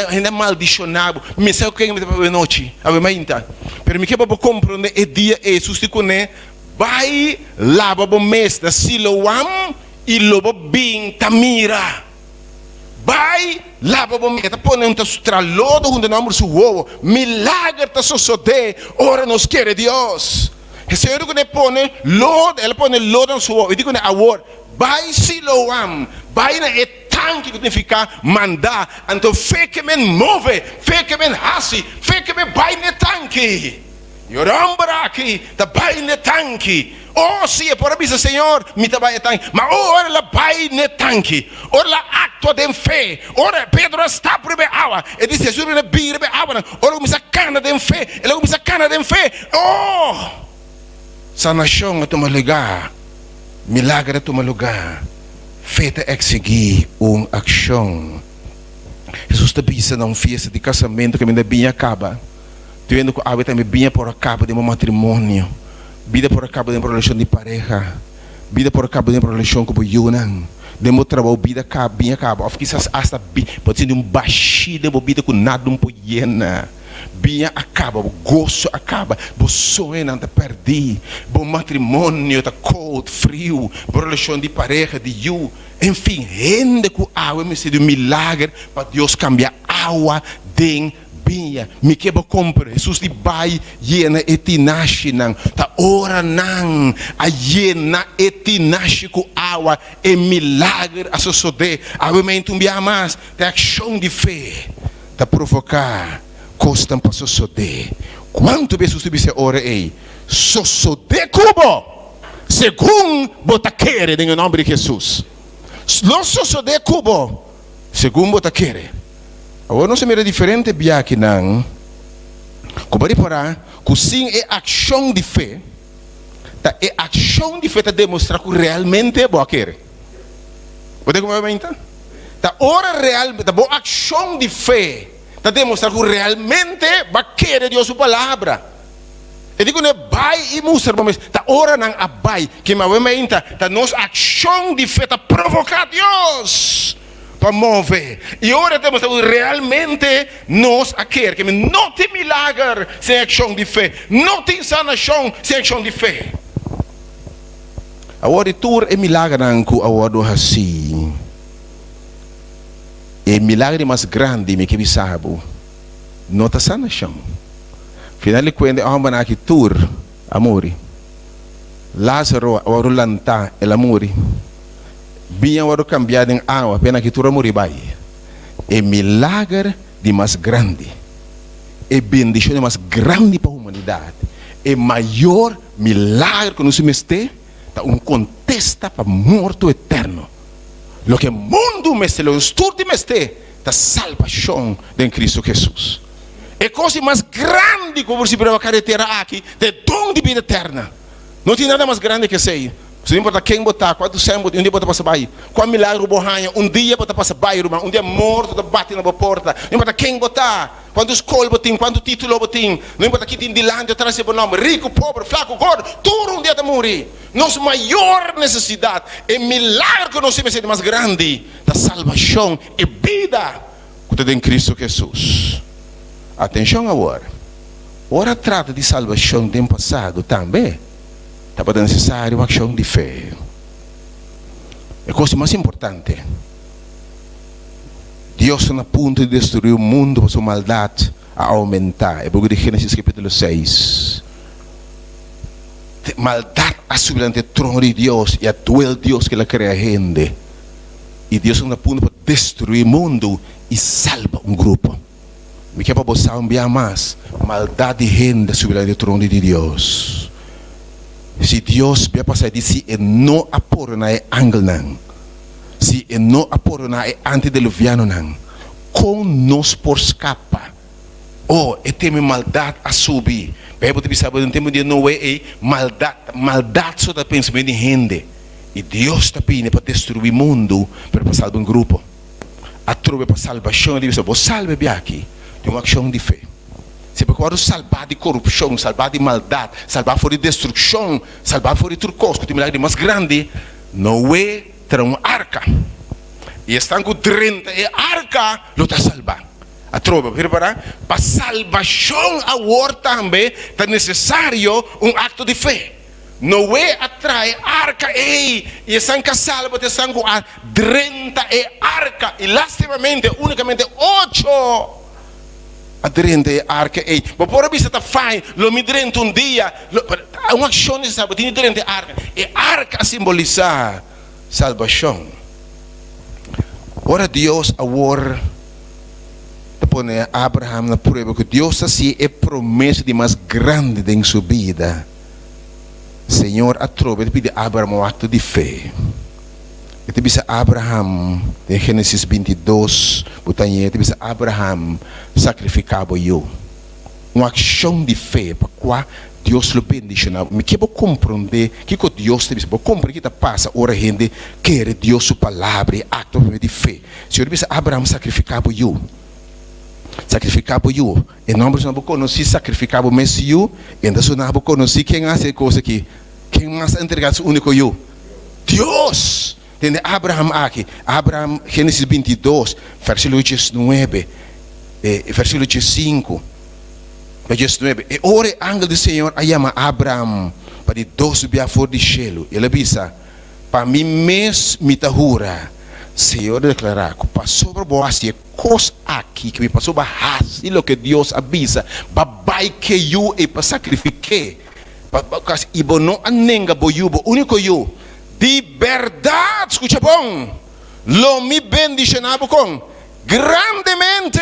ainda maldicionado. Me sabe quem me deu a noite, a menta. Pero me quebra para compreender o dia é susticone, vai lá para o mês da Siloam e lobo bem tamira. Vai lá para o mês, está ponendo um tralodo onde não se ovo, milagre está suceder, ora nos quer Deus. O Senhor que põe lodo, ele põe lodo no seu ovo, e digo agora, vai Siloam, vai na tanque que significa mandar, então fé que me move, fé que me hace, fé que me vai no tanque. E oramos aqui, está vai no tanque. Oh, sim, por avisar, Senhor, me está vai no tanque. Mas ora ela vai no tanque. Ora ela actua de fé. Ora Pedro está por beber água. E diz, Jesus não bebe água. Ora me sacana de fé. Ela me sacana de fé. Oh! Sanação é tomar lugar. Milagre é tomar lugar. Fé é exigir uma ação. Jesus está pensando em uma festa de casamento que ainda bem acaba. Tendo que a vida também bem por acaba de um matrimônio. Vida por acaba de uma relação de pareja. Vida por acaba de uma relação com o Yunan. De meu trabalho, vida acaba, bem acaba. Of quizás hasta pode ser um baixinho de vida com nada um poiena. Bem acaba, o gozo acaba, o sonho não está perdido, o matrimônio está cold, frio, a relação de pareja, de you, enfim, rende com água, me se de milagre para Deus cambiar água de vinha. Me quebra compra, Jesus de bai, yena etinashi nang, ta ora nang, a yena etinashi com água, é milagre a suceder, a momento um dia mais, a ação de fé, ta provocar. Costam para suceder. Quanto vezes você disse ora aí? Suceder cubo. Segundo bota querer em nome de Jesus. Não suceder cubo. Segundo bota querer. Agora não se mira diferente bia aqui não. Como para que sim é ação de fé. Tá é ação de fé para demonstrar que realmente é boa querer. Pode como vai então? Tá ora real, tá boa ação de fé. Para demonstrar que realmente vai querer Deus sua palavra. Eu digo, né, vai e mostra, mas tá ora não a vai, que mas vem tá nossa ação de fé para provocar Deus, para mover. E ora demonstrar que realmente nós a querer, que não tem milagre sem ação de fé, não tem sanação sem ação de fé. Agora tudo é milagre não que agora assim. E milagre mais grande me que me sabe não está sanação. Final quando a homem aqui tur amori Lázaro agora lanta el amori bem agora cambiado em água pena que tur amori vai é milagre de mais grande é bendição mais grande para a humanidade é maior milagre que nós meste tá contesta para morto eterno. Lo que o mundo meste, o estudo meste, da salvação de Cristo Jesus. É coisa mais grande que você pode carreteira aqui, de dom de vida eterna. Não tem nada mais grande que isso. Não importa quem botar, quanto tempo, um dia pode passar by. Qual milagre borranha, um dia pode passar by, um dia morto, bate na porta. Não importa quem botar, quantos escola botim, quanto título botim. Não importa quem tem dilante, atrás do nome, rico, pobre, flaco, gordo, tudo um dia de morrer. Nossa maior necessidade é milagre que nós temos mais grande da salvação e vida que tem em Cristo Jesus. Atenção agora. Ora trata de salvação do passado também. Estava necessário uma ação de fé. É a coisa mais importante. Deus está a ponto de destruir o mundo para sua maldade a aumentar. É porque de Gênesis capítulo 6. Maldade a subir ante o trono de Deus e a duel Deus que ela cria a gente. E Deus está a ponto para destruir o mundo e salva um grupo. Me quer para você enviar mais. Maldade de gente a subir ante o trono de Deus. Se Deus vai passar de si e não apor na ângulo não, se e não apor na antediluviano não, com nós por escapa, e tem maldade a subir. Bem, você sabe, não tem de não é maldade só da pensamento de gente. E Deus está pedindo para destruir o mundo para salvar um grupo. A troca para salvação, ele diz, vou salvar bem aqui, tem uma ação de fé. Se pode salvar de corrupção, salvar de maldade, salvar fora de destruição, salvar fora de turcos, que tem milagre mais grande, não é ter uma arca. E estão com 30 e arca, não está salvar. A tropa, para salvação agora também é necessário um acto de fé. Não é atrair arca e estão salvos, estão com 30 e arca, e lastimamente, unicamente 8. Aderente a arca ei, mas por vista está fine, lo me durante um dia, uma ação necessária, tem durante a arca, e arca simboliza salvação. Ora Deus agora põe Abraham na prova que Deus assim é promessa de mais grande em sua vida. Senhor, a trova pede a Abraham um ato de fé. Itu bisa Abraham em Gênesis 22, botanya itu bisa Abraham sacrificava eu. Uma ação de fé para qual Deus lhe bendicionava. Me que vou compreender que Deus te disse, vou compreender que passa ora gente quer Deus sua palavra e acto de fé. Senhor bisa Abraham sacrificava eu. Sacrificava eu. E não não conheci sacrificava mais eu, e ainda só não conheci quem hace coisa aqui. Quem mais entregar o único eu. Deus. Tem Abraham aqui, Abraham, Gênesis 22, versículo 9, versículo 5. Verso 9. E ora ángel do Senhor chama Abraham para de dois dias fora de cielo. Ele avisa, para mim mesmo me tahura. Senhor declarar que passou para você é coisa aqui que me passou para e lo que Deus avisa, babai que eu e para sacrificar, porque e não anenga boiu, único eu de verdade, escuta bom, lo me bendicionava com grandemente.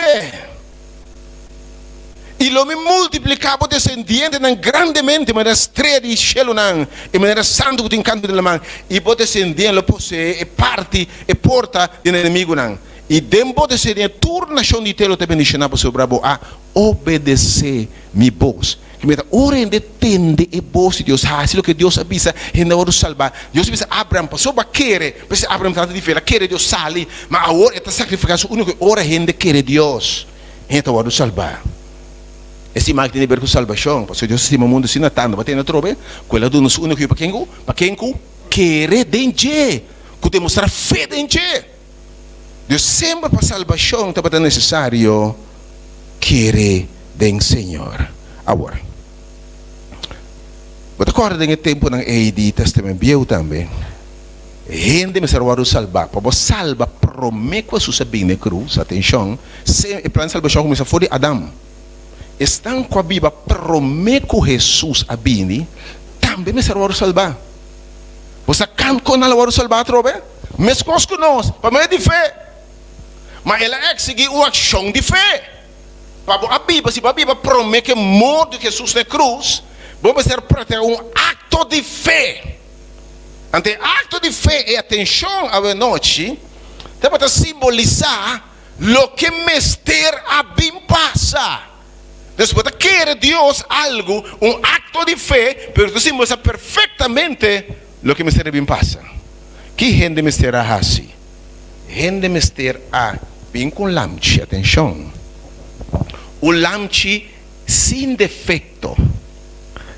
E lo me multiplicava descendiente nan grandemente, mas as três de cielo nan, e maneira santo que tem canto de lamang, e bo descendiente lo possui, e parte, e porta de inimigo nan. E dembo descendiente, turna nação de telo te bendicionava sobre a boa, obedecer mi voz. Que me dá, ora em detende e voz de Deus, se lo que Deus avisa, ainda ora salvar. Deus avisa Abraham, passou para querer, porque Abraham trata de fé, querer Deus sali, mas agora está sacrificando, o único ora ainda querer Deus, ainda ora salvar. Esse máquina de ver com salvação, porque Deus estima o mundo assim natando, mas tem na trobe, quella do nos único para quem querer dentro, que demonstrar fé dentro. Deus sempre para salvação está necessário querer dentro Senhor. Agora, você acorda em tempo na AD Testamento Bieu também, gente me serve salvar, para você salvar promete que você bem na cruz, atenção, o plano de salvação começa fora de Adão. Estão com a Bíblia promete que Jesus a bini também me será salvar. Você canta com ela salvar trobe? Mas conosco que nós, para mim é de fé. Mas ela é seguir uma ação de fé. Para a Bíblia, se a Bíblia promete que morre de Jesus na cruz, vamos ter para um acto de fé. Ante acto de fé e atenção à noite, tem para simbolizar o que mister a bim passa. Después quiere Dios algo, un acto de fe, pero tú simboliza perfectamente lo que mister bien pasa. ¿Qué gente mister así? Gente mister a bien con lamchi, atención. Un lamchi sin defecto,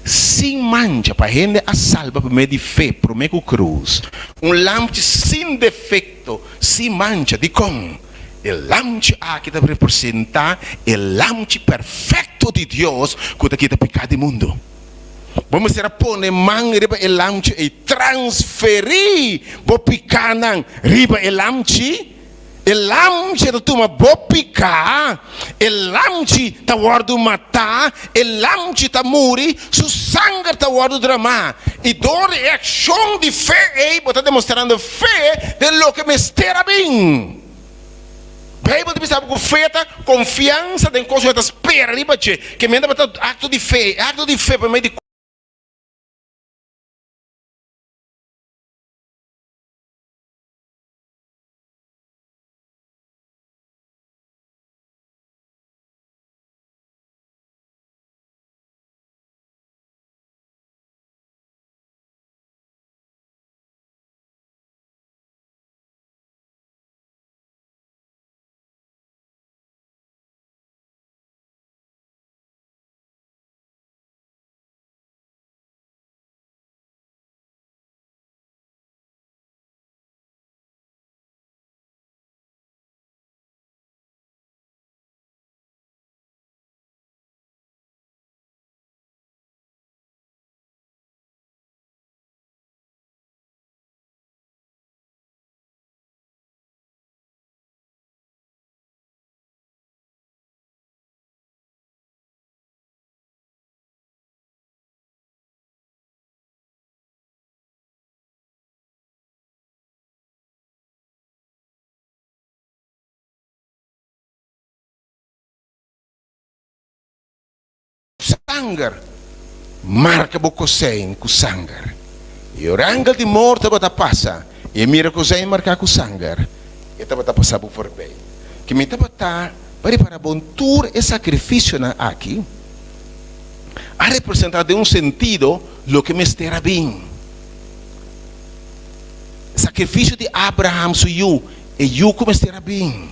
sin mancha, para gente a salva por medio de fe, por medio de cruz. Un lamchi sin defecto, sin mancha, de con. El lamchi aqui está representar el lamchi perfeito de Deus que está aqui para pecar do mundo. Vamos ter a pôr mão riba el lamchi e transferir o picar riba el lamchi. El lamchi está toma bo picar, el lamchi está guardo matar, el lamchi está morrer, su sangue está guardo dramar. E dor é ação de fé, está demonstrando fé de lo que me espera bem. Bíblia diz algo feita, confiança em coisas que espera, que me dá acto de fé para mim de sangue marca o cosen com sangue. E o rango de morte bota passa. E mira cosen marca com sangue. E tá bota passar por fora bem. Que me tá bota para bom tour e sacrifício na aqui. A representar de um sentido lo que me estará bem. Sacrifício de Abraham suyo e eu como estará bem.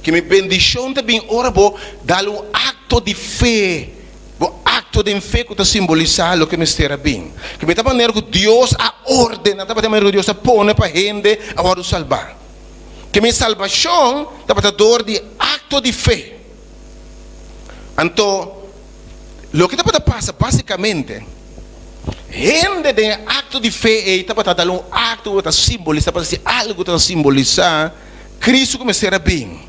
Que me bendição também ora vou dar um acto de fé. O acto de fé que está simbolizando o que me estará bem. Que me está maneira que Deus a ordena, está maneira que Deus a põe para a gente a salvar. Que minha salvação está para dor de acto de fé. Então, lo que está pasa basicamente, gente de acto de fe, está para dar um acto que simboliza, para dizer algo que simbolizar, Cristo começará bem,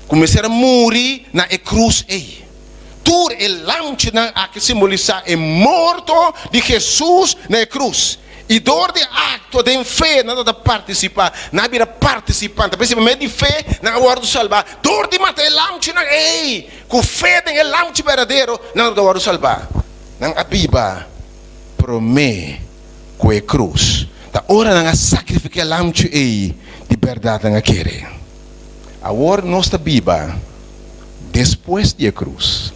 começará a morrer na cruz aí. Tur el lamche na que simboliza é morto de Jesus na cruz. E dor de acto de fé, nada de participar, na vida participante, principalmente de fé, na hora de salvar. Dor de matar el lamche na ei, com fé tem el lamche verdadeiro, na hora de salvar. Na a Bíblia promete com a cruz. Da hora na sacrificar el lamche ei, de verdade na querer. Agora nossa Bíblia, depois da cruz.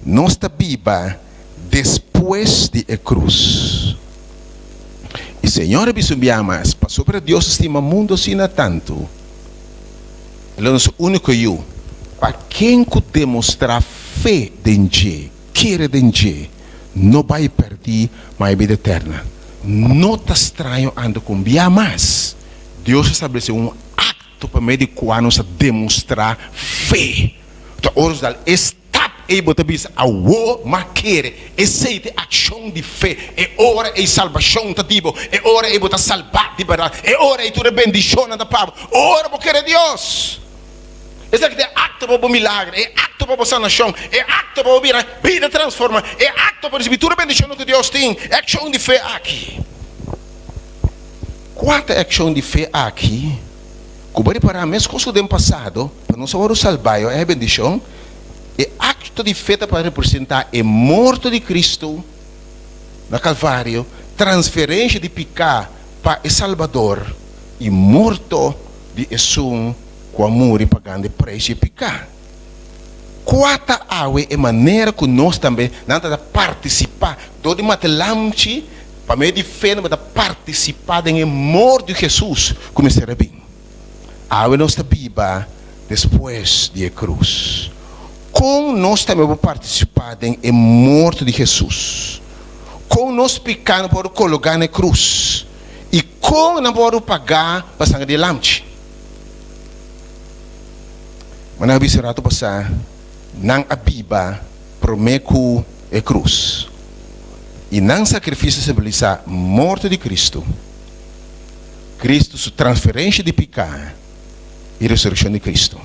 Nossa Bíblia, depois da cruz. E Senhor mais, passou para Deus estima mundo sina tanto. Ele é o nosso único eu. Para quem que demonstrar fé dentro, querer dentro, não vai perder mais vida eterna. Não está estranho ando com mais. Deus estabeleceu um acto para meio de qual nos demonstrar fé. Então, hoje, e botar bis a wo maquere e seite ação de fé e ora e salvação tá tipo e ora e botar salvar de verdade e ora e tu bendição da palavra ora porque é Deus esse aqui é acto para o milagre é acto para a sanação é acto para a vida transforma é acto para receber toda a bendição que Deus tem é ação de fé aqui quanta ação de fé aqui como para a mesma coisa do passado para não saber o salvar é a bendição. E acto de fé para representar a morte de Cristo no Calvário, transferência de pecado para o Salvador e morto de Jesus com amor e pagando preço de pecado. Quarta água é maneira que nós também não participar todo matelamche para meio de fé não participar da morte de Jesus como será bem. A nossa Bíblia depois da cruz. Como nós também vamos participar da morte de Jesus. Como nós pecamos por colocar na cruz. E como nós vamos pagar para sangue de lamche. Mas não é rato passar. Não a Bíblia promete a cruz. E não sacrifício simboliza a morte de Cristo. Cristo, sua transferência de pecado. E ressurreição de Cristo.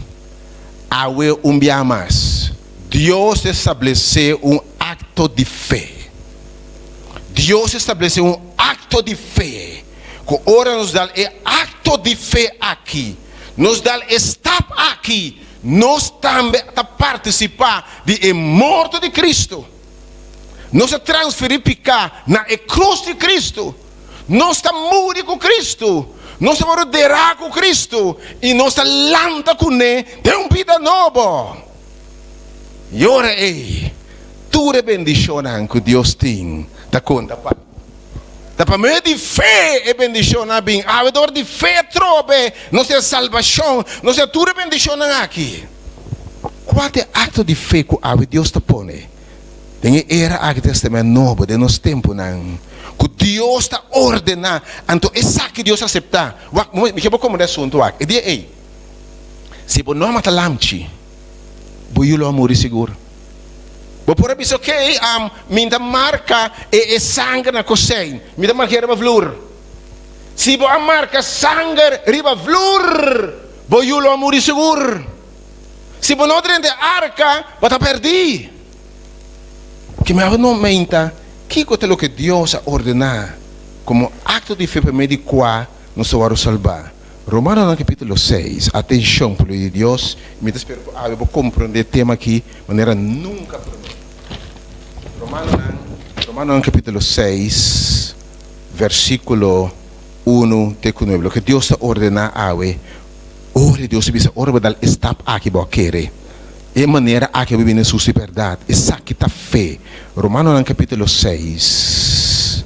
Awe dia mais. Deus estabeleceu um acto de fé. Deus estabeleceu um acto de fé. Que ora nos dá o acto de fé aqui. Nos dá estar aqui. Nós também participar de morte de Cristo. Nós transferir pecado na cruz de Cristo. Nós estamos morrer com Cristo. Nós estamos derrar com Cristo e nós lanta com Ele de uma vida nova. E ora aí, toda bendição que Deus tem, da conta para. Da para meio de fé e bendição bem. A redor de fé trobe, nós é salvação, nós é toda bendição aqui. Qual é o ato de fé que Deus está põe? Tem era aqui testamento novo de nosso tempo não. Que Deus está ordenando, então essa que Deus aceitar. Me quero como assunto aqui. E diz ei, se você não mata lamchi, você não morre seguro. Você pode dizer ok, minha marca é sangue na cozinha, minha marca é flor. Se você marca sangue riba flor, você não morre seguro. Se você não tem arca, você perdi. Que me não menta. Que é o que Deus ha ordenado como acto de fé para meio de qual nos vamos salvar. Romanos no capítulo 6, atenção por Deus, me espero que eu vou compreender o tema aqui de maneira nunca promete. Romanos no capítulo 6, versículo 1 até 9, o que Deus ha ordenado a ora Deus bisa ora dar estap aqui bo querer. E maneira a que vive na sua verdade. Essa que está fé. Romanos no capítulo 6,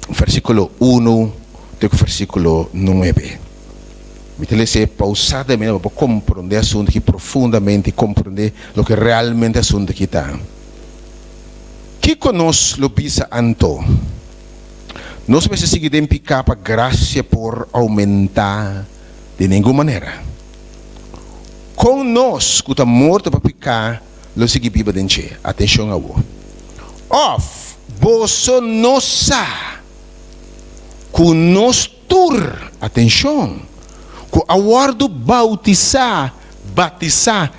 versículo 1 até o versículo 9. Me telese pausadamente para compreender o assunto que profundamente compreender o que realmente é o assunto que está. Que conosco lo bisa anto? Nós precisamos seguir em picar para graça por aumentar de nenhuma maneira. Com nós, que está morto para pecar, lo sige piba din che. Atenção a wo. Of boso nosa ku nos tur. Atenção. Ku awardo batizar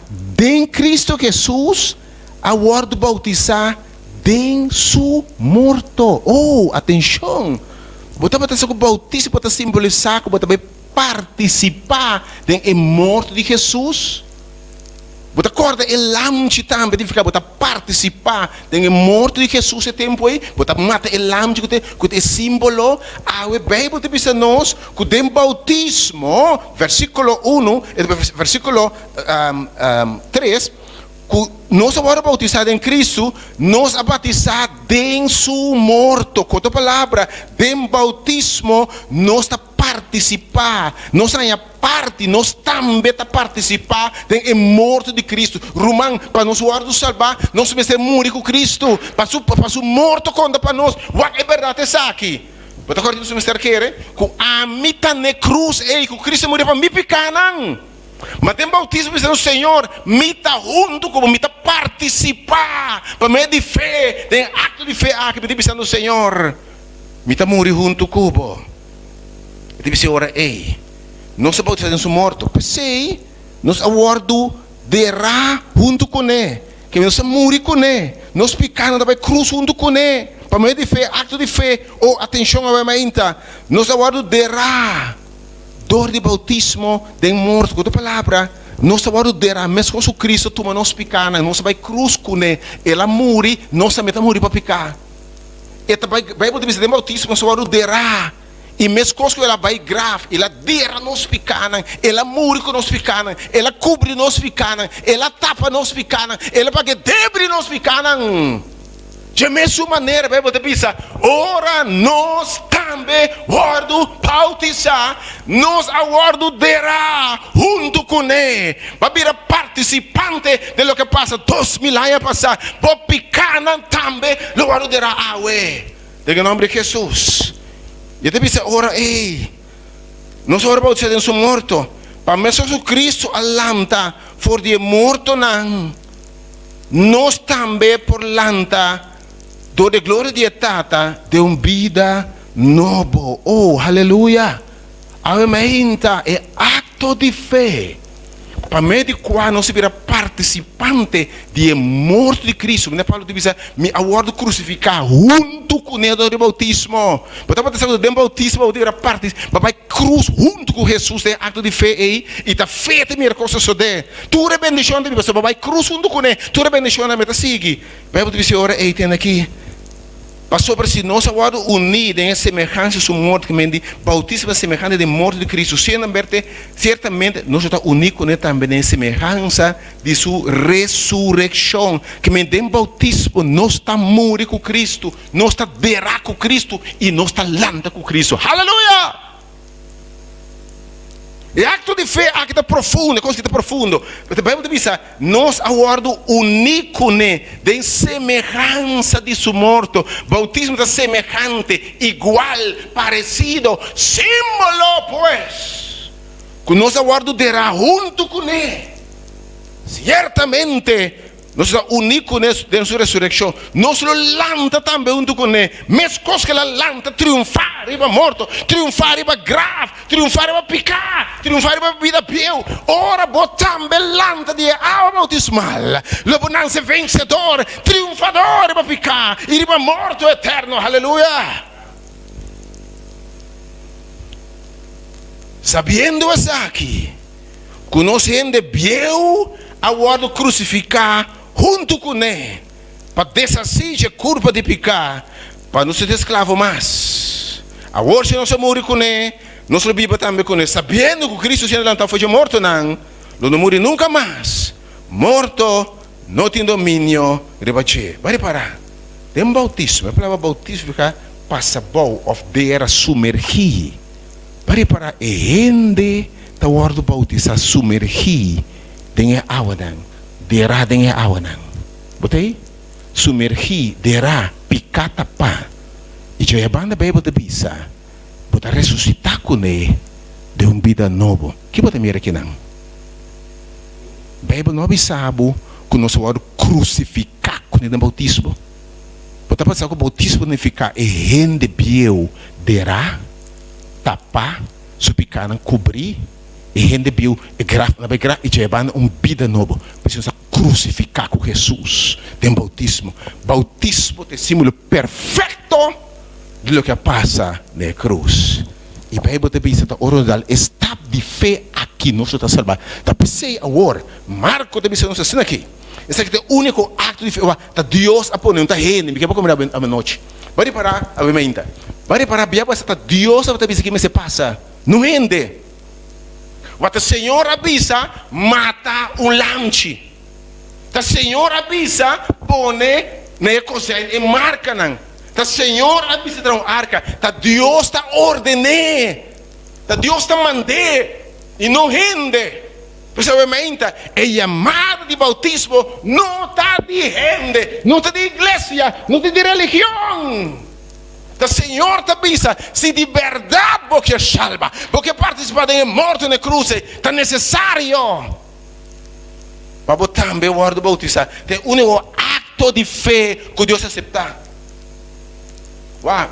den Cristo Jesus, awardo bautizar den su morto. Oh, atenção. Bota sa ku bautismo, bota simbolizar, bota vai participar den morto de Jesus. Bota corda lamchi também, ficar bota participar den morto de Jesus esse tempo aí, bota mata lamchi que é símbolo. A Bíblia te diz nós que den bautismo, versículo 1, versículo 3, que nós agora bautizar em Cristo, nós a batizar den su morto. Com outra palavra, den bautismo, nós está participar, nós a parte, nós também está participar den morto de Cristo. Romano, para nós guardar salvar, nós precisamos morrer com Cristo, para su morto conta para nós. What é verdade essa aqui? Você acordar com o Mr. Kere? Que a mita na cruz, que Cristo morreu para me picar, não. Mas tem bautismo dizendo, Senhor, me está junto como me está participar para meio de fé, tem ato de fé que me está dizendo, Senhor, me está morrer junto como. Eu disse, ora, não se bautizar em seu morto, sei, nós aguardo derá junto com ele, que nós morrer com ele, nós picar na cruz junto com ele, para meio de fé, ato de fé, ou atenção a minha nós aguardo derá. Dor de bautismo de morto, com outra palavra, nós agora derá, mesmo com Cristo, toma nós picar, nós vai cruz com ele, ela morre, nós também está morrendo para picar. E também, Bíblia diz, de bautismo, nós agora derá, e mesmo com ela vai grave, ela derá nós picar, ela morre com nós picar, ela cobre nós picar, ela tapa nós picar, ela para que debre nós picar. De mesma maneira, a Bíblia diz, ora nós também guardo bautizar, nós aguardo derá junto com ele, para vir participante de lo que passa 2000 anos passar, para picar também, lo guardo derá em nome de Jesus. E te diz, ora, nós agora bautizar em seu morto, para mesmo Jesus Cristo alanta, for de morto não, nós também por lanta, do de glória de etata de vida novo. Oh, aleluia. Amenta é acto de fé. Para meio de qual nós vira participante de morte de Cristo. Paulo diz, me aguardo crucificar junto com ele do bautismo. Porque estava pensando do bautismo, eu diria parte, papai cruz junto com Jesus, é acto de fé aí, e está feita minha coisa só de. Tu é bendição de você, papai cruz junto com ele, tu é bendição da meta sigue. Bíblia diz, ora, tem aqui. Passou para si, nós agora unidos em semelhança sua morte, que me diz, bautismo é semelhante de morte de Cristo. Certamente, nós estamos unidos com ele também em semelhança de sua ressurreição. Que me diz, bautismo, nós estamos morrendo com Cristo, nós estamos derá com Cristo e nós estamos landa com Cristo. Aleluia! E acto de fé, acto profundo, coisa que está profundo. A Bíblia diz, nós aguardo unícone de semelhança de seu morto. Bautismo da semejante, igual, parecido, símbolo, pois. Que nós aguardo derá junto com ele. Certamente, nós estamos unidos na sua ressurreição. Nós lo lanta também junto com ele. Mesmo coisa que ela lanta, triunfar, iba morto, triunfar, iba grave, triunfar, iba picar, triunfar, iba vida pieu. Ora, também lanta de água bautismal. Lo vencedor, triunfador, iba picar, e iba morto eterno. Aleluia. Sabendo isso aqui, conhecendo bem, aguardo crucificar junto com ele, para desasir a curva de picar, para não ser escravo mais. Agora, se nós morrer com ele, nós vivemos também com ele, sabendo que Cristo se levantado foi morto, não morre nunca mais. Morto, não tem domínio, rebaixei. Vai reparar, tem um bautismo, a palavra bautismo fica passable of there submergir. Vai reparar, e gente está guardando bautizar submergir, tem a água, derá tem a água, botei? Submergir, derá, picar, tapar. E já é banda Bíblia de bisa, botar ressuscitar com ele de vida novo. Que bota mira aqui não? Bíblia não sabe que nós vamos crucificar com o bautismo. Você pensar que o bautismo significa rende biel derá, tapar, supicar, cobrir, e rende biel e levar vida nova. Precisa crucificar com Jesus. Tem bautismo. Bautismo é o símbolo perfeito de lo que passa na cruz. E a Bíblia te diz que o estado de fé aqui nós estamos salvados. Está pensando agora, Marco te diz que nós estamos aqui. Esse aqui é o único acto de fé que Deus a põe, não está rende, me quer comer a noite. Vai parar a mente. Vai parar, Bíblia está Deus a dizer que me se passa. Não rende. O Senhor avisa, mata lanche. O Senhor avisa, põe na cozinha e marca não. O Senhor avisa dar arca. O Deus está ordenando. O Deus está mandando. E não rende. Principalmente, a chamada de bautismo não está de rende. Não está de igreja. Não está de religião. O Senhor te avisa, se de verdade você salva, porque participar da morte na cruz é necessário. Mas você também vai bautizar. É o único acto de fé que Deus aceita.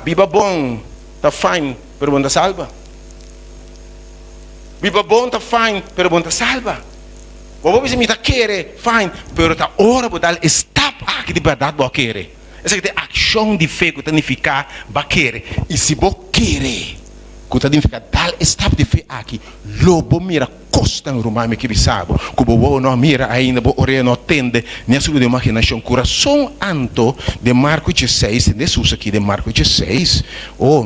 Biba bom, está fine, pero bom está salva. Biba bom está fine, pero bom está salva. Você me está querendo, fine, pero está hora para dar step aqui de verdade você quer. Essa é a ação de fé que significa baquere. E se você quer, que significa dar step de fé aqui, lobo mira costa no rumame que sabe, que você não mira ainda, você orelha não atende, nem a sua imaginação. Coração anto de Marcos 16, de Jesus aqui de Marcos 16,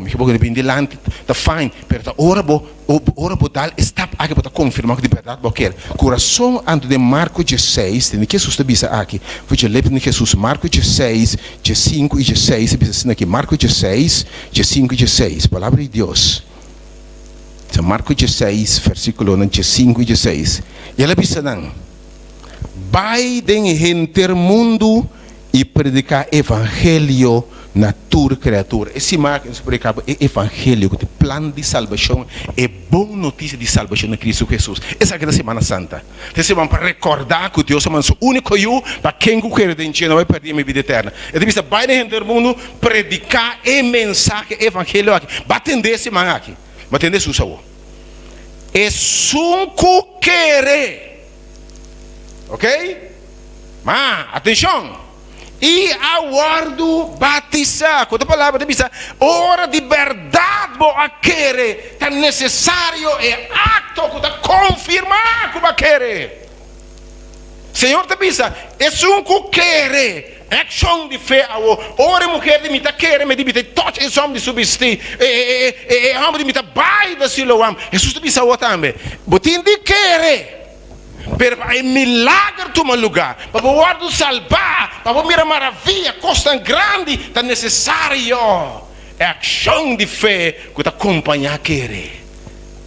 me que bem delante, está fine, pero está ora por dar step aqui para confirmar que de verdade você quer. Coração anto de Marcos 16, de que Jesus te diz aqui, foi de ler de Jesus, Marcos 16, 5 e 16, diz assim aqui, Marcos 16, 5 e 16, palavra de Deus. Marcos 16, versículo 5 e 16. E ela diz assim: vai do mundo e predicar evangelho na toda criatura. Esse marco se predicava é evangelho, o plano de salvação, é boa notícia de salvação em Cristo Jesus. Essa é a Semana Santa. Essa semana para recordar que Deus é o único eu para quem quer de não vai perder a minha vida eterna. Ele diz: vai do mundo predicar e mensagem evangelho aqui. Vai atender esse semana aqui. Vai atender sua saúde. É sunco querer. Ok? Mas, atenção. E aguardo batizar. Quando a palavra diz, hora de verdade a querer. É necessário, é acto que está confirmar que vai querer. Senhor te diz, é sunco querer. Ação de fé, ora mulher de mim tá querendo me dizer toque esse homem de subsistir, homem de mim tá vai da siloam. Jesus te diz ao também, botin de querer, pero é milagre tomar lugar, para poder salvar, para mirar maravilha, costa grande, tá necessário. É ação de fé que tá acompanhar querer.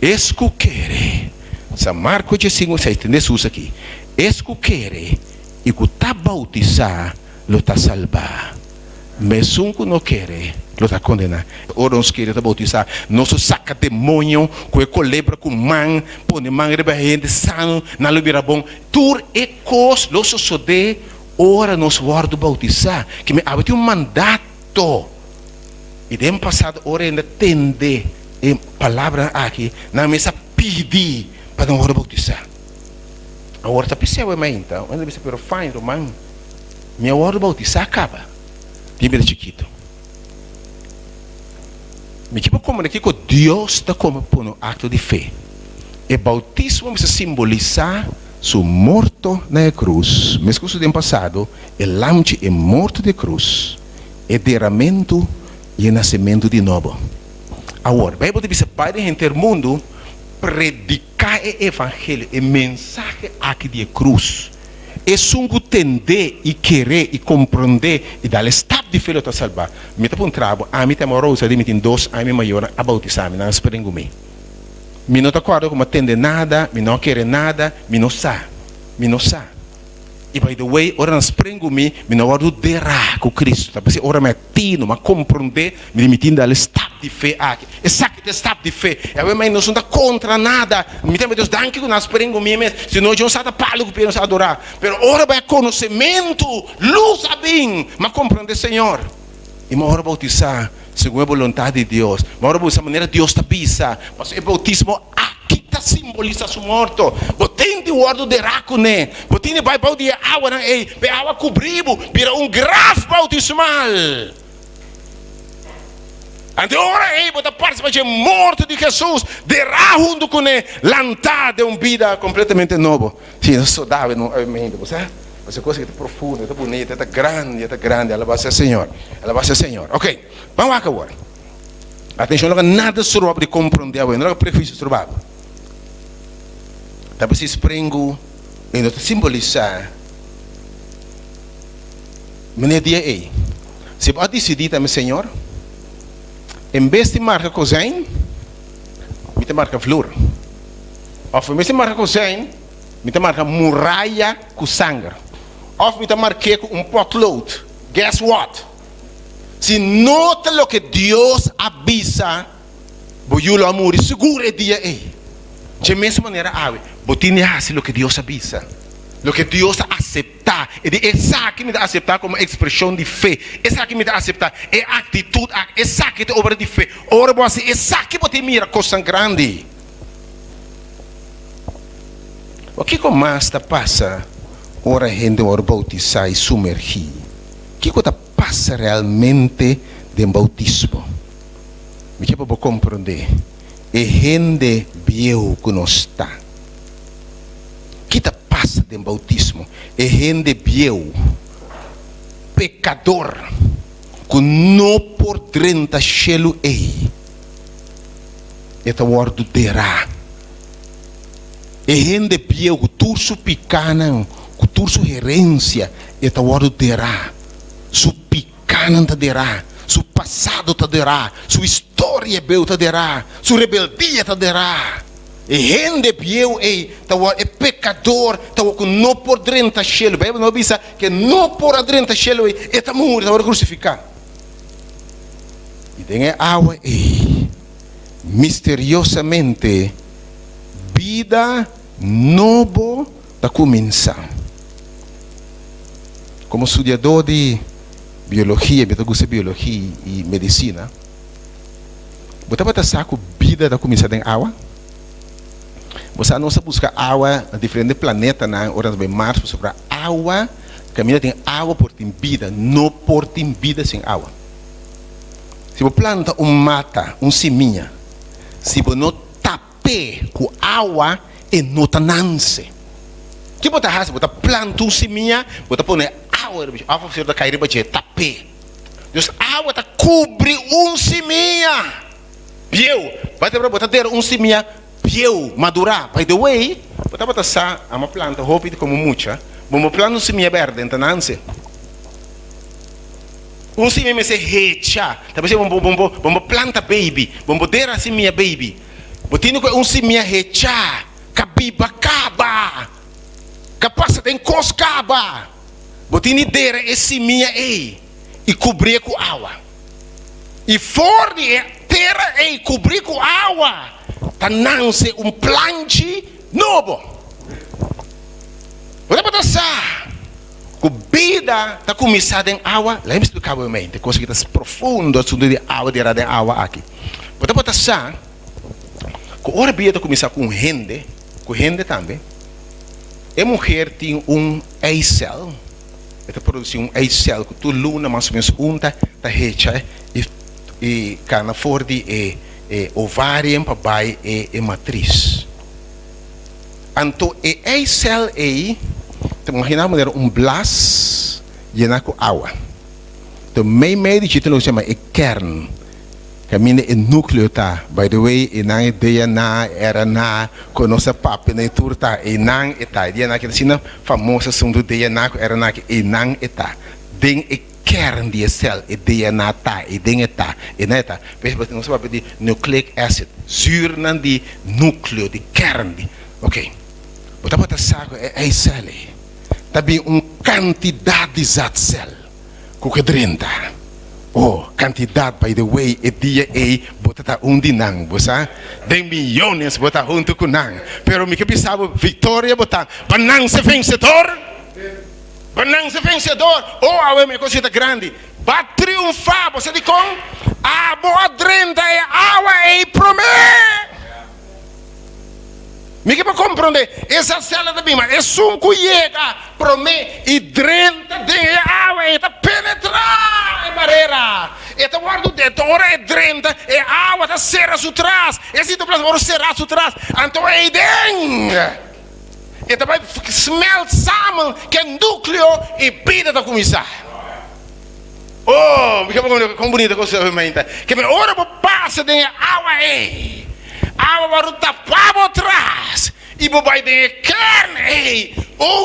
Esco querer. São Marcos 15, 6, Jesus aqui. Esco querer e que tá bautizar lo está salvar. Mas um que não quer, lo está condenar. Ora nos quer bautizar, não se saca demônio, que colebra com man, põe man rebelde sano, na libera bom. Tur e cos, lo se sode, ora nos guardo bautizar, que me havia mandato. E dem passado, ora ainda tende, e palavra aqui, na mesa pedi para não guardo bautizar. Agora está pensando, mas então, ainda bisa pero fine, romano. Minha hora de bautizar acaba. Time de chiquito. Me tipo como aqui que Deus está como por um ato de fé. E bautismo se simboliza su morto na cruz. Mas que o tempo passado, o lamche é morto de cruz, é derramamento e nascimento de novo. Agora, a Bíblia diz para o mundo predicar o evangelho, a mensagem aqui de cruz. É sungo entender e querer e compreender e dar step de fé para salvar. Me tá um trabalho, a mim tem uma rosa de 2 anos maior a bautizar-me, não esperem comigo. Me não está claro como entender nada, me não querer nada, me não sabe. E by the way, ora não esperem comigo, me não vou derar com Cristo. Tá? Ora me atino, me compreender, me limitindo dar step de fé aqui. Exato, stap de fé. Eu não sou contra nada. Me tem Deus, danke que nós prendemos mesmo. Se não, eu não sei palo que nós adorar. Mas ora vai conhecimento, luz a bem, mas compreende, Senhor. E uma hora bautizar, segundo a vontade de Deus. Uma hora bautizar, maneira Deus está bisa. Mas o bautismo aqui está simboliza su morto. Botem de guardo de raco, né? Botem de baibau de água, né? Ei, água cobribo, vira graf bautismal. Agora, ei, bota participa de morto de Jesus, derá junto com ele, lançar de uma vida completamente nova. Sim, eu sou Davi, não é mente, você? Essa coisa que está profunda, está bonita, está grande, ela vai ser Senhor. Ela vai ser Senhor. Ok, vamos lá agora. Atenção, não é nada sobre compreender, não é prefixo sobre. Talvez se esprengo, e não simbolizar. Mas dia aí, se pode decidir também, Senhor, em vez de marcar cozinha, me te marca flor. Ou em vez de marcar cozinha, me te marca muralha com sangue. Ou me te marca com potlood. Guess what? Se nota o que Deus avisa, o amor seguro é dia aí. De mesma maneira, botine assim o que Deus avisa. O que Deus aceitar. É essa que me dá aceitar como expressão de fé. Essa que me dá aceitar. É atitude. Essa que é obra de fé. Ora, você, essa que você mira coisa grande. O que mais passa? Ora, gente, ora, bautizar e sumergir. O que passa realmente do bautismo? Me quer para compreender. É gente viu que não está. O que passa do bautismo? É gente viu pecador que não por dentro chelo ei. Esta word terá. É gente viu que turso picana, que turso herência, esta word terá. Su picana terá. Su passado te dará, sua história te dará, sua rebeldia te dará. E gente pieu é pecador, que não por dentro chelo. A Bíblia não diz que não por dentro chelo é tá morto, tá crucificado. E tem água misteriosamente vida nova da começar. Como estudador de biologia, eu gosto de biologia e medicina. Você pode saber a vida da começar em água? Você não sabe buscar água em diferentes planetas, na hora de Mars, sobre a água. Caminha tem água por ter vida, não por ter vida sem água. Se você planta mata, seminha, se você não tape com água, não nasce. O que você faz? Você planta seminha, você põe água você está caindo para tapé. Deus, água está cobre seminha. Pieu, vai ter para botar seminha, pieu, madurar. By the way, você vai passar a uma planta, roupa como muita, vamos plantar seminha verde, então nasce. Seminha me se recha, talvez vamos plantar baby, vamos ter a seminha baby. Botinho com seminha recha, cabiba caba, capaz de encoscaba. Botini dera esse minha e cobrir com água. E fora de terra cobrir com água, tá nasce plante novo. Você pode pensar, que vida tá começada em água, lá me explicava mente, coisa que está profunda, assunto de água, de água aqui. Você pode pensar, que a hora vida começar com gente também, a mulher tem eicel. Esta produção céu que tu luna mais ou menos unta ta hecha e cana for de ovário para bai e matriz. Anto céu te imagina maneira blas llena com água. Então meio de título chama kern. Caminha o núcleo tá. By the way, inang DNA, RNA, conoce papo na turta, inang eta. DNA que assim famosa assunto DNA, RNA que inang eta. Den kern de cel, DNA tá, den eta, eta. Mas você não sabe de nucleic acid, zuur nan de núcleo, de kern de. Ok. Você pode saber cel. Também quantidade de cel. Que 30. Oh, quantidade, by the way, e dia bota dinang, bosa? De milhões bota junto com nang. Pero me que pensava, vitória bota, banang se vencedor. Banang se vencedor. Oh, a me coisa grande. Ba triunfar, você diz com a boa drenda é água e promete. Me que para compreender, essa cela da bima, é um cuiega, promete e drenda de água e penetrar a barreira. Eta guardo dentro, ora é drenda, é água, tá serra atrás. Esse do plasma, serra atrás. Então é dentro. Eta vai smelt samen, que é núcleo e vida da começar. Oh, me chama com bonita coisa, que me ora para passar de água aí. Água para tapar atrás. E vai de carne,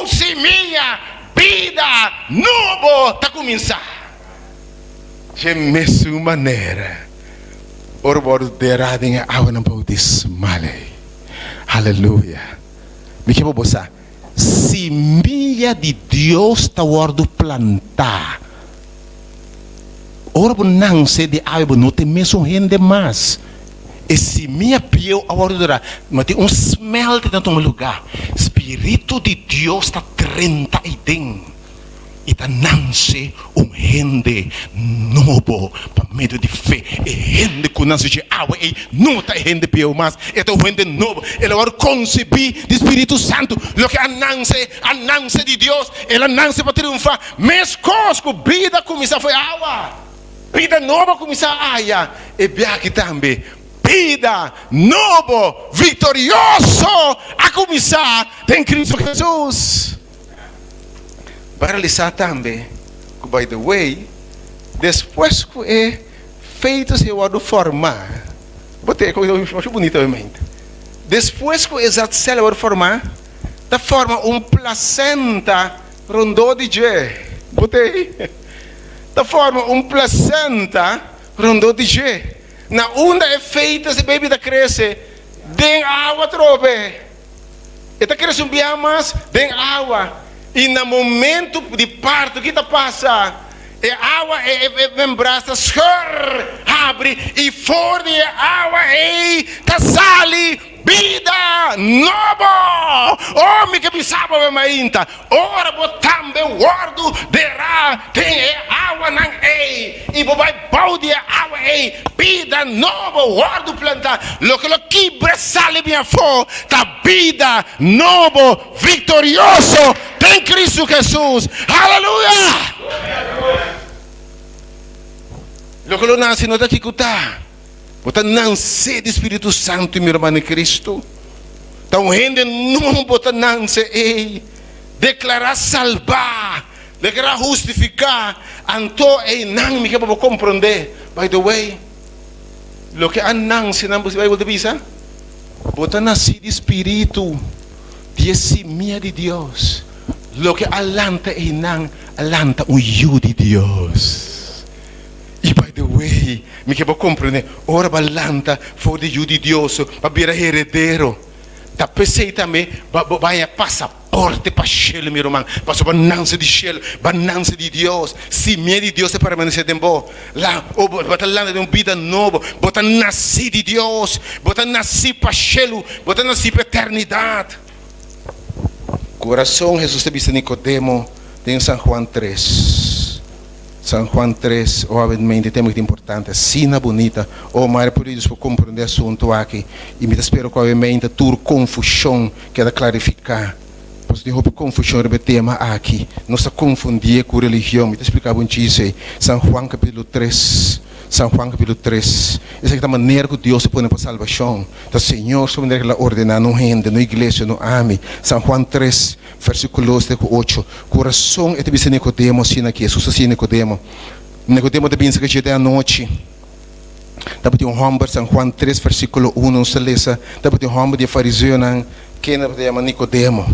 semente, vida, novo, tá começar. De mesma maneira, ora para derrar de água não pode desmale. Aleluia. Me chama você. Semente de Deus tá ordo plantar. Ora não se de água não tem mesmo rende mais. E se minha piel a ordem, mas tem smelte dentro do lugar. Espírito de Deus está 30 e dentro. E está nasce rende novo para meio de fé. E rende com nasce de água e não está rende piel mais. É o rende novo. Ele vai conceber do Espírito Santo. O que ananse de Deus. Ele ananse para triunfar. Mas cosco vida começar foi água. Vida nova começar água. E bem aqui também. Vida novo, vitorioso, a começar em Cristo Jesus. Para listar também, by the way, depois que é feito se eu formar, botei coisa muito bonita obviamente. Depois que exato cérebro formar, da forma placenta rondou de G, botei, da forma placenta rondou de G. Na onda é feita, se bebida cresce, tem água trope. Eta cresce mais, tem água. E no momento de parto, o que passa? A água é membrana, abre e fora de água sale vida nova. Oh, me que pensava ainda. Ora, botambe guardo derá tem água não e vai balde água vida nova guardo plantar. Lo que sale bem fora, tá vida novo, vitorioso tem Cristo Jesus. Aleluia. Lo que lo nasce não daqui que tá. Bota nasce do Espírito Santo, meu irmão em Cristo. Então, rende não bota nasce declarar salvar, declarar justificar. Então, não me quer compreender. By the way, lo que nasce não você vai voltar visa. Bota nasce do Espírito, de semilla de Deus. Lo que alanta não alanta you de Deus. E by the way, me que vou compreender, ora balanta for de you de Deus, para virar herdeiro. Tá pensei também, vai a passaporte para Shell, meu irmão, para a banança de Shell, banança de Deus. Se medo de Deus é permanecer de bom. Lá, bota lá de uma vida nova, bota nascer de Deus, bota nascer para Shell, bota nascer para eternidade. Coração, Jesus te disse Nicodemo, tem São Juan 3. São Juan 3, obviamente, tem muito importante, sina bonita, mas por isso, para compreender o assunto aqui, e me espero que, obviamente, toda confusão queda clarificar. Pois de roupa confusão sobre o tema aqui, não se confundir com religião, me explicar bom disso, São Juan capítulo 3. São Juan capítulo 3. Essa é a maneira que Deus se põe para salvação. O Senhor, sobre a ordenar, não rende, na igreja, não ame. São Juan 3, versículo 8. Coração, é de Nicodemo, assim aqui. Jesus assim, Nicodemo. Nicodemo de bem que dia à noite. Dapat yung homem, São Juan 3, versículo 1, se lesa. Dapat yung homem de fariseu, que chama Nicodemo.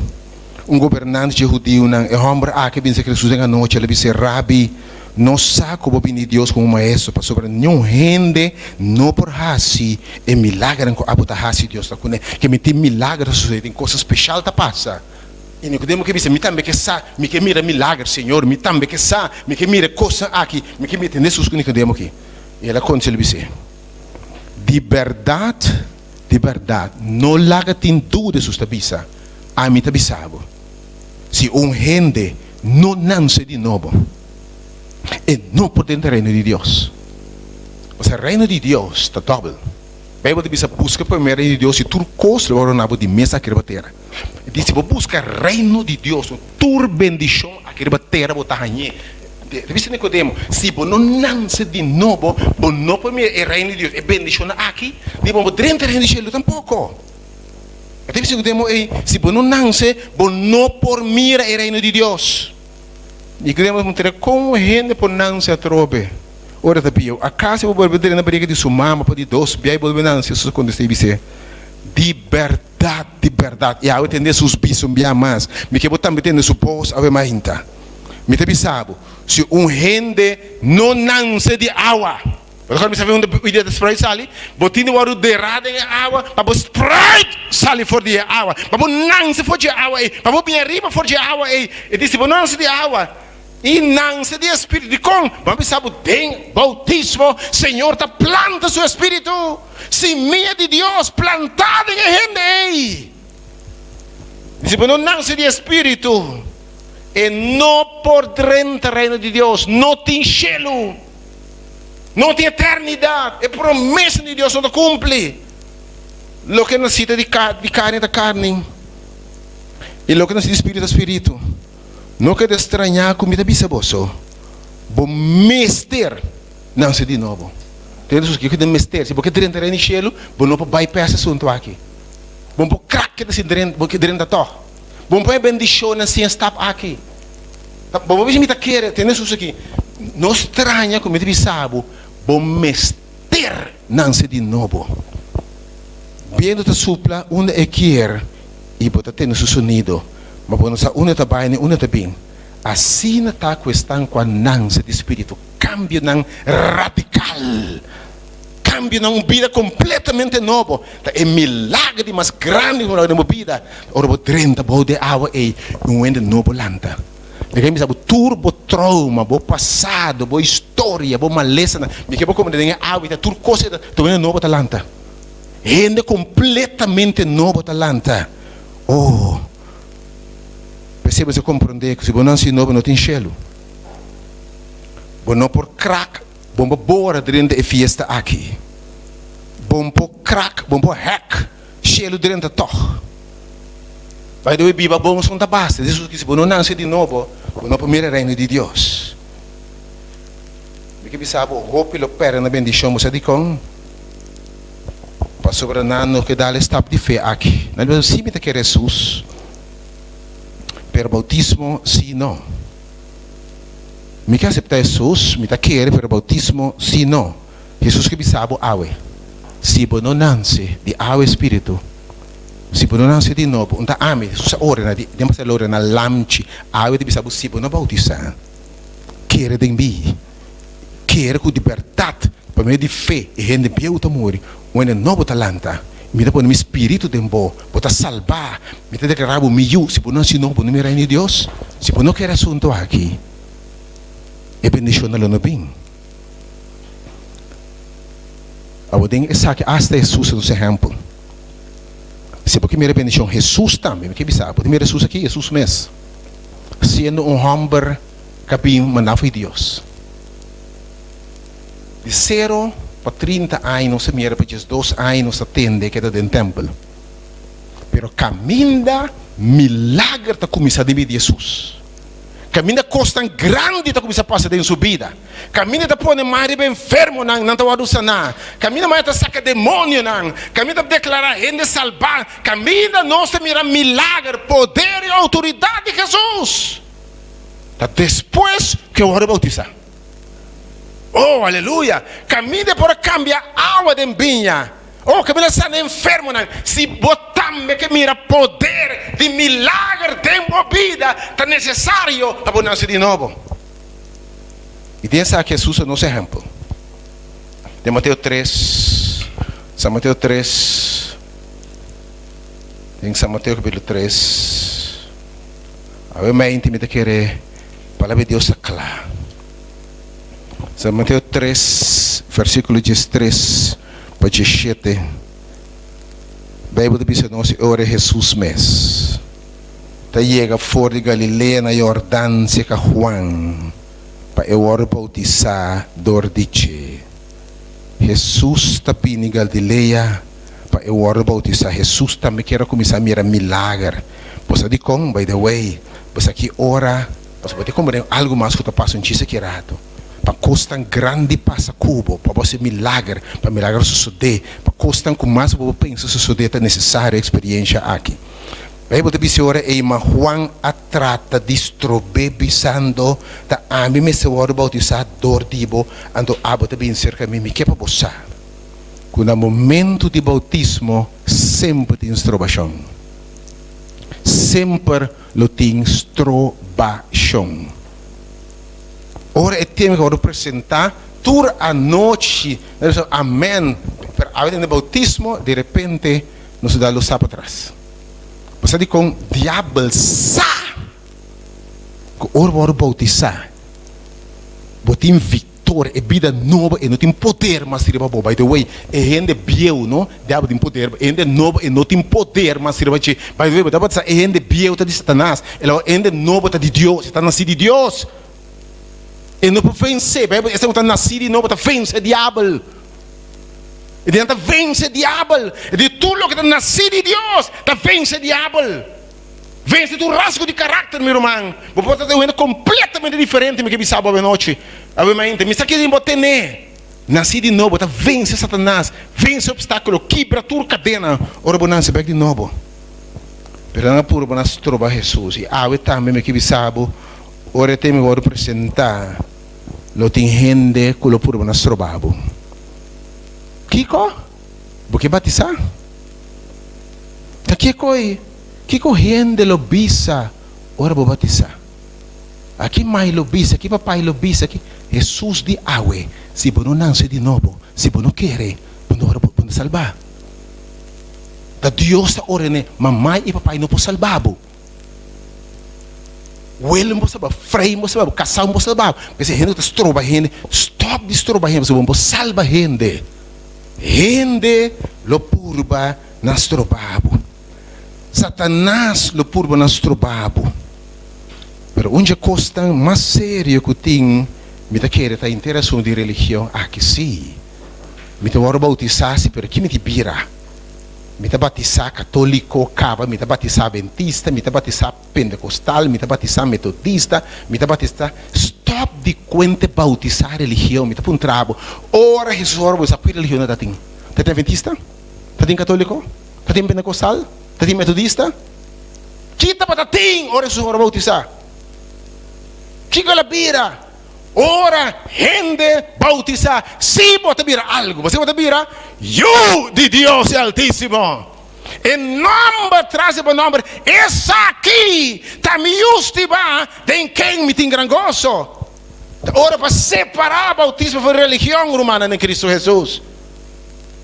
Governante de judeu, o homem que bem que Jesus à noite, ele disse, Rabi, não sabe como vir Deus como maestro, para sobre nenhum rende, não por hasi, é milagre com a bota hasi Deus tá com que me tem milagre sucede, coisas especial tá passa. E Nicodemo que disse, me também que sabe, me que mira milagre, Senhor, me também que sabe, me que mira coisa aqui, me que mira Jesus com Nicodemo aqui. E ela continua dizer: de verdade, não laga tem dúvida susta bisa, a mim bisabo. Se gente não nasce de novo, e não pode entrar no reino de Deus. Mas o reino de Deus está doble. A Bíblia diz: busca primeiro o reino de Deus e tudo coisa vai na de mesa aqui na terra. Diz: busca o reino de Deus, tudo bendição aqui na terra botar aí. Diz Nicodemo: se você não nasce de novo, você não pode ver o reino de Deus. É bendição aqui, não pode entrar no reino de Deus tampouco. Diz Nicodemo: se você não nasce, você não pode mirar o reino de Deus. Nicodemo diz: como gente pode nascer a trobe? Ora, tapio, acaso eu vou ver na briga de sua mama, para de dois, bem, vou ver na ansiedade quando você diz: de verdade, e eu entendo seus bichos bem mais, me que botar metendo seu poço, a mais ainda. Me te bisabo, se gente não nasce de água, quando me sabe onde a ideia de Sprite sali, botinho o ar derrado em água, para o Sprite sali fora de água, para o nasce fora de água, para o bem arriba fora de água, e disse: não nasce de água. E nasce de espírito de como? Vamos saber, tem bautismo, Senhor está planta seu espírito, semente de Deus plantada em gente. Diz: não nasce de espírito, e não por dentro do reino de Deus, não tem cielo, não tem eternidade, é promessa de Deus não cumpre. Lo que necessita de carne da carne, e lo que necessita de espírito da espírito. Não quero estranhar a comida bisaboso. Bom mester nasce de novo. Tem pessoas que querem mester. Se você dentro do cielo, você não pode bypass esse assunto aqui. Bom pode crack desse dentro da torre. Bom pode bendição assim stop aqui. Bom você me tá querer. Tem pessoas aqui. Não estranha a comida bisabo. Bom mester nasce de novo. Viendo te supla onde é quer e bota tendo seu sonido. Mas quando sa una está bem, una está bem. Assim está a questão com a nança de espírito. Cambio não radical. Cambio não vida completamente novo. É milagre mais grande na minha vida. Ora, vou 30 boas de água e um ende novo lanta. Porque me sabe turbo trauma, bo passado, bo história, bo maleza. Me que bo como de água e tudo coisa do ende novo talanta. Ende completamente novo talanta. Oh. Perceba se compreender que se você não se novo não tem cielo. Você não por crack, você bora dentro da fiesta aqui. Você por crack, você por hack, cielo dentro da torre. Vai do biba bom som da basta. Isso que se você não nasce de novo, você não pode reino de Deus. Porque você sabe, roupa e opera na bendição, você diz com para sobrenano que dá estado de fé aqui. Não é assim que Jesus. Per bautismo, sim, não. Me quer aceitar Jesus, me quer per bautismo, sim, não. Jesus que sabe água. Se você não nasce de água espírito, se você não nasce de novo, não ame, se ora, demos a ora na lamchi, água de sabe se você não bautizar. Quer de mim, quer com liberdade, para meio de fé, e gente bem o amor, onde novo talanta. Me dá para o espírito de bom, para salvar, me dá declarar o meu, se você não se não, me reino de Deus, se você não quer assunto aqui, é bendição na lona bem. Eu tenho que saber hasta Jesus no exemplo. Se porque me bendição Jesus também, me que sabe, porque me Jesus aqui, Jesus mesmo, sendo homem que mandava foi Deus. De 0 para 30 anos, se mira para 2 anos atende que está dentro do templo. Pero caminha milagre está começando a de Jesus. Caminha costa grande está começando a passar dentro sua vida. Caminha está pondo mais bem enfermo não está a sanar. Caminha mais está saca demônio não. Caminha está declarar gente salvar. Caminha não se mira milagre, poder e autoridade de Jesus. Tá depois que eu vou bautizar. Oh, aleluia! Caminha para cambiar água de vinha. Oh, caminha está enfermo. Não. Se botar-me que mira poder de milagre de uma vida, está necessário para nascer de novo. E pensa que Jesus é nosso exemplo. De Mateus 3, São Mateus 3, em São Mateus capítulo 3, a minha intimidade querer, a palavra de Deus está clara. São Mateus 3, versículo 13 para 17. A Bíblia diz que nós ora Jesus mesmo. Tá chega fora de Galileia, na Jordão, se que Juan, para eu ora bautizar dor de che. Jesus está vindo em Galileia, para eu ora bautizar. Jesus também quer começar a mirar milagre. Você diz como, by the way, você aqui ora, você pode comer algo mais que está passando em Chisa Querato. Para custar grande passa cubo, para você milagre, para milagre suceder, para custar com mais você pensa suceder, é necessária experiência aqui. Aí você diz ora, mas Juan a trata de estrober bisando, da a mim me se ora bautizar dor dibo, ando abo te bem cerca mim, que para você. Quando momento de bautismo sempre tem estrobação, sempre lo tem estrobação. Ora é tempo que eu vou apresentar toda a noite, amém. Para a hora do bautismo, de repente, nos dá luz para trás. Você diz com diabo sa, que ora vou bautizar, botim vitória, é vida nova, e não tem poder, mas sirva para by the way, é gente biel, não? Diabo tem poder, é gente nova, e não tem poder, mas sirva para by the way, dá para dizer, é gente biel, tá de Satanás, é gente nova, tá de Deus, está nascido de Deus. E não pode vencer, esse está nascido e não pode vencer o diabo. E de não vence o diabo. E de tudo que está nascido de Deus, está vence o diabo. Vence do rasgo de caráter, meu irmão. Você pode ter uma completamente diferente do que você sabe a noite. Obviamente, mas aqui não tem nascido de novo, está vence Satanás, vence o obstáculo, quebra toda cadena. Ora, você nasce de novo. Pero não é puro, você trova Jesus. E eu também que sabe, ora tem que apresentar. Lo tem gente que lo puro nas trobabo. Kiko? Porque batizar? Kiko gente lo bisa, ora vou batizar. Aqui mãe lo bisa, aqui papai lo bisa, aqui Jesus de awe. Se você não nasce de novo, se você não quer, você salvar. Da Deus está orando, mamãe e papai não podem salvar. Well, você vai freio, você vai casar, você vai. Mas a gente está estroba gente, stop de estroba gente, você vai salvar gente. Gente lo purba nas estrobabo. Satanás lo purba nas estrobabo. Mas onde costa mais sério que tem, me tá querendo a interação de religião aqui sim. Me tá hora bautizar-se, pero aqui me te vira. Me tá batizar católico, cava, me tá batizar adventista, me tá batizar pentecostal, me tá batizar metodista, me tá batizar. Stop de conta bautizar religião, me tá um trabo. Ora Jesus, ora você apoia religião da tem. Tá tem adventista? Tá tem católico? Tá tem pentecostal? Tá tem metodista? Kita para tem, ora Jesus, ora bautizar. Kika la bira. Ora, gente, bautizar. Se você vira algo, você vai virar eu de Deus é Altíssimo. Em nome traz o nome. Essa aqui está me justificar de quem me tem gran gozo. Ora, para separar o bautismo da religião romana em Cristo Jesus.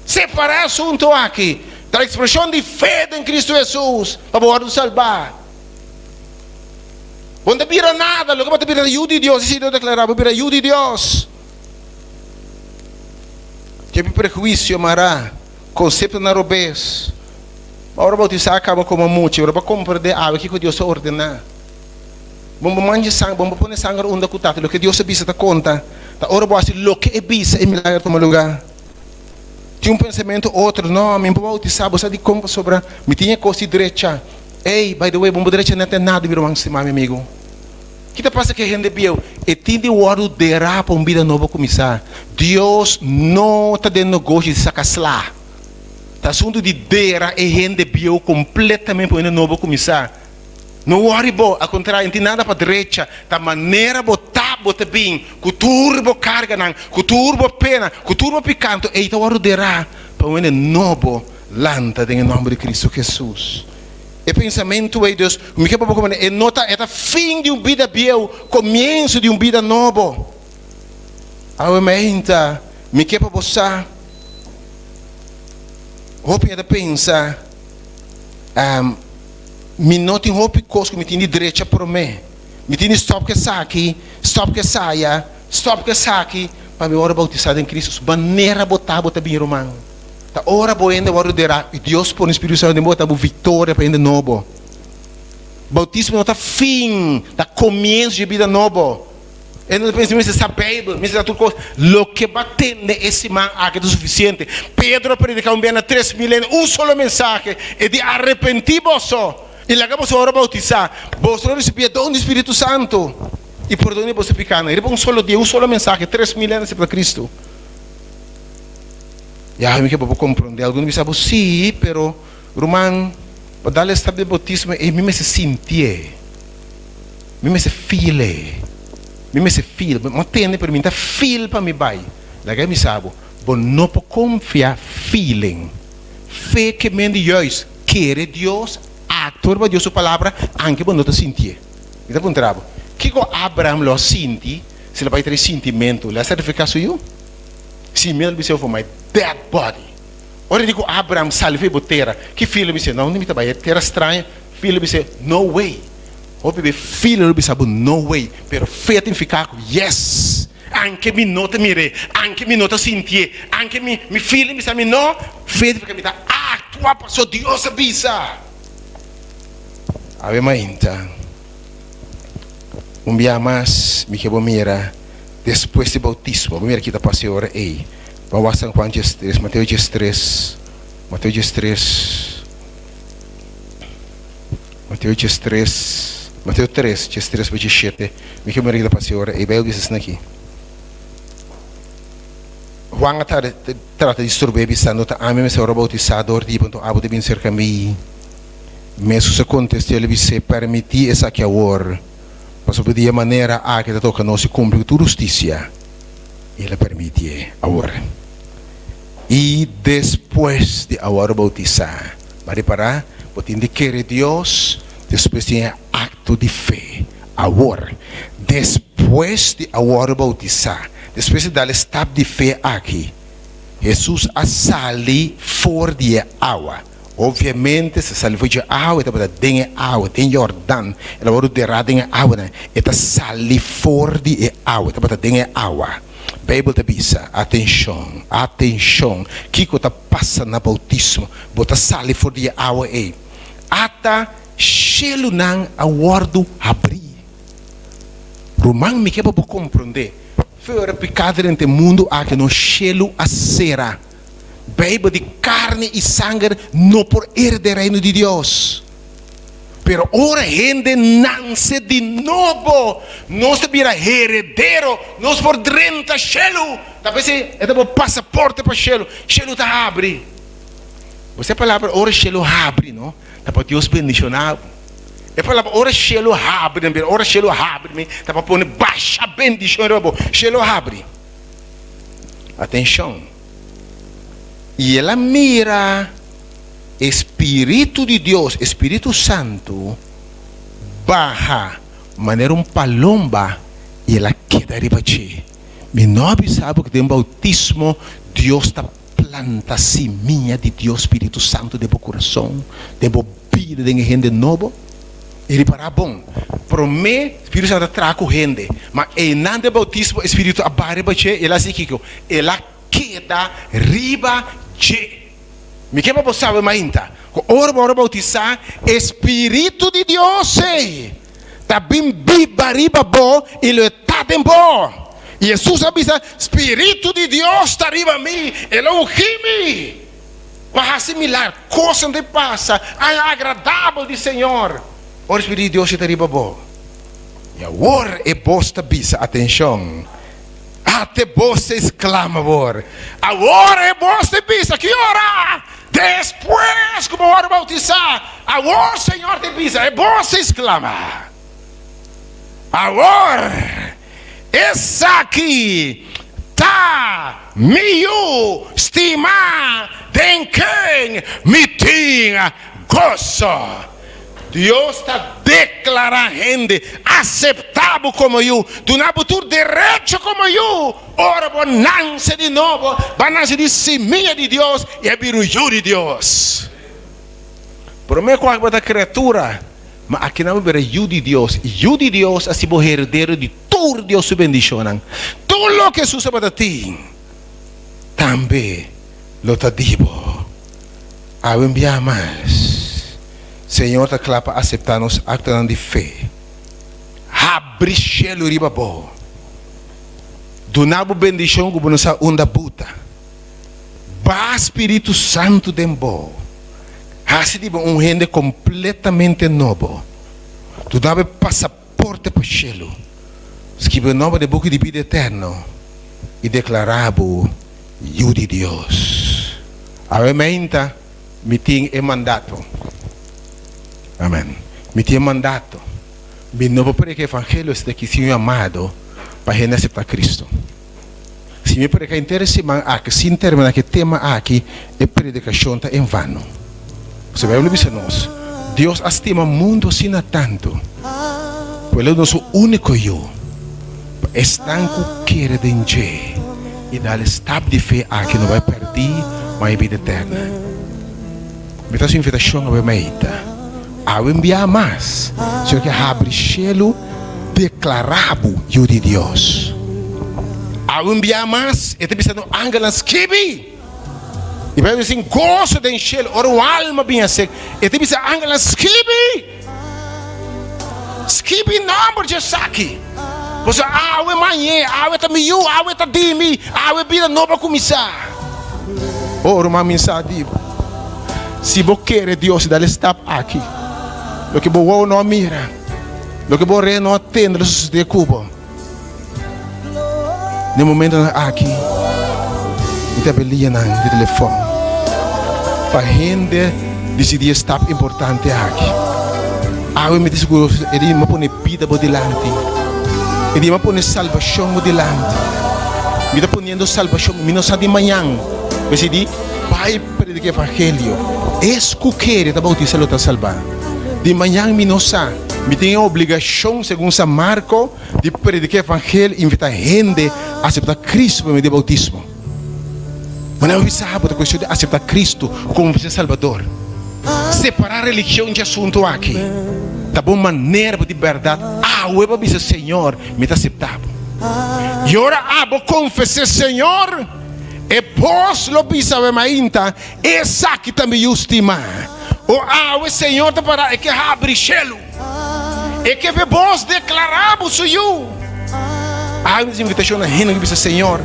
Separar assunto aqui da expressão de fé em Cristo Jesus para poder salvar. Não vira nada, lo que você vira ajuda de Deus, se Deus declarar, vira ajuda de Deus. Que prejuízo, mará, conceito na robês. Agora bautizar acaba como muito, agora para compreender água que Deus ordenar. Vamos manjar sangue, vamos pôr sangue onde cutato, lo que Deus avisa da conta. Agora vou assim, lo que avisa é milagre toma lugar. Tinha pensamento outro, não, me vou bautizar, você de como sobra, me tinha coisa direita. Ei, by the way, bomba direita não tem nada, meu irmão, meu amigo. O que passa que a gente viu? E tem de ordenar para uma vida nova começar. Deus não está dando negócio de sacaslá. Está assunto de dera e a gente viu completamente para uma vida nova começar. Não worry, ao contrário, não tem nada para a direita. Da maneira botar bem, com turbo carga, com turbo pena, com turbo picante, e está ordenar para uma vida nova lanta em nome de Cristo Jesus. E pensamento é Deus, me quer pouco é nota é o fim de uma vida biel, começo de uma vida nova. Aumento, me quer para você. Hope é pensa, me não tem hope coisa que me tem direito para mim. Me tem stop que saque, stop que saia, stop que saque, para me ora bautizado em Cristo, maneira botar bota bem romano. Tá ora boenda ora derá, e Deus põe o Espírito Santo de bota vitória para ainda novo. Bautismo não tá fim, tá começo de vida novo. Eu não penso mais essa Bíblia, mas essa tudo coisa. Lo que batende esse man aqui é suficiente. Pedro predicou bem há 3 milênios, solo mensagem é de arrepentir-vos. E lá que você ora bautizar, você recebeu o Espírito Santo. E perdone você pecado. Ele solo dia, solo mensagem, 3 milênios para Cristo. E aí me que vou compreender. Alguns me sabem, sim, pero Romano, para dar estado de bautismo, e me se sentir, me se feel. Me se feel, mas tem para mim, tá feel para mim vai. Lá que me sabe, bom não pode confiar feeling. Fé que me diz, quer Deus, ator para Deus sua palavra, anche bom não te sentir. Então bom trabalho. Que com Abraham lo senti, se ele vai ter sentimento, lá certificação eu? Se me ele for my dead body. Ora digo Abraham salve botera, que filho me disse, não me trabalha, terra estranha, filho me disse, no way. O bebê filho me sabe, no way, pero fé tem ficar com yes. Anche mi nota mire, anche mi nota sentir, anche mi filho me sabe, no, fé tem ficar me dá, tua passou Deus avisa. Ave mainta. Dia mais, me quebou mira, depois do bautismo, mira aqui da passeora, ei, vamos a Juan 3, Mateus 3, Mateus 3, Mateus 3, Mateus 3, 3, 27, me quebou mira aqui da passeora, ei, vai dizer isso aqui. Juan trata de disturbar bisando, tá a mim me será bautizador, de ponto abo de vir cerca a mim, mesmo se acontece, ele se permitir essa que agora. Mas de maneira a que toca não se cumpre com justiça, ele permite agora. E depois de agora bautizar, para parar, você tem de querer Deus, depois tem acto de fé. Agora, depois de agora bautizar, depois de dar estado de fé aqui, Jesus a sali fora de água. Obviamente, se salvo de água, está para dentro água, tem Jordão, ela vai derrar dentro água, né? Está sali fora de água, está para dentro água. Bíblia te diz, atenção, atenção, que está passando na bautismo, bota sali fora de água aí. Ata chelo não aguardo abrir. Romano me quer para compreender. Foi pecado nesse mundo a que não chelo a cera. Bíblia de carne e sangue não por herder o reino de Deus. Pero ora gente nasce de novo. Nós vira herdeiro. Nós por dentro chelo. Talvez é o passaporte para chelo. Chelo está abre. Você palavra ora chelo abre, não? Tá para Deus bendicionado. É palavra ora chelo abre, ora chelo abre. Tá para pôr baixa bendição, chelo abre. Atenção. E ela mira Espírito de Deus, Espírito Santo, baja, maneira palomba, e ela queda arriba de. Me não sabe que tem um bautismo, Deus está planta seminha de Deus, Espírito Santo, de coração, de vida de gente nova. Ele para bom, para mim, Espírito Santo trago gente, mas em nada de bautismo, Espírito abariba de, ela se que ela queda riba de. Me quer para saber mais ainda. Ora bautizar Espírito de Deus. Tá bem biba riba bo e ele está em bo. E Jesus avisa Espírito de Deus está riba mim. Ele ungiu-me para assimilar coisas de passa, agradável de Senhor. Ora Espírito de Deus está riba bo. E agora é bosta bisa, atenção. Até você exclama agora. Agora é você bisa, que hora? Depois como hora bautizar, agora Senhor te bisa, é você exclama. Agora, essa aqui tá meio estimar de quem me tinha gozo. Deus está declarando gente aceitável como eu, do nabutur direito como eu. Ora, bonança de novo, bonança de semente de Deus e a biruju de Deus. Por mim, qual é a criatura? Mas aqui não é o de Deus. O de Deus é o herdeiro de tur Dios su bendición. Todo lo que sucede para ti, también lo te digo. A enviar más. Señor, te clapa aceptarnos actos de fe. Abre cielo riba bo. Donabo bendición como nos onda buta. Ba Espírito Santo dembo. Assim tipo gente completamente novo. Donabo passaporte para o cielo. Escreve o nome de boca de vida eterno e declarava eu de Deus. Avementa, me tem mandato. Amém. Me tem mandato. Me novo para que o evangelho este que Senhor amado para gente aceitar Cristo. Se me para que interesse aqui, sem terminar que tema aqui, é predicação tá em vano. Você vai ouvir nós. Deus estima o mundo assim tanto. Porque Ele é o nosso único eu. Estanco quer dengue e dar step de fé aqui não vai perder mais vida eterna. Me dá sua invitação a meita. A enviar mais, Senhor que abre cielo declarado eu de Deus. A enviar mais, e te pensando ángelas kibi. E vai dizer gosto de cielo, ora uma alma bem seca. E te pensando ángelas kibi. Skibi number just aqui. Você awe manhã, awe também eu, awe tá dimi, awe vida nova começar. Ora uma mensagem. Se você quer Deus dar step aqui. Lo que você não mira, lo que você não atende os de Cuba. No momento aqui, está belinha no telefone. Para gente decidir step importante aqui. Ah, eu me diz que ele me põe vida por delante. Ele me põe salvação por delante. Me está ponendo salvação. Me não sabe de manhã. Eu decidi, vai predicar o evangelho. Escuqueira da bautizar para salvar. De manhã me não sabe. Me tem a obrigação, segundo São Marco, de predicar o evangelho e invitar gente a aceitar Cristo para o meu bautismo. Mas não sabe a questão de aceitar Cristo como seu Salvador. Separar a religião de assunto aqui. Da boa maneira de verdade. Eu vou dizer, Senhor, me está aceitável. E ora, vou confessar, Senhor. E vos lo pensava ainda. Essa aqui também eu estima. O Senhor te para, é que abre cielo. É que vos declaramos o eu. Há uma invitação na gente que diz, Senhor,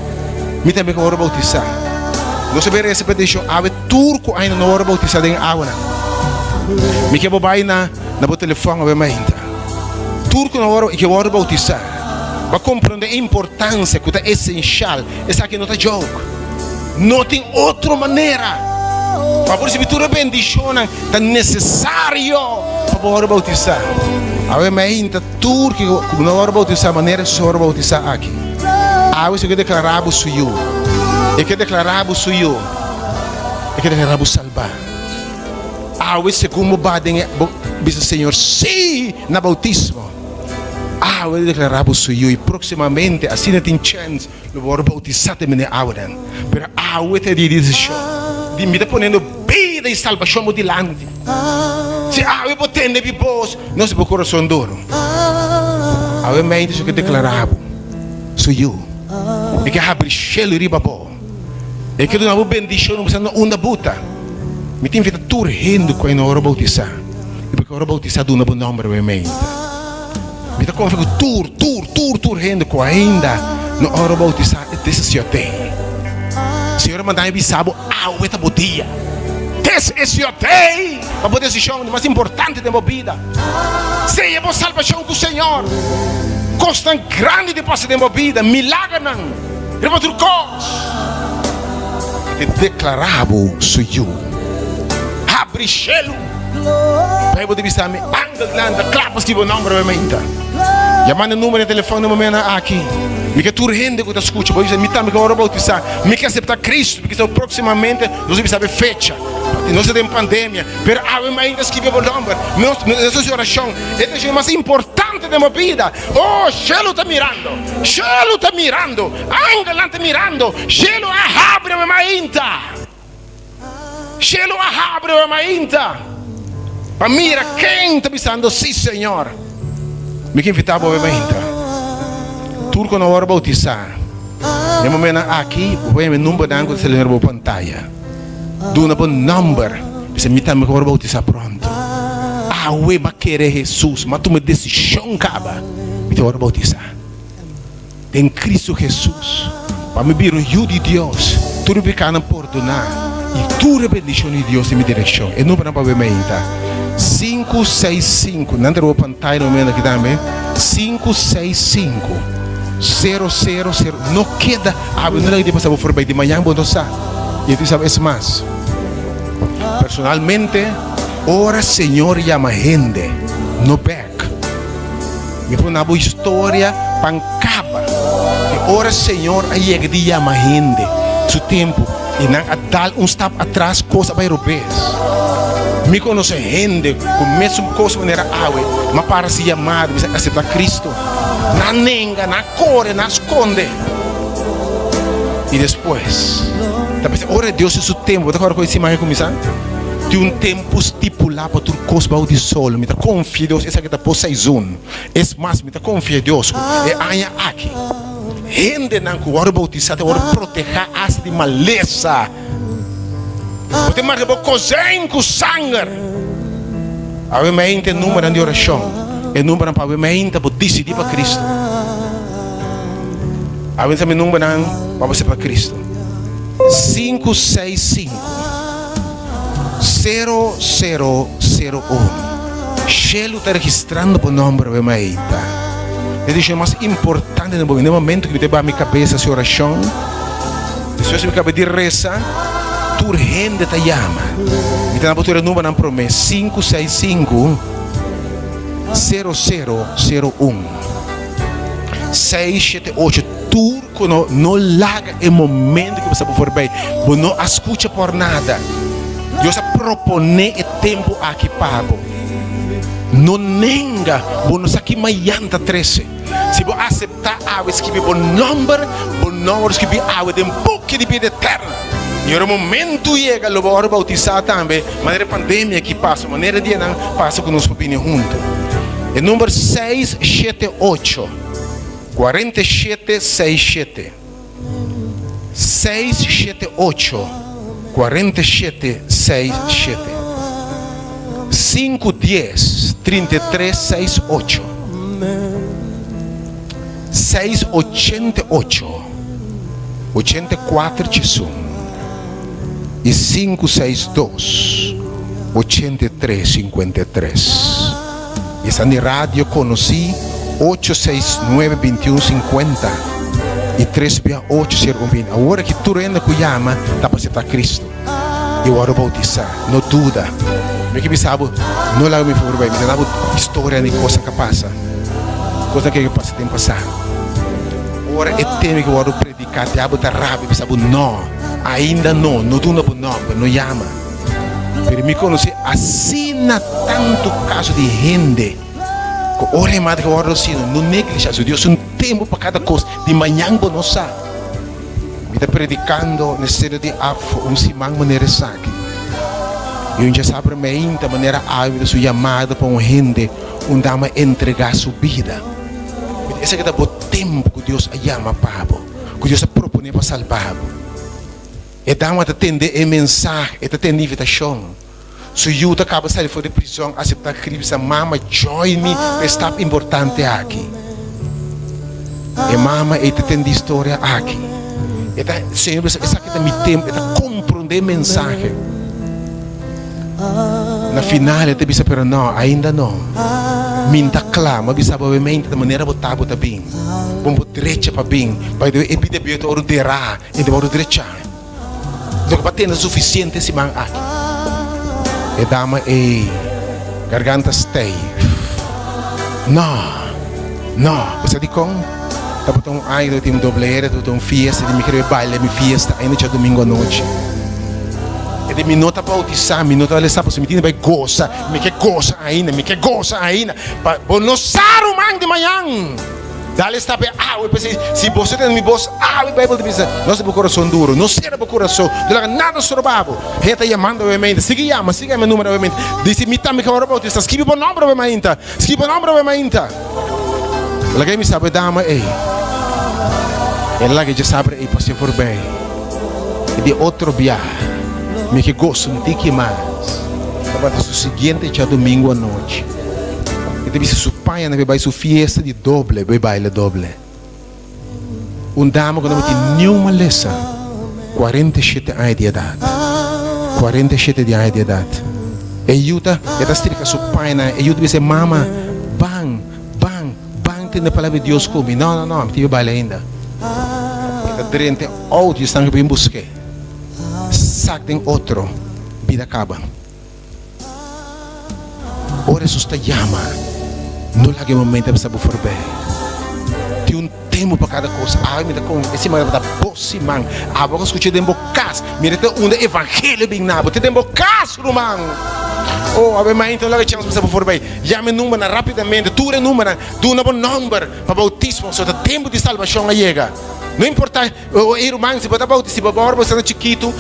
me também quero bautizar. Não se vê essa petição. Há turco ainda não quero bautizar em água. Me quero vai na telefone a ver mais ainda. Turco não quero, que quero bautizar. Para compreender a importância que é essencial. Essa aqui não está jogo. Não tem outra maneira. Para por se tu bendição é necessário para poder bautizar. A ver mais ainda turco não quero bautizar maneira só quero bautizar aqui. Isso que declaramos o eu. É que declaramos o eu. É que declaramos salvar. Isso como badem diz o Senhor, sim, na bautismo. Eu declaramos o eu e proximamente assim não tem chance de vou bautizar também na aura. Pero eu te diz isso. De me está ponendo vida e salvação dilante. Se eu vou ter de vos, não se por coração duro. Eu me isso que declaramos. Sou eu. É que abre cielo e riba bo. É que dona bendição não precisa uma buta. Me tem vida turrendo com a hora bautizar. E porque a hora bautizar dona bom nome realmente. Me está com turrendo com ainda na hora bautizar desse senhor tem. Senhor mandar avisar eu está bodia. Esse eu tenho para poder se chamar mais importante da minha vida. Seja a salvação do Senhor. Costa grande de passar da minha vida, milagre não. É outra coisa. E declarava sou eu. Abre cielo. Para poder avisar me anda clapas que vou não realmente. Chamando o número de telefone no momento aqui. Me quer turrendo que eu escuto, pois me também quero bautizar, me quer aceitar Cristo, porque são proximamente nós vamos saber fecha, nós temos pandemia, mas ainda escrever o nome, nossa oração é o mais importante da minha vida. Oh, cielo está mirando, ángel está mirando, cielo abre a minha inta, para mira quem está pensando, sim Senhor, me quer invitar a minha inta. Tudo quando hora bautizar. No momento aqui, põe meu número na água celular na pantalla. Do na number, você me também hora bautizar pronto. Ah, ué, mas querer Jesus, mas tu me decisão caba. Me hora bautizar. Em Cristo Jesus, para me vir o de Deus, tudo pecado perdonar e tudo bendição de Deus em minha direção. E não para me ainda. 565, não tem pantalla no momento aqui também. 565 000. Não queda. Ah, não é que depois vou for bem de manhã, bom dosa. E tu sabes mais. Personalmente, ora Senhor llama gente, no back. Me põe na boa história, pancaba. E ora Senhor aí é que llama gente, su tempo. E não a dar step atrás, coisa vai romper. Me conhece gente, com a mesma coisa maneira água, mas para se chamar, você aceitar Cristo. Na nenga, na corre, na esconde. E depois, ora Deus é seu tempo. Você agora com esse imagem começar? Tem tempo estipulado para tudo coisa para o de solo. Me confia em Deus, essa aqui está por 6 anos. É mais, me confia em Deus. É aia aqui. Gente não que ora bautizar, ora proteger as de maleza. Você marca por cozinha com sangue. A mente número de oração. É número para a mente para decidir para Cristo. A mente é número para você para Cristo. 565 0001. Shelo está registrando o nome para a mente. É o mais importante no momento que eu tenho a minha cabeça essa oração. Depois eu acabei de rezar. Tu gente te chama. Então a postura número na promessa 565 0001 678. Tu quando não larga o momento que você for bem, você não escuta por nada. Deus propõe o tempo aqui pago. Não nega, você não sabe mais 13. Se você aceitar a escrever o número escrever a de um pouco de vida eterna. E o momento chega, eu vou bautizar também, maneira pandemia que passa, maneira de não passa com nossa opinião junto. O número 678 4767 678 4767 510 3368 688 84 Jesus e 562 8353. E essa na rádio conheci 869-2150 e 368-0120. Agora que tu ainda que chama, dá para aceitar Cristo. E agora bautizar, não duda. Eu que me sabe, não lá me for bem, me dá história de coisa que passa. Coisa que passa tem passar. Agora é tempo que eu vou predicar, te abo da rabia, me sabe, não, ainda não duna por nome, não chama. Mas me conhece assim na tanto caso de gente. Ora mais que ora assim, não negligencia Deus um tempo para cada coisa. De manhã não sabe. Me está predicando na série de afro, simão maneira saque. E já sabe bem da maneira ávida sua chamada para uma gente, dama entregar sua vida. Esse é que dá o tempo que Deus chama para, que Deus propõe para salvar. E dama atende a mensagem, atende a invitação. Se eu acaba de sair fora de prisão, aceitar Cristo, mama, join me, está importante aqui. E mama, ele tem história aqui. E Senhor, essa aqui está me tempo, está compreender a mensagem. Na final, ele disse, pero não, ainda não. Minta clama, bisa obviamente da maneira botar bota bem. Vamos direita para bem, para ele pedir bem o orderar, ele vai direita. Então, para ter suficiente esse man aqui. E dama e garganta stay. Não, você diz com? Tá botando ai do time doblera, do tom fiesta, de me querer baile, me fiesta, ainda tinha domingo à noite. E de minuto para bautizar, minuto ela sabe se me tinha vai goza, me quer goza ainda, para bonosar o man de manhã. Dale está bem, se você tem voz, vai para dizer, não seja coração duro, não seja para coração, não nada sorobabo. Reta chamando obviamente, siga meu número obviamente. Dice me também que ora bautista, escreve o nome obviamente, escreve o nome obviamente. Ela que me sabe dama, E lá que já sabe e passei por bem. E de outro viagem, me que gosto um tique mais. Estava no seguinte dia domingo à noite. E teve seu pai na vai sua fiesta de doble, vai baile doble. Dama que não tinha nenhuma lição. 47 anos de idade. 47 anos de idade. E Yuta, ela estrica seu pai na, e Yuta disse, mama, bang, tem a palavra de Deus comigo. Não, não tive baile ainda. E durante outro estão que eu busquei. Sac tem outro, vida acaba. Ora isso está chama. Não lá que momento para saber for bem. Tem tempo para cada coisa. Me dá com esse mais da bossa man. Vou escutar de bocas. Me dá evangelho bem na. Tem bocas, romano. Mais então lá que chama para saber for bem. Já me número rapidamente. Tu é número. Tu não bom número para bautismo. Só o tempo de salvação chega. Não importa, irmão, se você bautizar, se você é chiquito,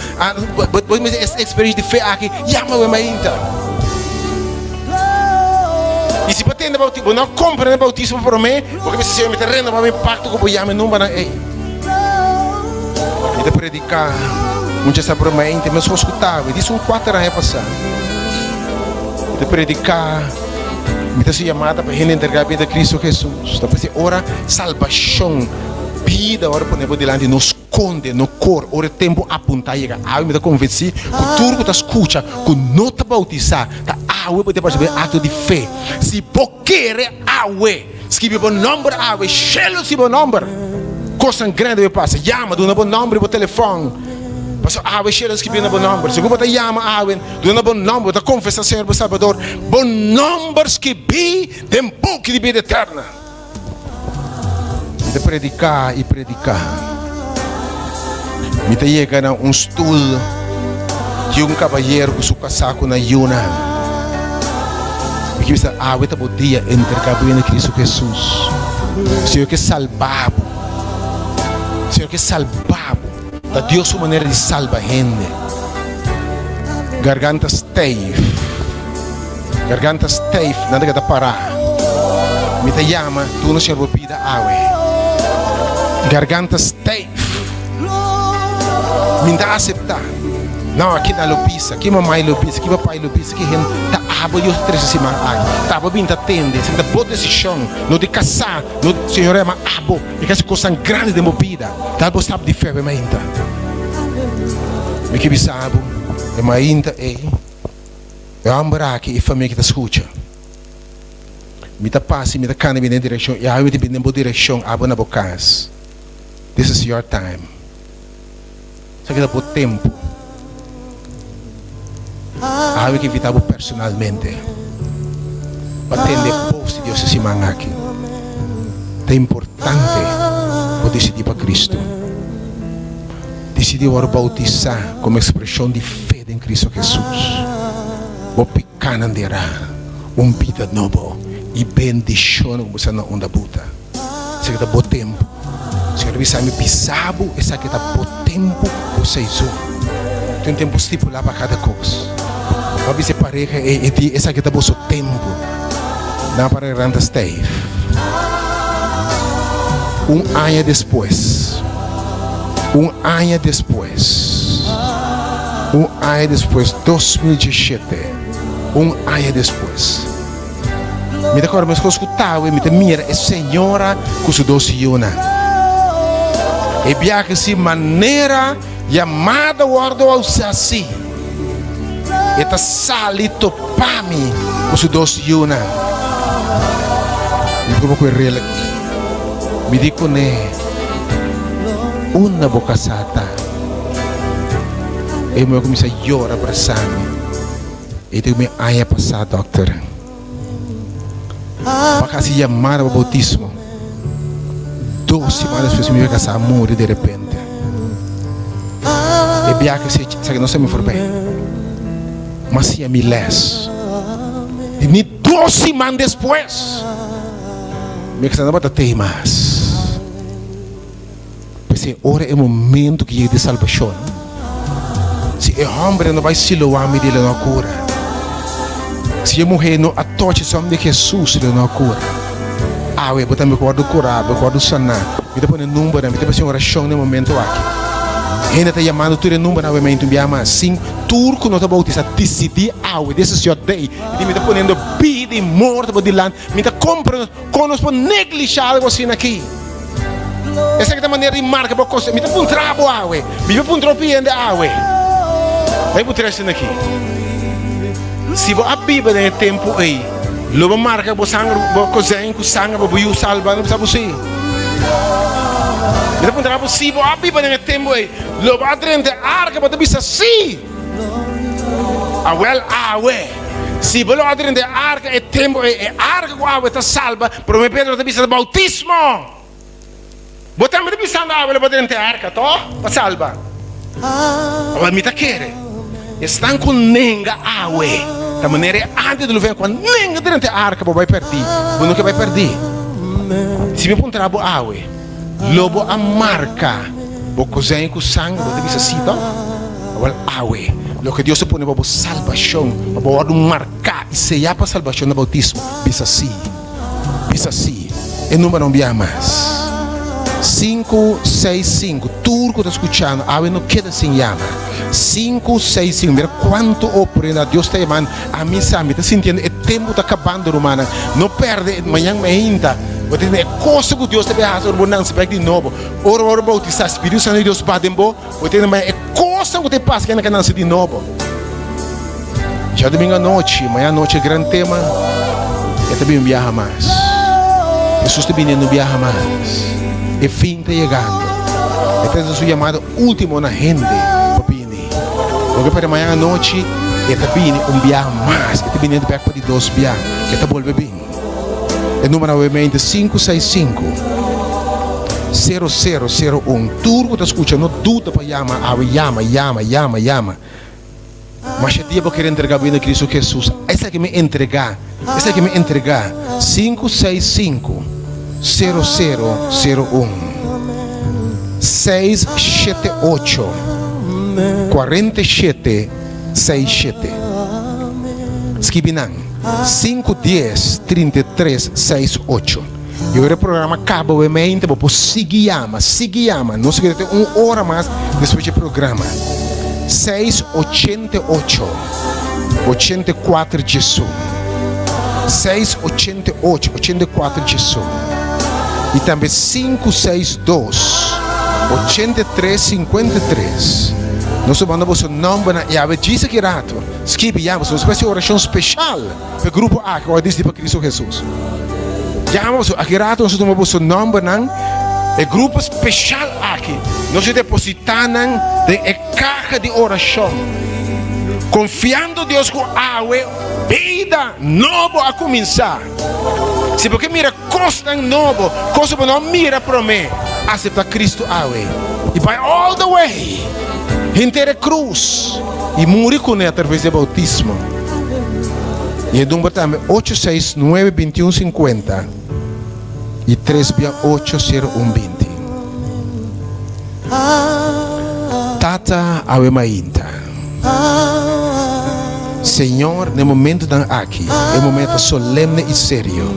você essa experiência de fé aqui, chama mais então. E se você tem bautismo, não compra o bautismo para mim, porque você se me terreno para mim pacto com o chama não para ei. E de predicar, muitas vezes para mim, mas eu escutava, disse 4 anos passado. E de predicar, me dá chamada para gente entregar a vida a Cristo Jesus. Então, ora salvação. Vida, ora ponemos delante, nos esconde no cor, ora tempo apontar chega. Me dá convencer que tudo que tu escuta, que não te bautizar, tá pode perceber ato de fé. Se você escreve o número chelo se o número, coisa grande vai passar. Chama, dá um número para o telefone. Mas chelo escreve no número. Se você chama, dá um número, dá confessa Senhor Salvador. Bom número escreve tem book de vida eterna. De predicar e predicar. Me chega na estudo de cavalheiro com seu casaco na Yuna. Porque você está bom dia entregar a Cristo Jesus. Senhor que salvado. Senhor que salvado. Da Deus sua maneira de salvar gente. Garganta steif. Garganta steif, nada que parar. Me te chama, tu não serve vida água. Garganta steif. Me dá aceitar. Não, aqui na lupisa, aqui mamãe lupisa, aqui papai lupisa, aqui gente tá abo eu três cima aqui. Tá bem tá tende, se tá boa decisão, não de casar, não senhor é mas abo, e que essa coisa grande de movida. Tá bom sabe de fé mas ainda. Me que bisabo, é mas ainda é ambra aqui e família que tá escuta. Me tá passe, me tá cana na direção, e aí me tem boa direção, abo na bocas. This is your time. Só que dá por tempo. Aí que evitava personalmente. Para atender o povo de Deus esse man aqui. É importante para decidir para Cristo. Decidir para bautizar como expressão de fé em Cristo Jesus. Vou picar na dera. Vida novo. E bendição como você não anda buta. Só que dá por tempo. Se eu me pisabo, essa que está por tempo, vocês tem um tempo estipulado para cada coisa. A você pareja essa que está por seu tempo. Não para grandes stay. Ano depois. Ano depois, 2017. Ano depois. Me dá agora, mas eu escutava, me dá mira, é senhora com sua doce. E viaja-se maneira chamada guardo assim. Eta salito pami com sua doce yuna. E como que ele me dico né uma boca sata. E eu comecei a chorar para Sami. E eu me aia passar, doutor. Para se chamar ao bautismo. 2 semanas depois me veio casar amor de repente. E viaja se não se me for bem. Mas se é milés. E nem 2 semanas depois. Me casar não vai ter mais. Porque agora é o momento que é de salvação. Se é homem não vai se louvar me dele não cura. Se é mulher não atoche só de Jesus ele não cura. Eu também guardo curar, eu guardo sanar. Me te pone número, me te pone oração no momento aqui. Ainda está chamando tu número novamente, me chama assim, turco não está bautizado, decidi algo, desse senhor dei, e me está ponendo vida e morte por delante, me está comprando, conosco negligenciado assim aqui. Essa é a maneira de marca para coisa, me está pondo trabo algo, me está pondo tropiando algo. Vai por trás aqui. Se você a Bíblia no tempo aí, logo marca para sangue, para cozinhar com sangue, para o salvar, não sabe você. Me está pondo se você a Bíblia no tempo aí, logo a drente arca para bisa si. Awe. Se você a drente arca é tempo é arca com água está salva, para me Pedro está bisa bautismo. Botar me bisa na água para drente arca, tá? Para salva. Agora me está querendo. Estão com nenga água. Da maneira antes de lo ver quando nenga dentro da arca vai perder. Você não vai perder. Se me pontar água, lobo a marca. Vou cozinhar com sangue, vou dizer assim, tá? Agora água. Lo que Deus põe para salvação, para marcar e sellar para salvação no bautismo. Bisa assim. E número não via mais. 565, turco está escuchando, água não queda sem llama. 565, mira quanto oprenda Deus está chamando a mim, sabe, está sentindo, o tempo está acabando, romana, não perde, amanhã ainda, você tem coisa que Deus está fazendo, você não se pega de novo, ora, bautizar, Espírito Santo de Deus, bate em boa, você tem coisa que te passa, que não nasce de novo. Já domingo à noite, amanhã à noite é grande tema, e também não viaja mais. Jesus também não viaja mais. E fim está chegando. Esta é a sua chamada última na gente. Porque para amanhã à noite, está vindo viaje mais. Está vindo para de 2 viajes. Está volve bem. O número novamente 565 0001. Tudo que está escutando, não dúvida para chama. Mas eu vou querer entregar bem a Cristo Jesus. Essa que me entregar. 565 0001 678 4767. Esquibinan 510 3368. E o programa acaba obviamente, vou seguir ama. Não se quer ter 1 hora mais depois do programa. 688 84 Jesus. 688 84 Jesus. E também 562 8353. Nós mandamos o nome na ave diz que rato. Skip vamos fazer uma oração especial para o grupo A que vai dizer para Cristo Jesus. Vamos aqui rato nós tomamos o nome na o grupo especial aqui. Nós depositamos na caixa de oração. Confiando em Deus com água, vida nova a começar. Se porque mira costa novo, coisa que não mira para mim, aceita Cristo água e vai all the way, inteira cruz e morre com ele através do bautismo. E o número também 869 2150 e 3680120. Tata água mainta. Senhor, no momento aqui, é um momento solene e sério.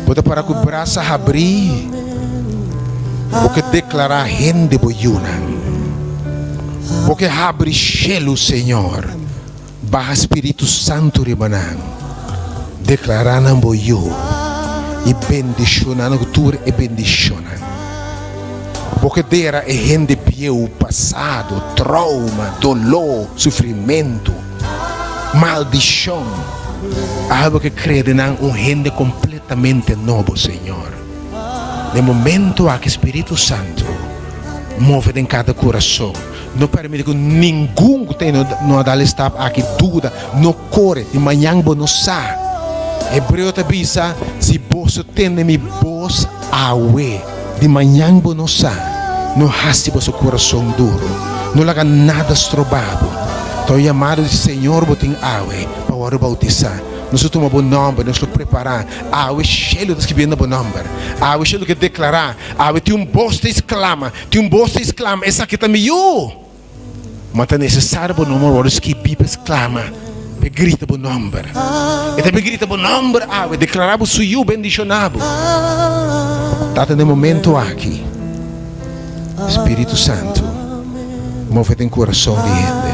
Pode para que o braço abrir, porque declarar gente boiuna, porque abre gelo, Senhor, barra Espírito Santo rebanan, declarar na boiu e bendicionar cultura e bendicionar. Porque dera é gente pieu passado, trauma, dolor, sofrimento, maldição. Algo que crede em gente completamente novo, Senhor. No momento que o Espírito Santo move em cada coração, não permite que ninguém tenha estar aqui dúvida, não corre, de manhã não sabe. Hebreu te avisa, se você tem mi voz awe, de manhã não sabe. Não haste seu coração duro, não haga nada estrobado. Estou chamado de Senhor, botem água para bautizar. Nós tomamos bom nome, nós preparar. Água cheio de que vem no bom nome. Água cheio de declarar. Água tem voz que exclama, essa aqui também eu. Mas é necessário bom nome, que Bíblia exclama. Grita bom nome. E também grita bom nome, água declarar o seu bendicionado. Tata, no momento aqui, Espírito Santo, move em coração de gente.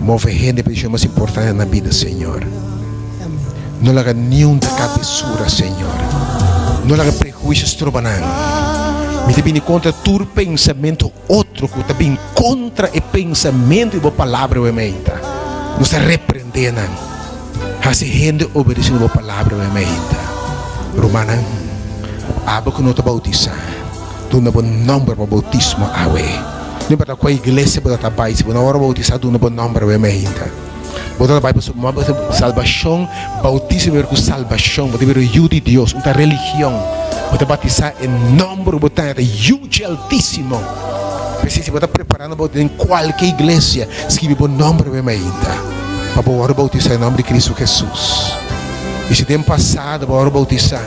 Move gente para mais importante na vida, Senhor. Não haga nenhum da cabeçura, Senhor. Não haga prejuízos trobanando. Me te contra tu pensamento outro que te vem contra o pensamento e a palavra o emeita. Nos repreendendo. Assim gente obedecendo a palavra o emeita. Romana, aba que não te bautiza. Tu não bom nome para bautismo awe. Não para a igreja para trabalhar. Se não hora bautizar, tu não bom nome para o emeita. Botar vai para a salvação, batismo com salvação, botar ver o Yu de Deus, uma religião, botar batizar em nome, botar Yu de Altíssimo. Precisa botar preparando para em qualquer igreja, escreve o nome do ainda, para poder bautizar em nome de Cristo Jesus. E se tem passado, para bautizar,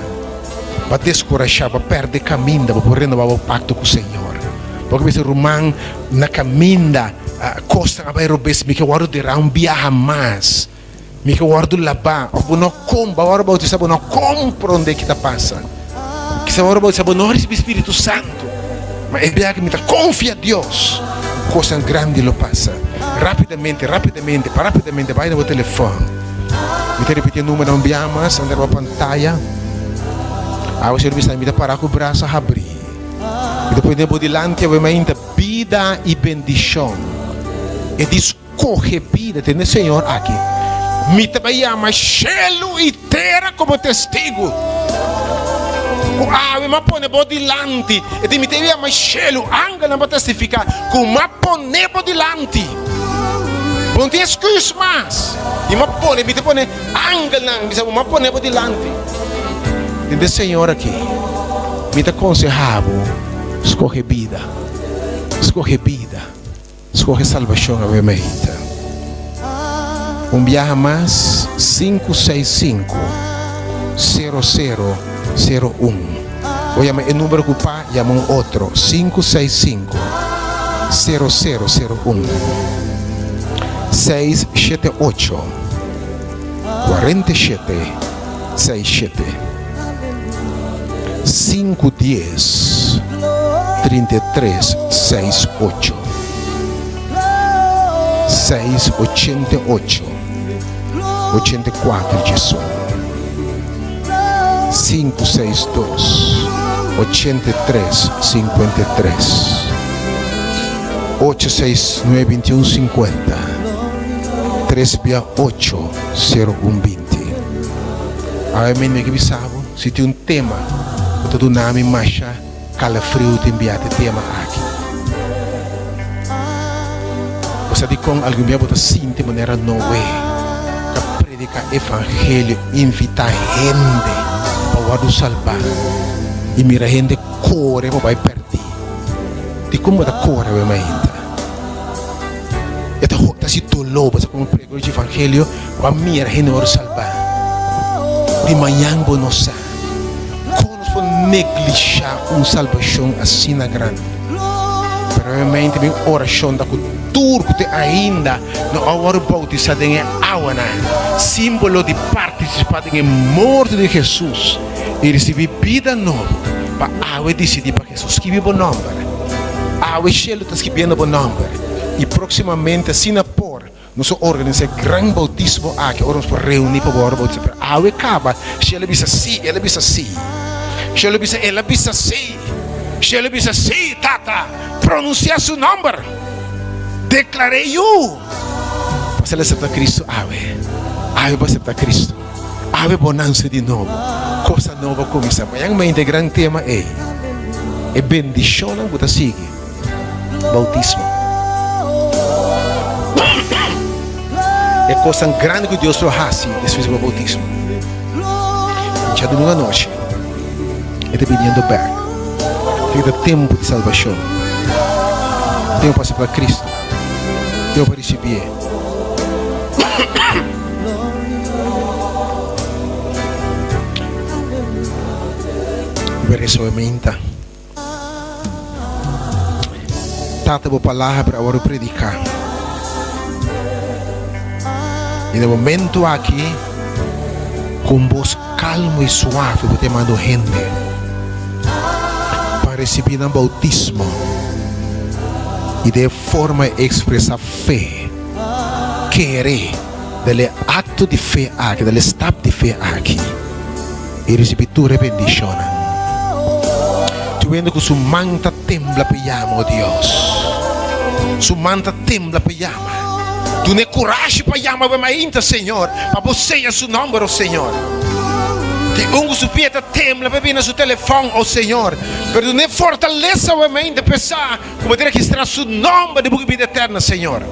para descorajar, para perder caminho, para poder renovar o pacto com o Senhor. Porque esse romano na caminha costa abai robes mi que guardo de um viaja mais mi que guardo lavar ou não comba agora você sabe não compreende que está passa que se agora você sabe não recebe Espírito Santo mas é viaja que me confia a Deus coisa grande lo passa rapidamente vai no telefone me repetir o número não viaja mais andar na pantalla aí você vai me parar com o braço a abrir e depois de delante vai me vida e bendição. E discorre vida, tem Senhor aqui. Me também ama cielo e terra como testigo. Ah, me põe por delante. E me também ama cielo, anga para testificar. Como me põe por delante. Não tem excusa mais. E me põe anga me põe por delante. Tem Senhor aqui. Me te aconselhava, escorre vida. Escorre vida. Escorre salvação, obviamente. Viaja mais 565-0001. Ou chama o número que o pai chama um outro. 565-0001. 678 4767 510 3368 688 84 Jesus 562 83 53 869 21 50 368 0120. Amém, meu que sabe, se tem tema, todo nome marcha calafrio te enviate tema aqui. Você diz com alguém que você sente de maneira não é que predica evangelho, invita gente para salvar e mira gente corre para vai perder. De como da corre vai ainda. Eta hota si dolor para como prego de evangelho para mira gente para salvar. De manhã bonosa. Como nos pode negligenciar salvação assim na grande. Realmente minha oração da cultura que ainda não hora bautizado em água, símbolo de participar em morte de Jesus e receber vida nova para água decidir para Jesus que vive o nome, água cheio está escrevendo o nome e proximamente assim por nós organizamos grande bautismo aqui, oramos para reunir para o bautismo, água acaba, se ela bisa sim, ela bisa sim, se ela bisa sim. Se ele diz assim, tata, pronunciar seu nome. Declarei eu. Você aceitar Cristo, ave para aceitar Cristo. Ave bonança de novo. Coisa nova começa. Amanhã o grande tema é bendição que você sigue. Bautismo. É coisa grande que Deus trouxe depois do bautismo. Já domingo à noite. Ele pedindo back. Tem tempo de salvação, tempo para ser para Cristo, tempo para receber. Veramente, tanta boa palavra para agora predicar. E no momento aqui, com vos calmo e suave você manda gente para receber um bautismo e de forma expressar fé, querer, dele ato de fé aqui, dele step de fé aqui, e receber tua bendição. Tu vendo que sua manta tembla para chamar, oh Deus, sua manta tembla para chamar. Tu não é coragem para chamar ainda, Senhor, para você é seu nome, oh Senhor. Tu sua pieta tembla para vir no seu telefone, oh Senhor, mas tu não é fortaleza ainda pensar como ter que registrar seu nome de boa vida eterna, Senhor.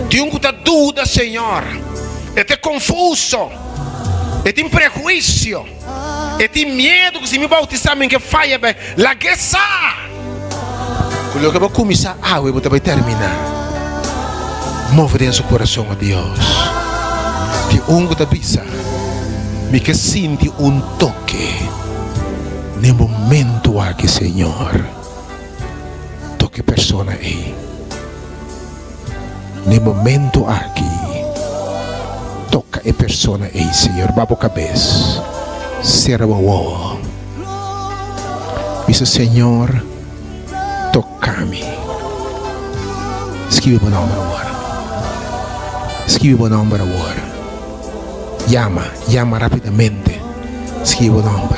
Tu está dúvida, Senhor, e te confuso, e tem prejuízo, e tem medo que se me bautizar que faia bem, la guessa. Quando eu vou começar a água, eu vou terminar. Move dentro do coração a Deus. Ti ungo da bisa, me que senti toque no momento aqui, Senhor. Toque persona aí. No momento aqui, toca a persona aí, Senhor. Babo cabeça, serva o. Bisa, Senhor, toca-me. Escreve o nome agora. Escreve o nome agora. Llama rapidamente. Escreve o nome.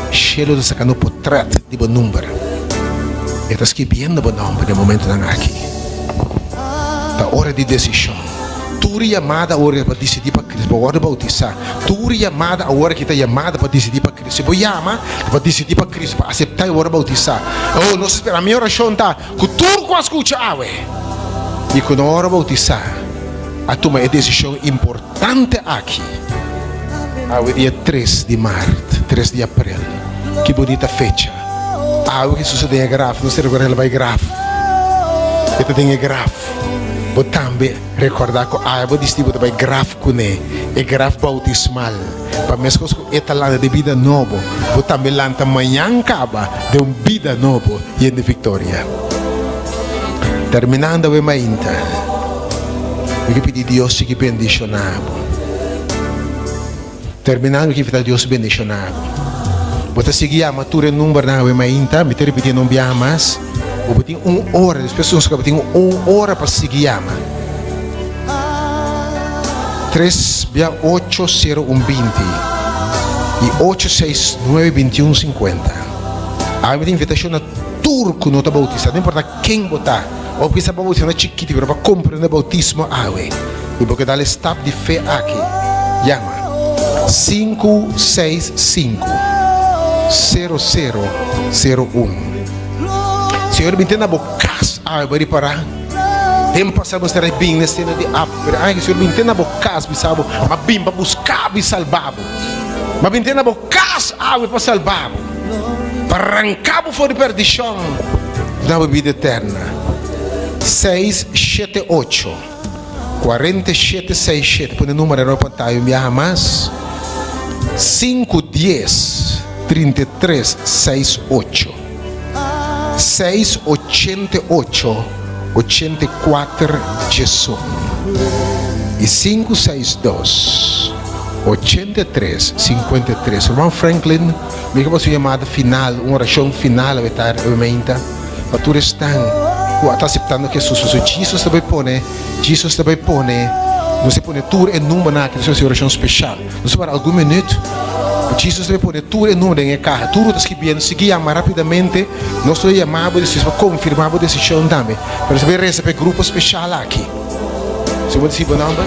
Cheiro de sacando portrait de bom número. Está escrevendo o nome no momento aqui. Da hora de decisão. Tu chamada a hora para decidir para Cristo, para hora de bautizar. Tu chamada a hora que está chamada para decidir para Cristo. Se chama para decidir para Cristo, para aceitar a hora de bautizar. Oh, não espera, a minha oração está que tu com a escuta, e quando a hora de bautizar, a tomar a decisão importante aqui. O dia 3 de março, 3 de abril. Que bonita fecha. O que sucede é grave, não sei agora ela vai grave. Ela tem grave. Vou também recordar que vou dizer que vai grave com ele. É grave bautismal. Para mesmo que esta lá de vida nova, vou também lançar amanhã acaba de uma vida nova e de vitória. Terminando a ainda. Eu pedi Deus que bendicionado. Terminando que Deus bendicionado. Você seguir a matura número na ainda, me ter repetindo não mais. Eu tenho 1 hora, as pessoas que têm 1 hora para seguir a 3-80120 e 869-2150. A minha invitação é turco no bautista, não importa quem botar. Ou porque essa bautista é chiquita, para compreender o bautismo, e porque dá step de fé aqui. Llama 565-0001. Senhor, me entenda a bocas, vai parar. Tempo passado estar bem na cena de África. Senhor, me entenda a bocas, sabe? Mas bem para buscar e salvar. Mas me entenda a bocas, para salvar. Para arrancar fora de perdição da vida eterna. 678 4767. Põe o número na pantalla, me mais 510 3368 688 84 18 e 562 83 53. Irmão Franklin, me que você chamada final, uma oração final a estar para tu estar aceitando que Jesus também põe, não se põe tudo em número na oração especial. Não se para algum minuto. Jesus deve pôr tudo em número em carro, tudo está escrevendo, seguir mais rapidamente, nós estamos chamando para confirmar a decisão também, para saber receber grupo especial aqui. Se eu vou dizer o nome,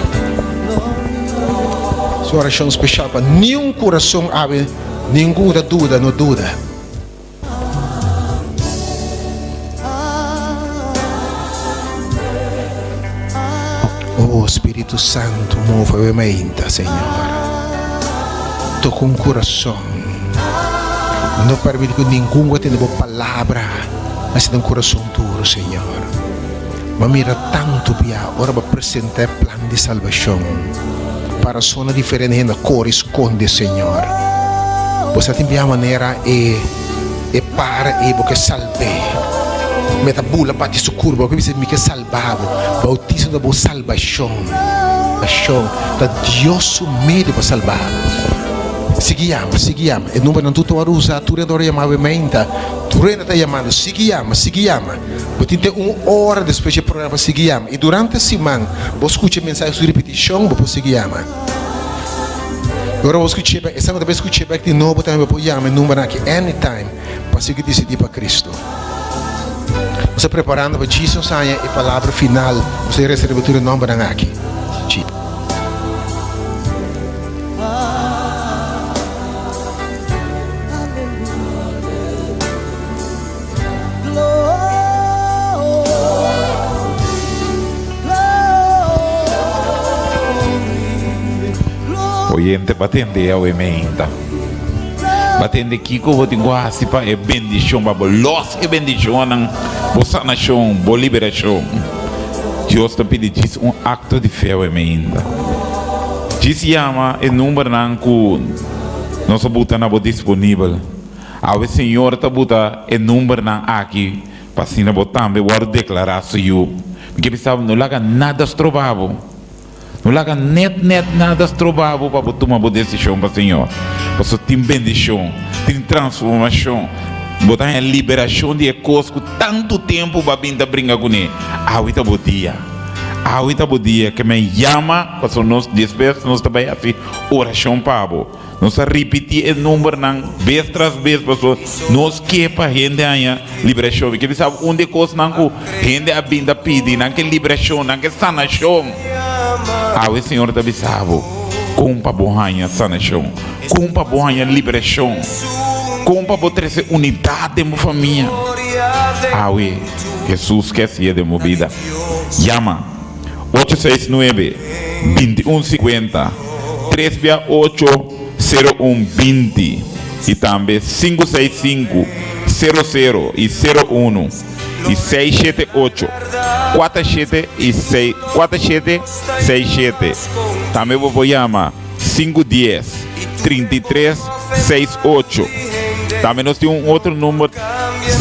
sua oração especial para nenhum coração abre, nenhuma dúvida, não dúvida. Oh Espírito Santo, move-me ainda, Senhor. Com o coração, não permite que ninguém tenha uma palavra, mas tem um coração duro, Senhor. Mas mira tanto para agora para apresentar o plano de salvação para zona diferente na cor esconde, Senhor. Você tem a maneira e para e porque salve. Meta bula para te curva, que você me que salvava, bautismo da boa salvação. salvação, que Deus su medo para salvar. Seguiamo. E não vai tutto a usar, tu redor chamava menta, tu renda tá chamando, seguiamo. Você tem uma hora depois do programa, seguiamo. E durante a semana, você escuta mensagem de repetição, você seguiamo. Agora você escuta, essa outra vez escuta de novo também, você chama número aqui, anytime, para seguir decidir para Cristo. Você preparando para Jesus e a palavra final, você recebe o nome aqui. Oyente batende ao emenda. Batende kiko vou tinguasi pa e bendição babo los e bendição nang bo sanação, bo liberação. Deus te pede diz acto de fé ao emenda. Diz chama e número nang ku nosso buta na bo disponível. Ao Senhor te buta e número nang aqui para sina bo tambe war declarar se eu. Porque pensava não laga nada estrobavo. Não laga net nada estrobavo para tomar uma decisão para o Senhor. Para sua tem bendição, tem transformação, botar em liberação de coisas que tanto tempo para vir da brincar com ele. Ahorita bom dia que me chama para nós despedir nós também assim oração para nós repetir o número não vez tras vez para nós que para gente aí liberação porque ele sabe onde coisas não que gente a vir da pedir não que liberação não que sanação. O Senhor também sabe como para borrar sanação, como para borrar liberação, como para botar essa unidade de minha família. Jesus quer ser de minha vida. Chama 869-2150 368-0120 e também 565-00 e 01 e 678-4767 também vou chamar 510-3368 também nós temos um outro número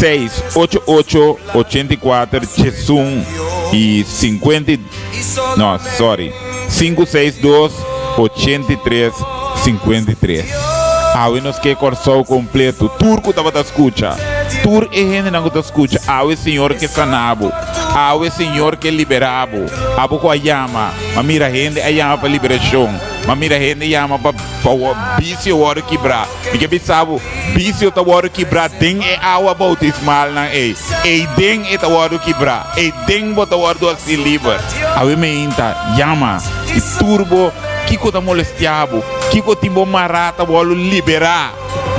688-84-31 e 562-83-53 aí nós quer corso completo turco estava da escuta tur e gente não está escuta o Senhor que sanabo o Senhor que liberabo abo com a chama mas mira gente a chama para liberação mas mira gente chama para vício o hora quebrar porque pensava vício tá hora quebrar tem é água bautismal não é tem é tá hora quebrar tem bota hora do se livre a me inta chama e turbo Kiko tá molestiabo, Kiko timbo marata bolo liberar.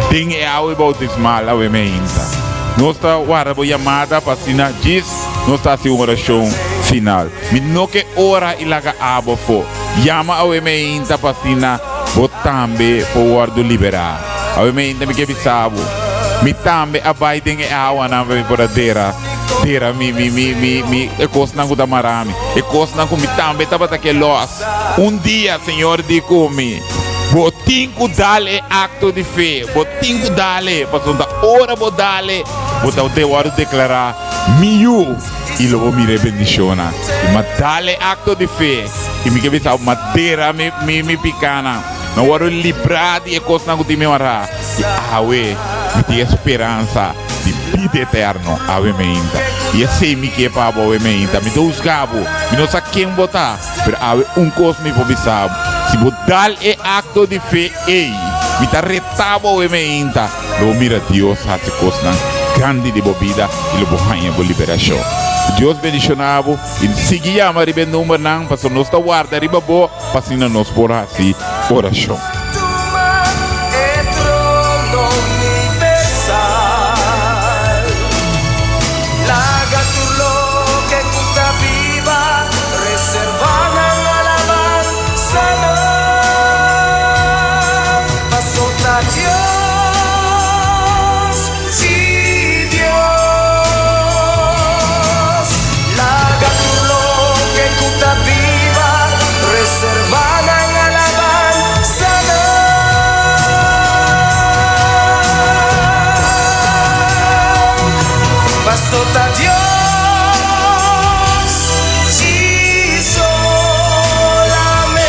Tem é água bautismal, a emenda. Nós tá guarda chamada para sina diz, nós tá assim uma oração final. Me não que ora e laga abo fo. Chama a emenda para sina, botambe por guardo liberar. A emenda me que bisabo. Me tambe abai tem é água na verdadeira. Tira mi e coisa não da marami e coisa não me tambe tava daquele los dia Senhor digo me botinho dale acto de fé botinho dale passando hora vou dale vou te hora declarar miu e logo me bendiziona mas dale acto de fé e me que bisa madeira mi picana não vou livrar de coisa não de me orar me tem esperança de vida eterno, avementa. E assim me que para avementa, me dou os cabos, me não sei quem botar, mas coisa me pode saber. Se botar é acto de fé, me tá retabo avementa, lo mira Deus hace coisa grande de bobida e lo bohanha por liberação. Deus bendicionavo e seguia a maribe número não, para nós tá guarda riba bo, para se não nos por assim oração. Sota Dios, si solamente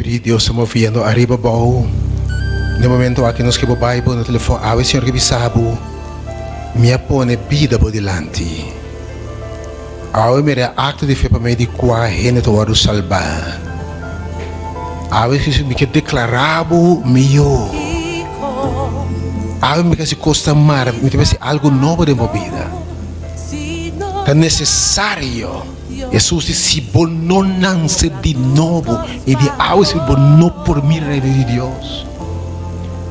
Espíritu Dios se moviendo arriba abajo. No momento aqui nós que o Bible no telefone, ave Senhor que bisabo, me pone vida por delante. Ave me acto de fé para me de qua gente to salvar. Ave que me que declarabo meu. Ave me que se costa mar, me tivesse algo novo de movida. É necessário. Jesus se bonou nasce de novo e de ave se bonou por mim, Rei de Deus.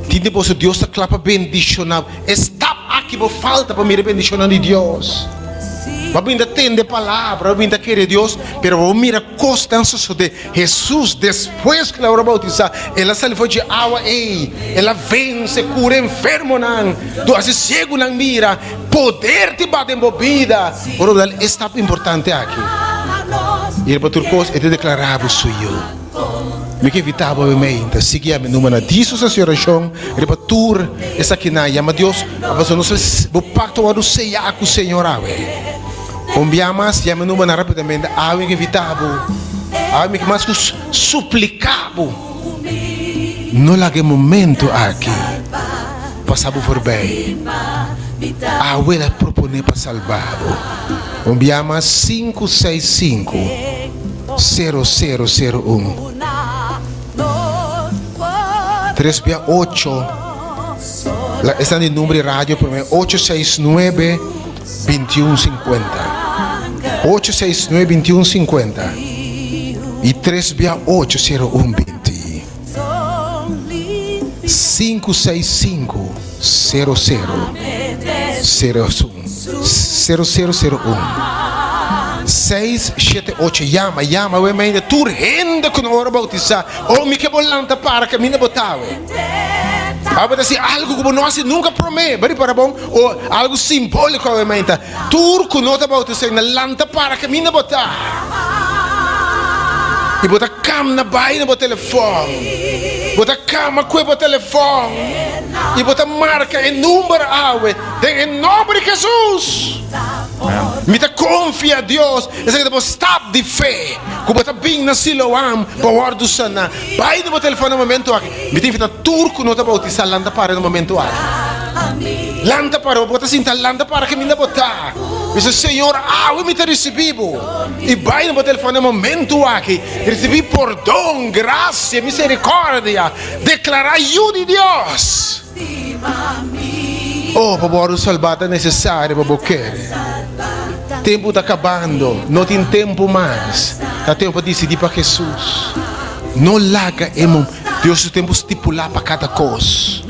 Tinde posso Deus está clapa bendicionar. Está aqui por falta para mim bendicionar de Deus. Vai ainda entender a palavra, vai ainda querer Deus, pero vou mira constância de Jesus depois que ela vai bautizar, ela saiu de água e ela vence, cura enfermo não, do assim cego não mira, poder te bater em bebida. Por isso está importante aqui. E ele para turcos é declarado suyo. Me que evitava obviamente, seguia me numa disso essa oração, ele para tur essa que na chama Deus, mas não sei o pacto a do ceia com o Senhor ave. Ombiamas, chama numa rapidamente, ave que evitava, ave que mais suplicava. Não lague momento aqui, passava por bem. Ave ela propõe para salvar. Ombiamas 565 0001 368. Está no número de rádio para mim, 869 2150. 869-2150 e 368-0120 565 0001 678 chama o emenda turrenda com hora bautizar ou me que bolanta para que mina botawe. Agora assim, algo que nós nunca promete, bari para bom, ou algo simbólico obviamente. Turco nota bautizar na lanta para que mina botar. E botar cam na baia no telefone. Botar cama com o telefone. E botar marca em número awe, em nome de Jesus. Me te confia a Deus, essa que depois stop de fé, que botar bem na Siloam, para o do sana. Vai no telefone no momento aqui. Me tem que turco nota bautizar landa para no momento aqui. Landa para, botar cinta landa para que me não botar. Dice Senhor, eu me te recebivo. E vai no telefone no momento aqui. Recebi perdão, graça, misericórdia. Declarar ajuda de Deus. Oh, para salvar é necessário para querer. Tempo está acabando, não tem tempo mais. Está tempo de decidir para Jesus. Não larga, irmão. Deus tem tempo estipular para cada coisa.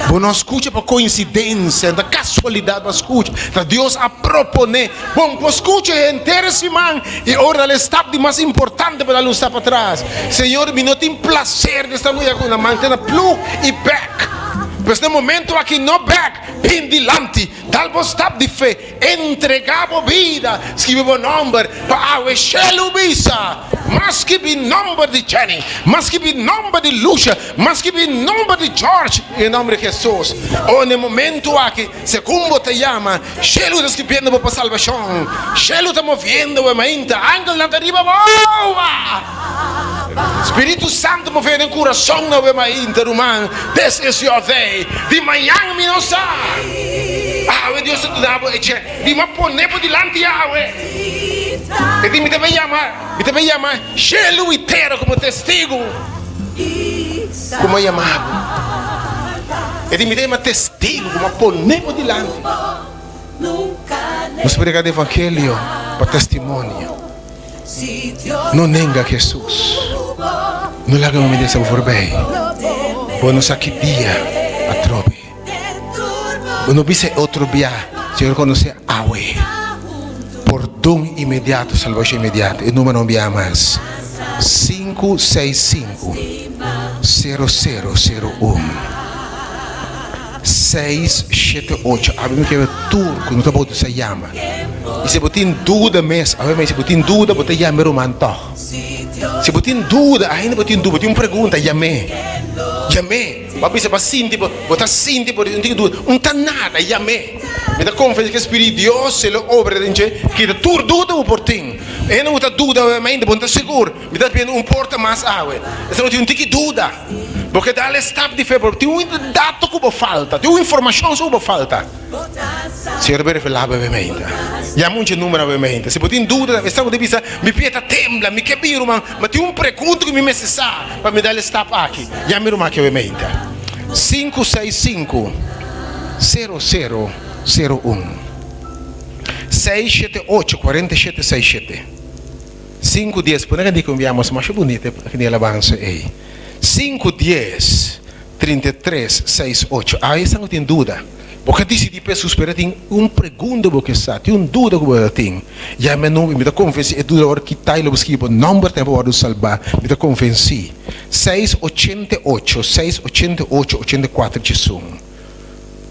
Bom, não escute para coincidência, da casualidade, mas escute. Tá Deus a proponer. Bom, escute inteiro-se, man. E ora, ele está de mais importante para não estar para trás. Senhor, me não tem prazer de estar com a mantena plug e back. Mas no momento aqui no back, pendilante, dal stop de fé, entregava vida, escreveva o nome, para a Xelubisa, mas que o nome de Jenny, mas que o nome de Lucia, mas que o nome de George, em nome de Jesus. Ou no momento aqui, segundo te chama, Xelu está escrevendo para a salvação, Xelu está movendo a mente, ángel na deriva, boa! Espírito Santo movendo em coração na minha mente, irmão, this is your day. De manhã me não sabe. Deus te dá, de me poner por delante, e de me deve chamar, Xelu inteiro como testigo, como chamado, e de me deve testigo, como poner por delante. Nós pregamos o evangelho para testemunho. Não nega Jesus. Não larga o dessa por bem. Quando aqui dia a trobe. Quando visse outro dia, Senhor conhece awe. Perdão imediato, salvação imediata. E número não via mais. 565 0001 678. Abrimos que é turco, não está bom se chama. E se você tem dúvida mesmo, se você tem dúvida, você chama o manto. Se você tem dúvida, ainda você tem dúvida, tem uma pergunta, chame. Você vai sentir, você sente, você não tem dúvida. Não está nada, chame. Me dá confiança que o Espírito de Deus ele obra dentro, que dá tudo dúvida por ti. E não está dúvida, mas ainda você está seguro. Me dá pena porta mais água. Então não tem dúvida. Porque dá o step de fé, tem um dado que falta, tem uma informação que falta. Se eu verificar brevemente, já muito número brevemente. Se você tem dúvida, você deve dizer, me pieta tembla, me quebra, mas tem uma pergunta que me necessita para me dar o step aqui. Já me rumar brevemente. 565 0001 678 4767 510, por que enviamos mais bonita que nem alabança aí. 510 33 68. Aí você não tem dúvida. Porque decidi pessoas para tem uma pergunta porque está, tem uma dúvida que você tem. Já me dá confiança, é dúvida que está e o número tempo para salvar, me dá confiança. 688 688 84 Jesus.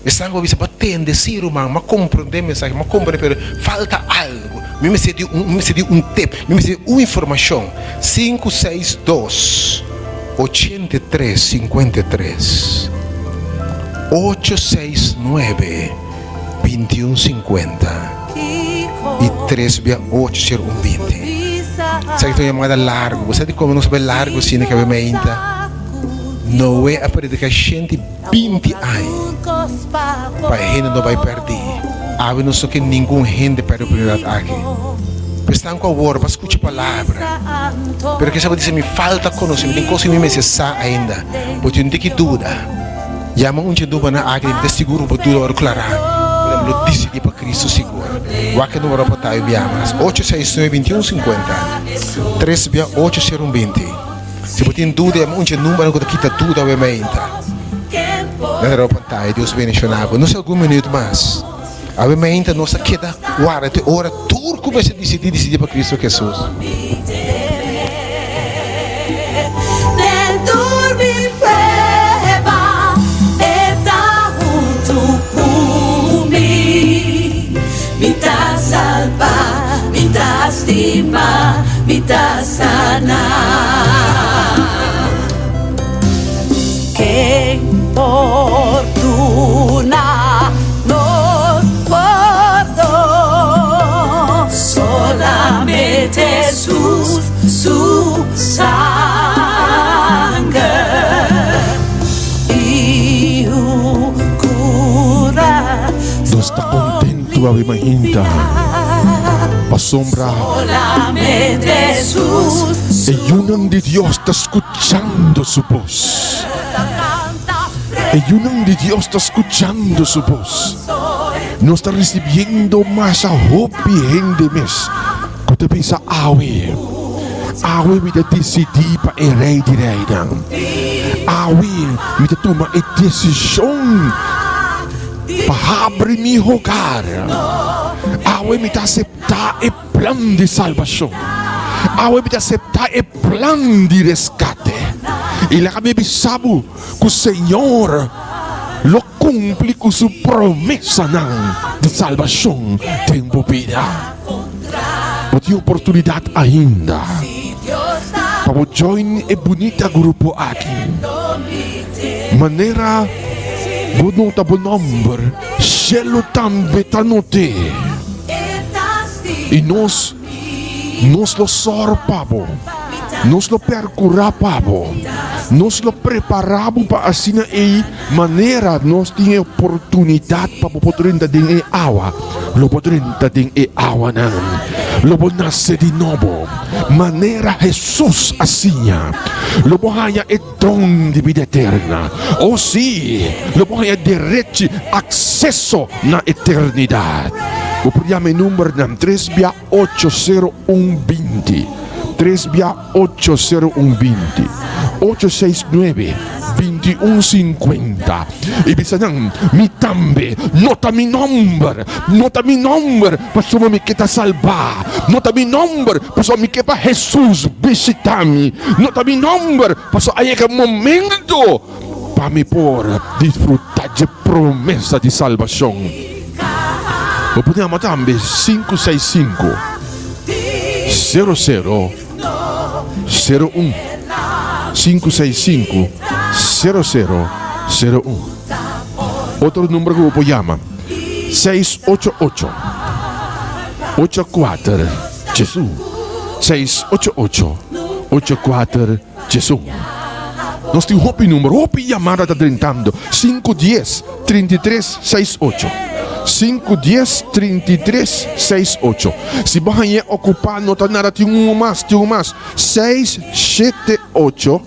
Essa coisa você pode entender, mas compreender mensagem, mas compreender, falta algo. Me cedi um tempo, me cedi uma informação. 562 8353 869 2150 e 3680120. Sabe que chamada largo, você sabe como não sabe largo assim que é menta. Não é a parede que a gente 20 anos para a gente não vai perder. Há não só que nenhum gente perde a oportunidade aqui. Estão com a voz, para escutar a palavra. Porque sabe dizer, me falta conhecimento, tem coisa que me necessita ainda. Porque eu não tenho dúvida. Já não tenho dúvida na área, me seguro para tudo declarar. Eu decidi para Cristo seguro. O que número para estar enviamos? 869-2150 3680120. Se você tem dúvida, eu não tenho número que quita tudo, obviamente. Na pantalla, Deus abençoe. Não sei algum minuto mais. Obviamente, nossa queda, ora, tudo como você decidir para Cristo Jesus. Me dá salvar, me dá estimar, me dá sanar. Que fortuna nos guardó, solamente Jesús, su sangre y cura. Não está contento a imaginta. Pasombra. El unam de Dios está escuchando su voz. El unam de Dios está escuchando su voz. No está recibiendo más a hobby de mes. Cuando pensa awe me decidi para el rey de reina. Awe me toma a decisión para abrir mi hogar. Awe me aceptar el plan de salvación. Awe me aceptar el plan de rescate. Y la que me sabe que el Señor lo cumple con su promesa de salvación de vida. Pode oportunidade ainda para join e bonita grupo aqui. Maneira bonita bo number, selo também tá note. E nós lo sorpabo, nós lo percurapabo, nós lo preparamos para assim e maneira nós tinha oportunidade para poder ter água, lo poder ter água não. Lobo nasce de novo. Maneira Jesus assim. Lobo haya e dom de vida eterna. Ou sim, lobo haya direito acesso na eternidade. O programa número 3680120. 3680120. 869-2150. E bisa nang mitambe, nota mi number, paso mi kita salva, nota mi number, paso mi kepa Jesus visitami, nota mi number, paso ay ka momento, pa mi por disfrutar de promesa de salvación. O podemos tambe 565 00 01 565 0001. Otro número que vos llama 688 84 Jesús. 688 84 Jesús. Nós temos hopi número, hopi chamada está tentando 510 33 68. 510 33 68. Se você ocupar, não está nada, tem um mais. 678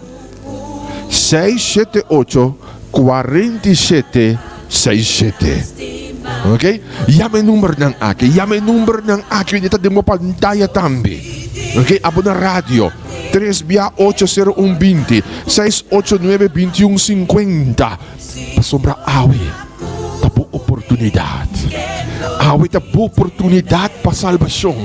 47 67. Ok? Llame número ng aki. Llame número ng aki. Dito din mo pantaya tambi. Ok? Abo na radio. 3-801-20 689-2150. Pasombra awi. Tapo oportunidad. Awi tapo oportunidad pa salvación.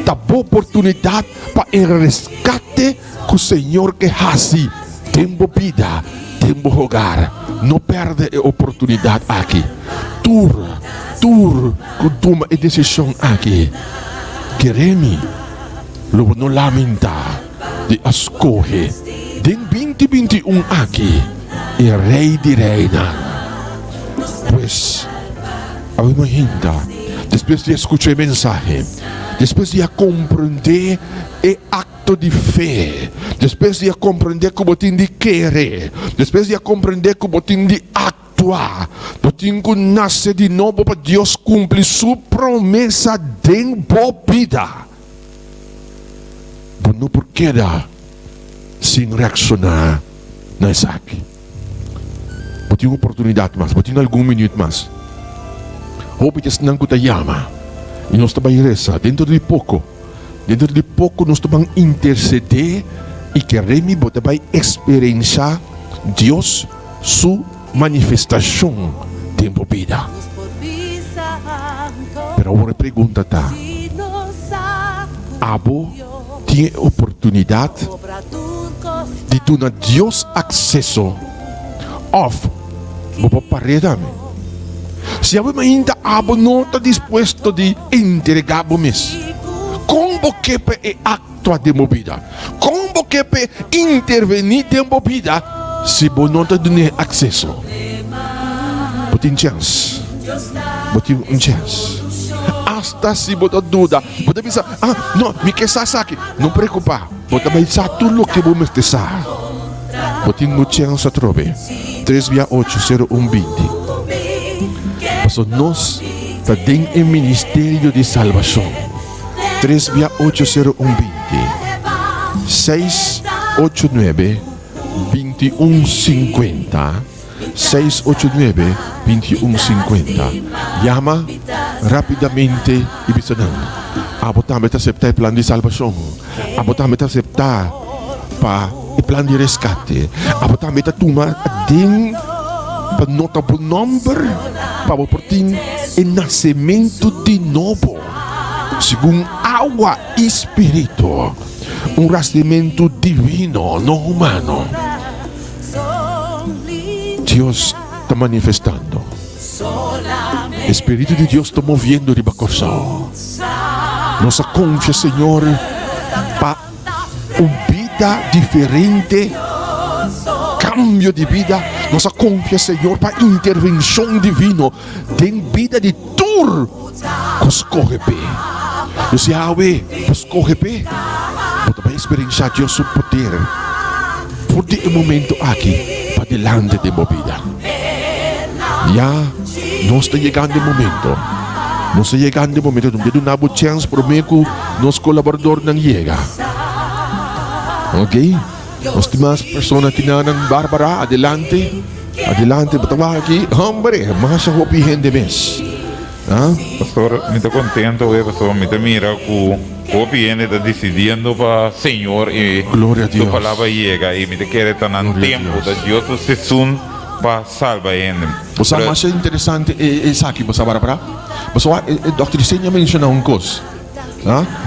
Tapo oportunidad pa rescate ku Señor que hasi. Tempo vida. Tempo hogar. No perde a oportunidad aqui. Tur, kung toma a desisyon aqui. Queremi, lo no lamenta de escoge. Den 2021 aqui, e rei de reina. Pues, a imagina, depois de escuchar o mensaje, depois de compreender o acto de fé, depois de compreender como tem de querer, depois de compreender como tem de actuar, tem que nascer de novo para Deus cumprir sua promessa em boa vida. Não por queda sem reaccionar na Isaac. Tem uma oportunidade mais, tem algum minuto mais. Hope que senang ko tayama. E nós também reza, dentro de pouco nós também interceder e queremos também experienciar Deus, sua manifestação tempo vida. Pero agora pergunta tá, abo tem oportunidade de dar a Deus acesso of bopa parede. Se abo ainda abo não está disposto de entregar o mês, como que é actua de movida, como que é intervenir de movida, se você não está dando acesso, você tem chance, hasta se você dúvida, você pensa, não, me quer aqui, não preocupa, você vai saber tudo o que você precisa, você tem uma chance a trocar, 3-801-20. So, nós estamos em Ministério de Salvação. 3-801-20 689-2150 689-2150. Llama rapidamente e bisanang. Abotame ta aceitar o plano de salvação. Abotame ta aceitar para o plano de resgate. Abotame ta tuma din para notable number para oportunidade e nascimento de novo segundo água e espírito, nascimento divino, não humano. Deus está manifestando, o Espírito de Deus está movendo de coração. Nossa confiança, Senhor, para uma vida diferente, cambio de vida. Nossa confiança, Senhor, para intervenção divina em vida de tur escorre pé. Eu sei escorre pé. Você vai experienciar Deus seu poder por um momento aqui para delante de minha vida. Nós está chegando o momento. Nós está chegando o momento. Não tem nada chance para mim que nosso colaborador não chega. Ok? Nós temos pessoas que não Bárbara, adelante, batawa aqui, hombre, mas eu hopi gente mes. Pastor, me estou contento, pastor, me mira que hopi gente está decidindo para Senhor e tu palavra chega e me quer estar no tempo da Deus se sun para salvar gente. Você mais interessante é aqui, você Bárbara. Você o Dr. Senya menciona coisa.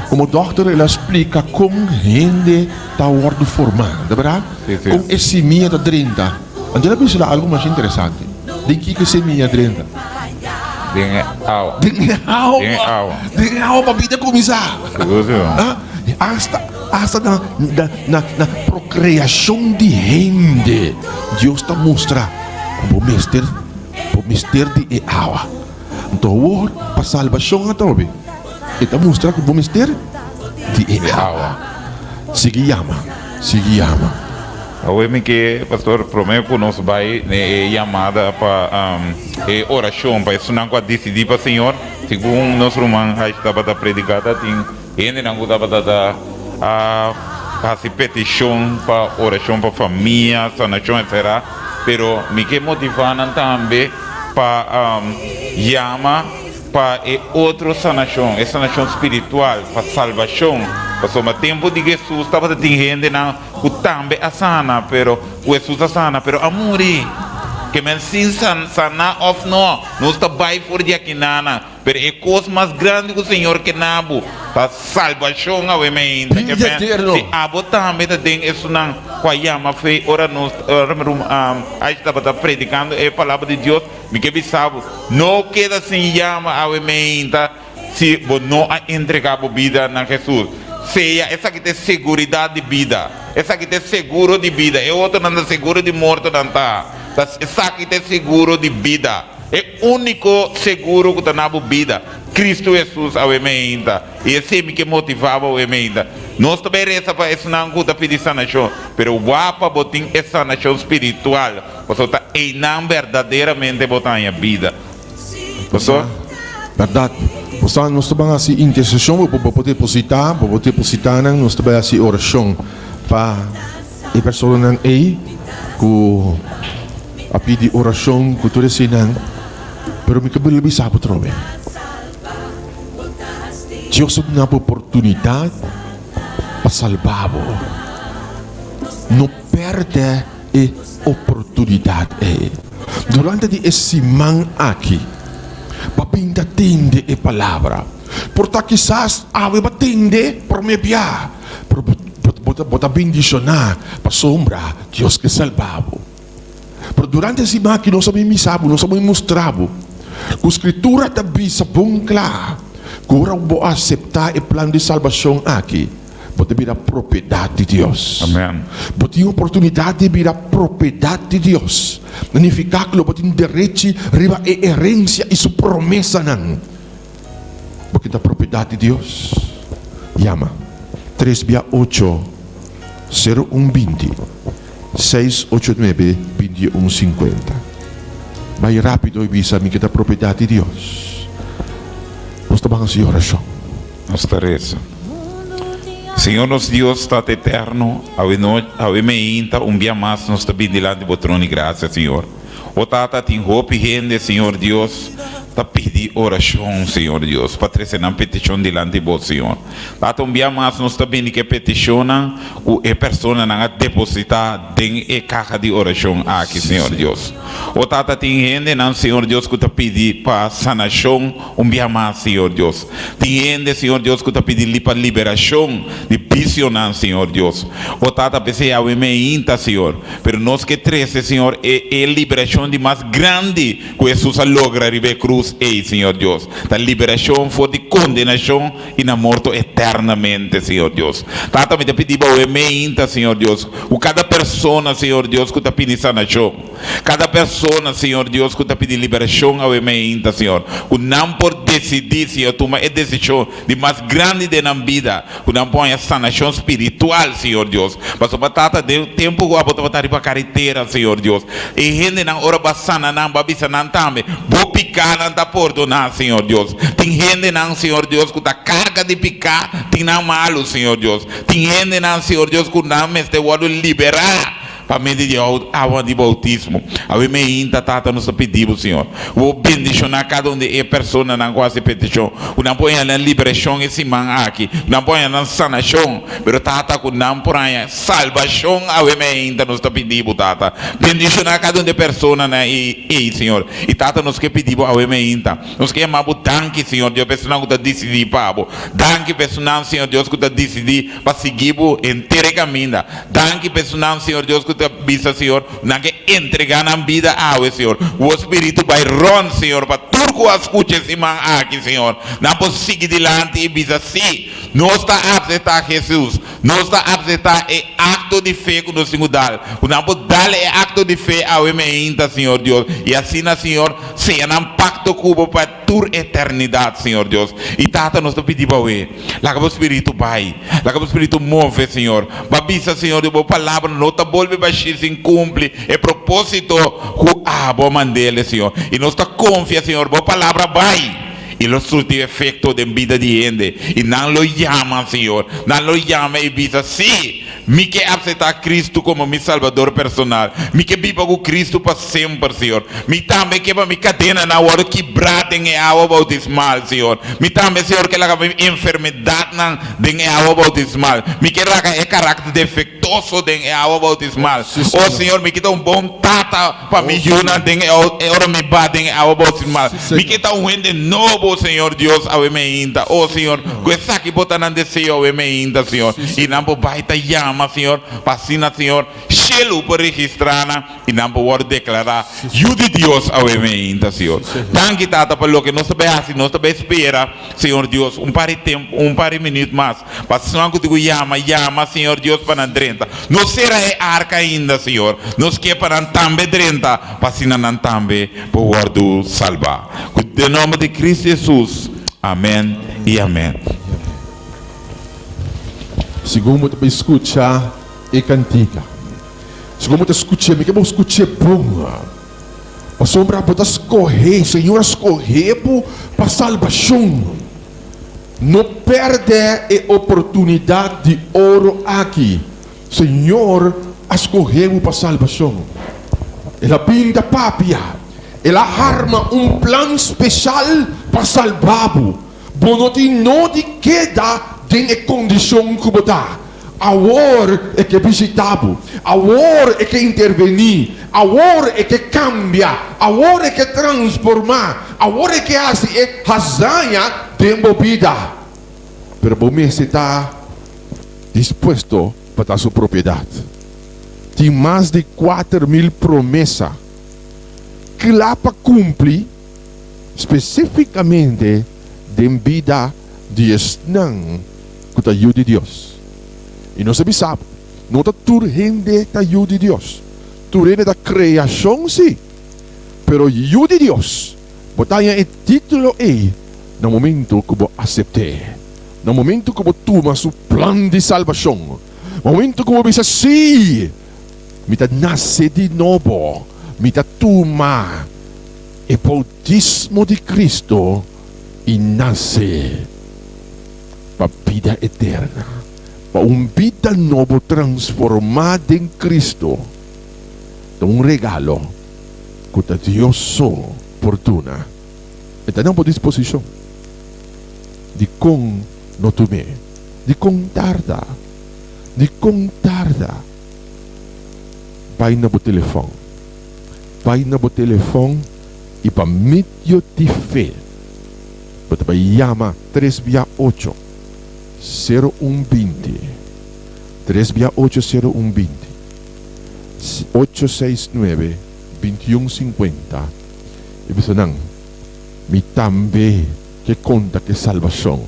Como doctor, ela explica como gente está sendo formada, verdade? Com a semente de 30. Angela pensa algo mais interessante. De que semente 30? De água para a vida começar. Hasta hasta na procriação de gente, Deus está mostra o mistério de água. Então, para salvação atobe, está mostra o mistério de água. Sigue yama. Hoje que pastor promete que nós vai chamada para oração para isso não decidir para o Senhor. Segundo nosso irmão estava da predicada tem ainda não estava da fazer petição para oração para família, sanação etc. Pero me que motivando também para chamar para outra sanação, é sanação espiritual, para salvação. Passou um tempo de Jesus estava tem gente não que também a sana, pero Jesus a sana, pero a morrer. Que men sin sana of no está bem por dia que nana, pero é coisa mais grande que o Senhor que nabu, para salvação ao homem. Que men se abo também tem isso não, quando foi ora nós aí estava predicando a palavra de Deus, me que sabe, não queda sem chama ao homem, se não entregar a vida na Jesus. Seja essa que tem segurança de vida, essa que tem seguro de vida, é outra não tem seguro de morte não tá, essa que tem seguro de vida, é o único seguro que está na vida, Cristo Jesus ao emenda, e esse me que motivava o emenda. Nós também reza para esse não que está pedindo sanação, pero o guapa botin essa sanação espiritual, você está em não verdadeiramente botar em vida, pastor? Verdade. Portanto, nós também assim intercessão para poder depositar nós também assim oração para a pessoa não aí que a pedir oração que tu recenan, pero me cabelo lebih sabe trobe. Deus dá uma oportunidade para salvar-o. Não perde a oportunidade. Durante esse man aqui, papinda tende e palavra. Porta quizás ave batende por me pia. Bota bendicionar para sombra Deus que salvavo. Pero durante esse man que nós sabemos mostravo. A escritura também sabon clara. Cura o aceitar o plano de salvação aqui. Pode virar propriedade de Deus. Amém. Pode ter oportunidade de virar propriedade de Deus. Significa que pode ter direito riba e herência e sua promessa não. Porque da propriedade de Deus. Llama 368 0120 689 2150. Vai rápido e visa me que da propriedade de Deus. Nós estamos em oração. Nós estaremos. Senhor nosso Deus está eterno, ao emeinta dia mais nós está bem delante do trono de graça, Senhor. O tata tem roupa e rende, Senhor Deus, está pedir oração, Senhor Deus, para trazer uma petição delante de você, Senhor. Tata dia mais nós está bem que peticiona, o a pessoa não depositar em a caixa de oração aqui, Senhor Deus. O tata tem rende, não, Senhor Deus, que está pedir para sanação, dia mais, Senhor Deus. Tem rende, Senhor Deus, que está pedir para liberação de vício, não, Senhor Deus. O tata pensei ao emeinta, Senhor, pero nós que trece, Senhor, é liberação de mais grande que Jesus logra ribe cruz, Senhor Deus. Da liberação for de condenação e na morte eternamente, Senhor Deus. Tata me pedi para o emeinta, Senhor Deus. O cada pessoa, Senhor Deus, que está pedindo sanação. Cada pessoa, Senhor Deus, que está pedindo liberação ao emeinta, Senhor. O não por decidir, Senhor, toma a decisão de mais grande de na vida. O não põe a sanação espiritual, Senhor Deus. Mas o batata deu tempo que a botar para a carreteira, Senhor Deus. E gente não ora basana não babisa não também. Vou picar não tá perdonar, Senhor Deus. Tem gente não, Senhor Deus, que tá carga de picar, tem não malo, Senhor Deus. Tem gente não, Senhor Deus, que não me está liberar. Para medir a água de bautismo. A mim ainda tata nos pedimos, Senhor. Vou bendicionar cada um de pessoas na quase petição. O não põe na liberação esse man aqui. Não põe na sanação. Pero tata com não põe salvação. A mim ainda nos pedimos, tata. Bendicionar cada um de pessoas na Senhor. E tata nos que pedimos a mim ainda. Nos que amamos danke, Senhor Deus. Pessoal que está decidir para danke pessoal, Senhor Deus, que está decidir para seguir inteiro caminho. Danke pessoal, Senhor Deus, que bisa, Senhor, não que entregar na vida ao Senhor. O Espírito vai ron, Senhor, para tudo que escute esse man aqui, Senhor. Não pode seguir delante e bisa sim. Nós está a aceitar Jesus. Nós está aceitar é acto de fé que nós temos dar. O não pode dar é acto de fé ao ainda, Senhor Deus. E assim, Senhor, seja um pacto cubo para toda eternidade, Senhor Deus. E tata nós te pedimos para ver. Lá que o Espírito vai, lá que o Espírito move, Senhor. Babisa, Senhor, de boa palavra, não te volve para se cumpre. É propósito que boa mandele, Senhor. E nós te confia, Senhor, boa palavra vai. E lo surte efecto de vida de gente. E não lo llama, Senhor. Não lo llama e diz assim: me que aceitar Cristo como meu Salvador personal. Me que viva com Cristo para sempre, Senhor. Me também que me cadena na hora quebrada em água bautismal, Senhor. Me também, Senhor, que ela enfermidade em água bautismal. Me que é caráter defectuoso em água bautismal. Oh, Senhor, me quita bom tata para me ajudar em hora me bate em água bautismal. Me quita ende novo, Senhor Deus, ao ainda. Oh, Senhor, que essa aqui bota na desejo ao ainda, Senhor. E não vai te llama, Senhor, passina, Senhor, chelo para registrar e não pode declarar o de Deus ao ainda, Senhor. Tanque tata para lo que nós sabemos, nós também espera, Senhor Deus, par de tempo, par de minutos mais. Passando que tu llama, Senhor Deus, para 30. Não será arca ainda, Senhor. Nós que para também 30, passina não também para guardar salvar. Em nome de Cristo Jesus. Amém e amém. Segundo você escutar e cantiga. Segundo você escutar, me que vou escutar bom. A sombra pode escorrer, Senhor, escorrer para salvação. Não perde a oportunidade de ouro aqui. Senhor, escorreu para salvação. Ela pinta papia. Ela arma plano especial para salvar-vos. Você não queda em condição que você está. Agora é que visitar-vos. Agora é que intervenir. Agora é que cambia. Agora é que transformar. Agora é que razanha de vida. Mas você está disposto para dar sua propriedade. Tem mais de 4.000 promessas que lá para cumprir especificamente de vida de Esnang com a ajuda de Deus. E não se sabe, não está tudo rende da ajuda de Deus. Tudo rende da criação, sim. Pero ajuda de Deus, botar em título aí, no momento que você aceitar, no momento que você toma seu plano de salvação, no momento que você diz assim, me nasce de novo. Me toma o bautismo de Cristo e nasce para a vida eterna, para vida nova transformada em Cristo. Então, regalo que Deus só fortuna. Então, por disposição de com não tomar, de com tarda, vai no telefone. Vai no telefone e para meio de fé. Você vai chamar 368 0120 368 0120 869 2150. E você não me também que conta que salvação.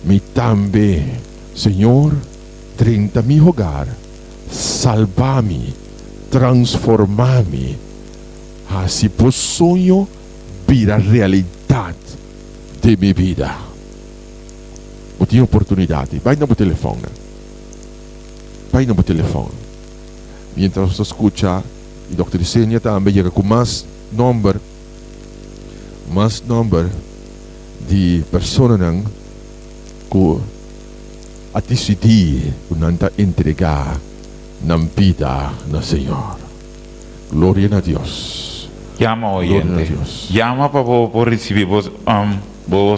Me também, Senhor, 30 mi hogar, salva-me, transforma-me. Assim por sonho vira realidade de minha vida. Eu tenho oportunidade. Vai no meu telefone. Vai no meu telefone. Mientras você escuta, e Dr. Isenia também chega com mais número de pessoas que a decidir que não entregar na vida do Senhor. Glória a Deus. Llama oyente. Llama para receber a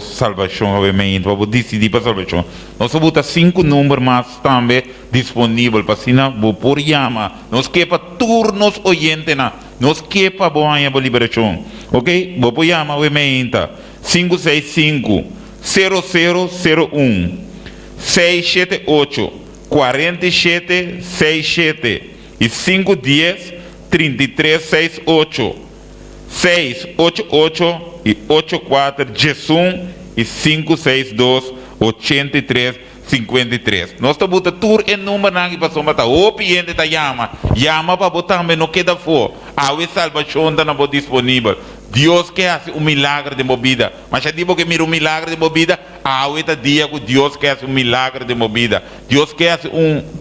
salvação, obviamente, para decidir para a salvação. Nós temos 5 números mais também disponíveis para assim, por llama. Nós quepa turnos oyentes, nós quepa boa liberação. Ok? Vou llama, obviamente. 565 0001 678 4767 e 510 3368 688 e 84 Jesum e 562 83 53. Nós estamos botando tour em número na que passou mata o cliente tá llama para botar me não queda for. A salvação está na disponível. Deus quer fazer milagre de movida. Mas já digo que mira milagre de movida, a outra dia que Deus quer fazer milagre de movida. Deus quer fazer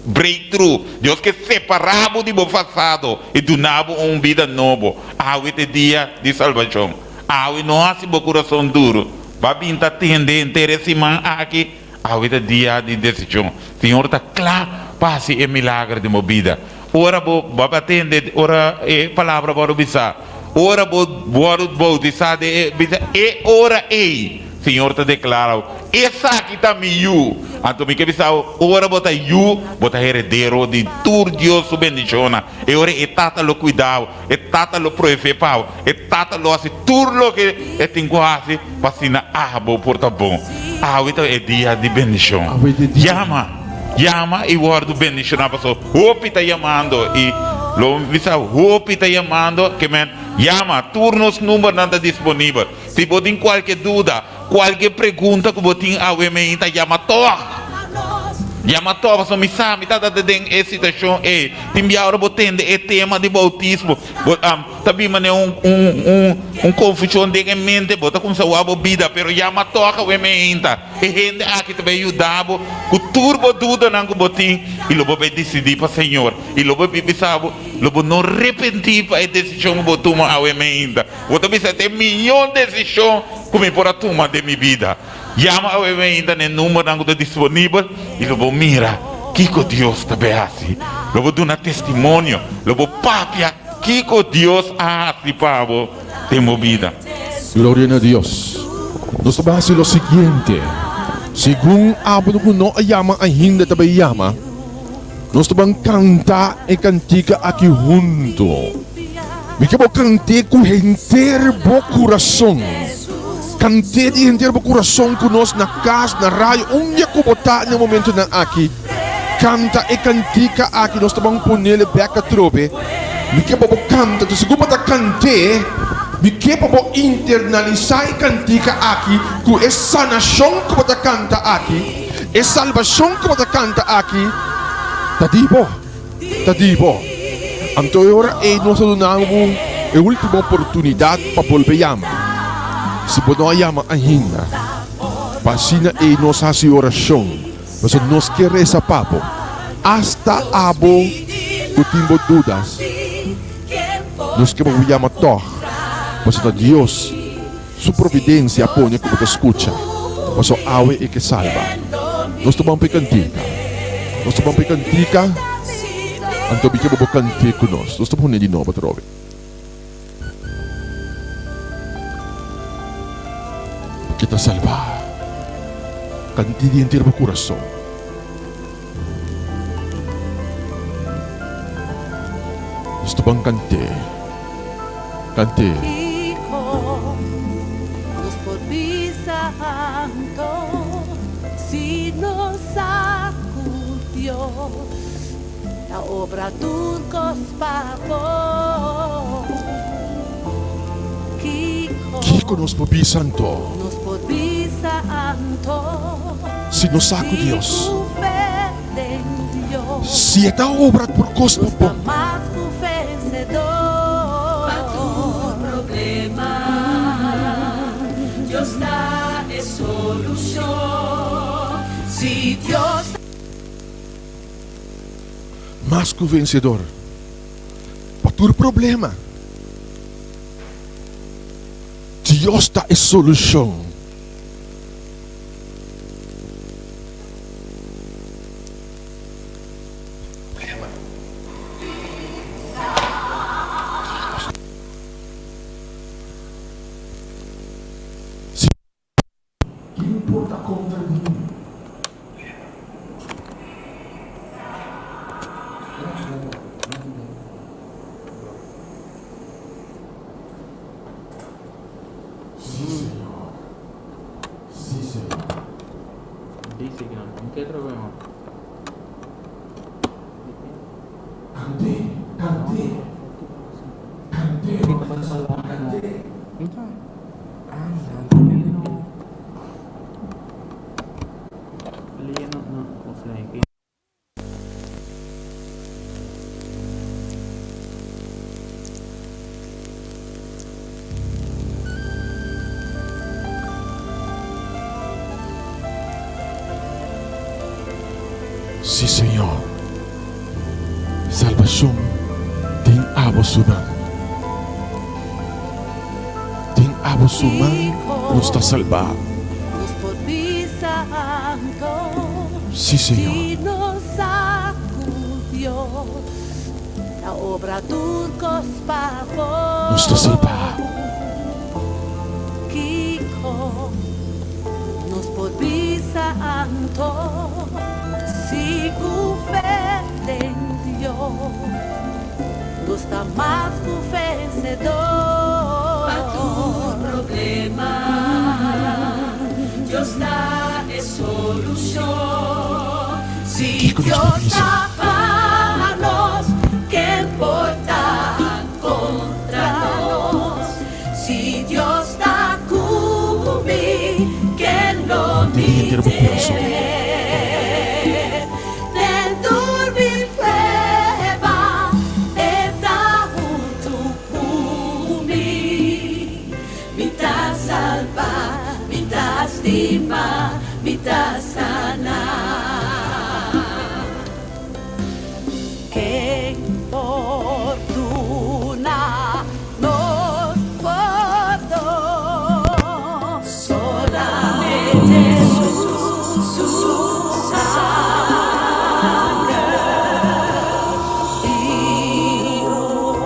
breakthrough. Deus quer separar do passado e donar vida nova. A outra dia de salvação. A outra não hace coração duro. Vai vir atender interesse aqui. A outra dia de decisão. Senhor está claro para fazer milagre de movida. Ora vou atender, ora palavra vou observar. Ora vou dizer e ora ei. Senhor te declara, essa aqui está miú. Então me que pensar, ora bota you, bota herdeiro de tudo Deus su bendiziona. E ora e tata lo cuidado, e tata lo proefepau, e tata lo assim tudo lo que é tem quase para sina abo porta bom. Então é dia de bendição. Llama e guarda bendição na pessoa. Hope está chamando e lo visa hope está chamando que men llama turnos número nada disponível. Se você tem qualquer dúvida, qualquer pergunta que você tem a emenda, llama todos. Llama todos, me sabe, tá dando essa situação é. Tem hora você tem tema de bautismo, também mas é confusão de mente, você começa a vida, pero llama todos a emenda. E gente aqui também ajudar, o turbo dúvida não que você tem e lo vai decidir para o Senhor. E lo vai pensar, lo não arrepentir para a decisão que você toma a emenda. Você precisa ter milhões de decisões como para tomar de minha vida. Llama a emenda no número que está disponível e lo vou mira que Deus também assim. Lo vou dar um testemunho, lo vou papia que Deus assim para ter movida. Gloria a Dios. Nos vamos a hacer lo siguiente. Según abo no llama ainda também llama, nós vamos cantar e cantiga aqui junto. Me quero cantar com inteiro coração. Cante de inteiro coração conosco na casa, na rádio, onde eu botar no momento na aqui. Canta e cantica aqui, nós vamos pôr ele beca trobe. Me quero canta, tu seguro para cantar, me quero internalizar e cantica aqui, com essa nação que você canta aqui, essa salvação que você canta aqui. Tadibo. Então agora nós damos a última oportunidade para volver a chamar. Se você não chama ainda, vacina e nós fazemos oração. Mas nós queremos essa papo. Hasta abo, tu temos dúvidas. Nós queremos chamar todos. Mas Deus, sua providência põe como te escuta. Mas o awe é que salva. Nós tomamos cantica. Nós tomamos cantica. Então, me quero cantar conosco. Nós tomamos de novo, trove. Kita salva. Canti di inteiro coração. Gusto bang cante? Nos santo, si nos sacudió la obra turcos papo. Kiko nos pobi santo. Si nos saco Dios. Si esta obra por cosmo po. Dios da solución. Si Dios Más que vencedor. Para tu problema. Dios da solución. Dice que no, ¿qué problema? aquí. Sí, Señor. Salvación tem abosuman. Tem abosuman nos está salvado. Nos podí santo. Sí, Señor. Si nos sacudió la obra turcos pavos. Nos está salvado. Kiko nos podí santo. Si en Dios no está más que vencedor. Pa' tu problema, Dios da solución. Si Dios da para nos, ¿qué importa contra nos? Si Dios da cubrir, que no mire. Mita sana que fortuna nos guardó solamente su sangre y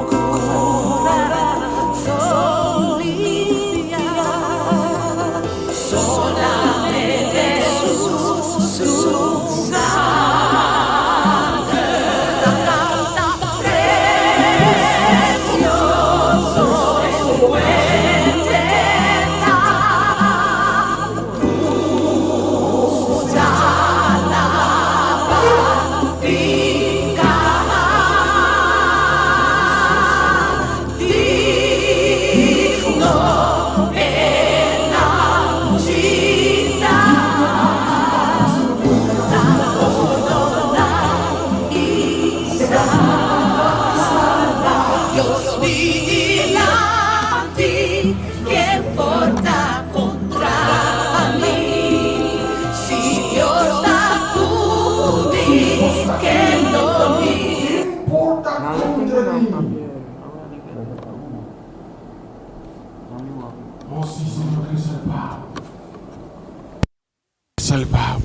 curará solía solamente su sangre precioso fuente usa la purifica digno en la vida Dios vigilante, ¿qué importa contra mí? Si Dios da cubrir, que no me Oh, sí, Señor, que salvado. Salvado.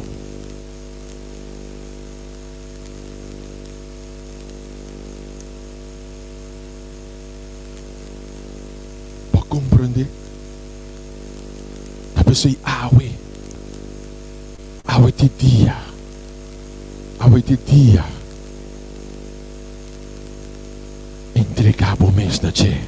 ¿Para comprender? Tapi say awe de dia. Awe de dia. Entregabo mes na che.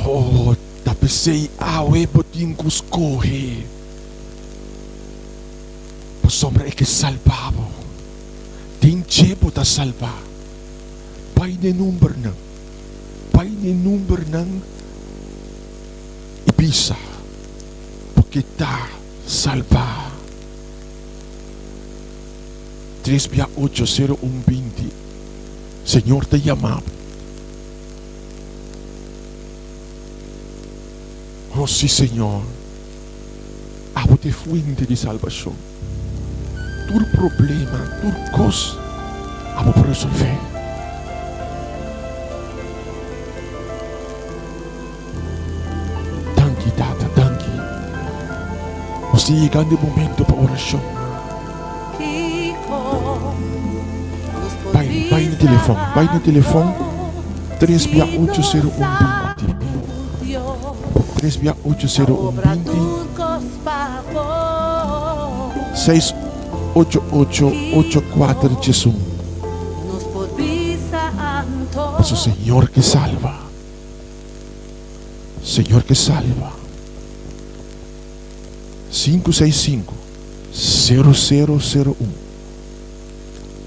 Oh, tapi say awe boting kuskohe. Posombra que salvavo. Tinche ta salva. Pai de number nang ibisa. Porque ta salva. 3-8-0-1-20. Señor te llamaba. Oh sí, Señor. Abo de fuente de salvación. Tu problema, tu cosa, abo por resolver. Tanki, Tata, tanki. Está llegando el momento para oración. Kiko nos telefone. Vai na telefone 3680120. 3680120. 68884 Es el Señor que salva. Señor que salva. 565-0001.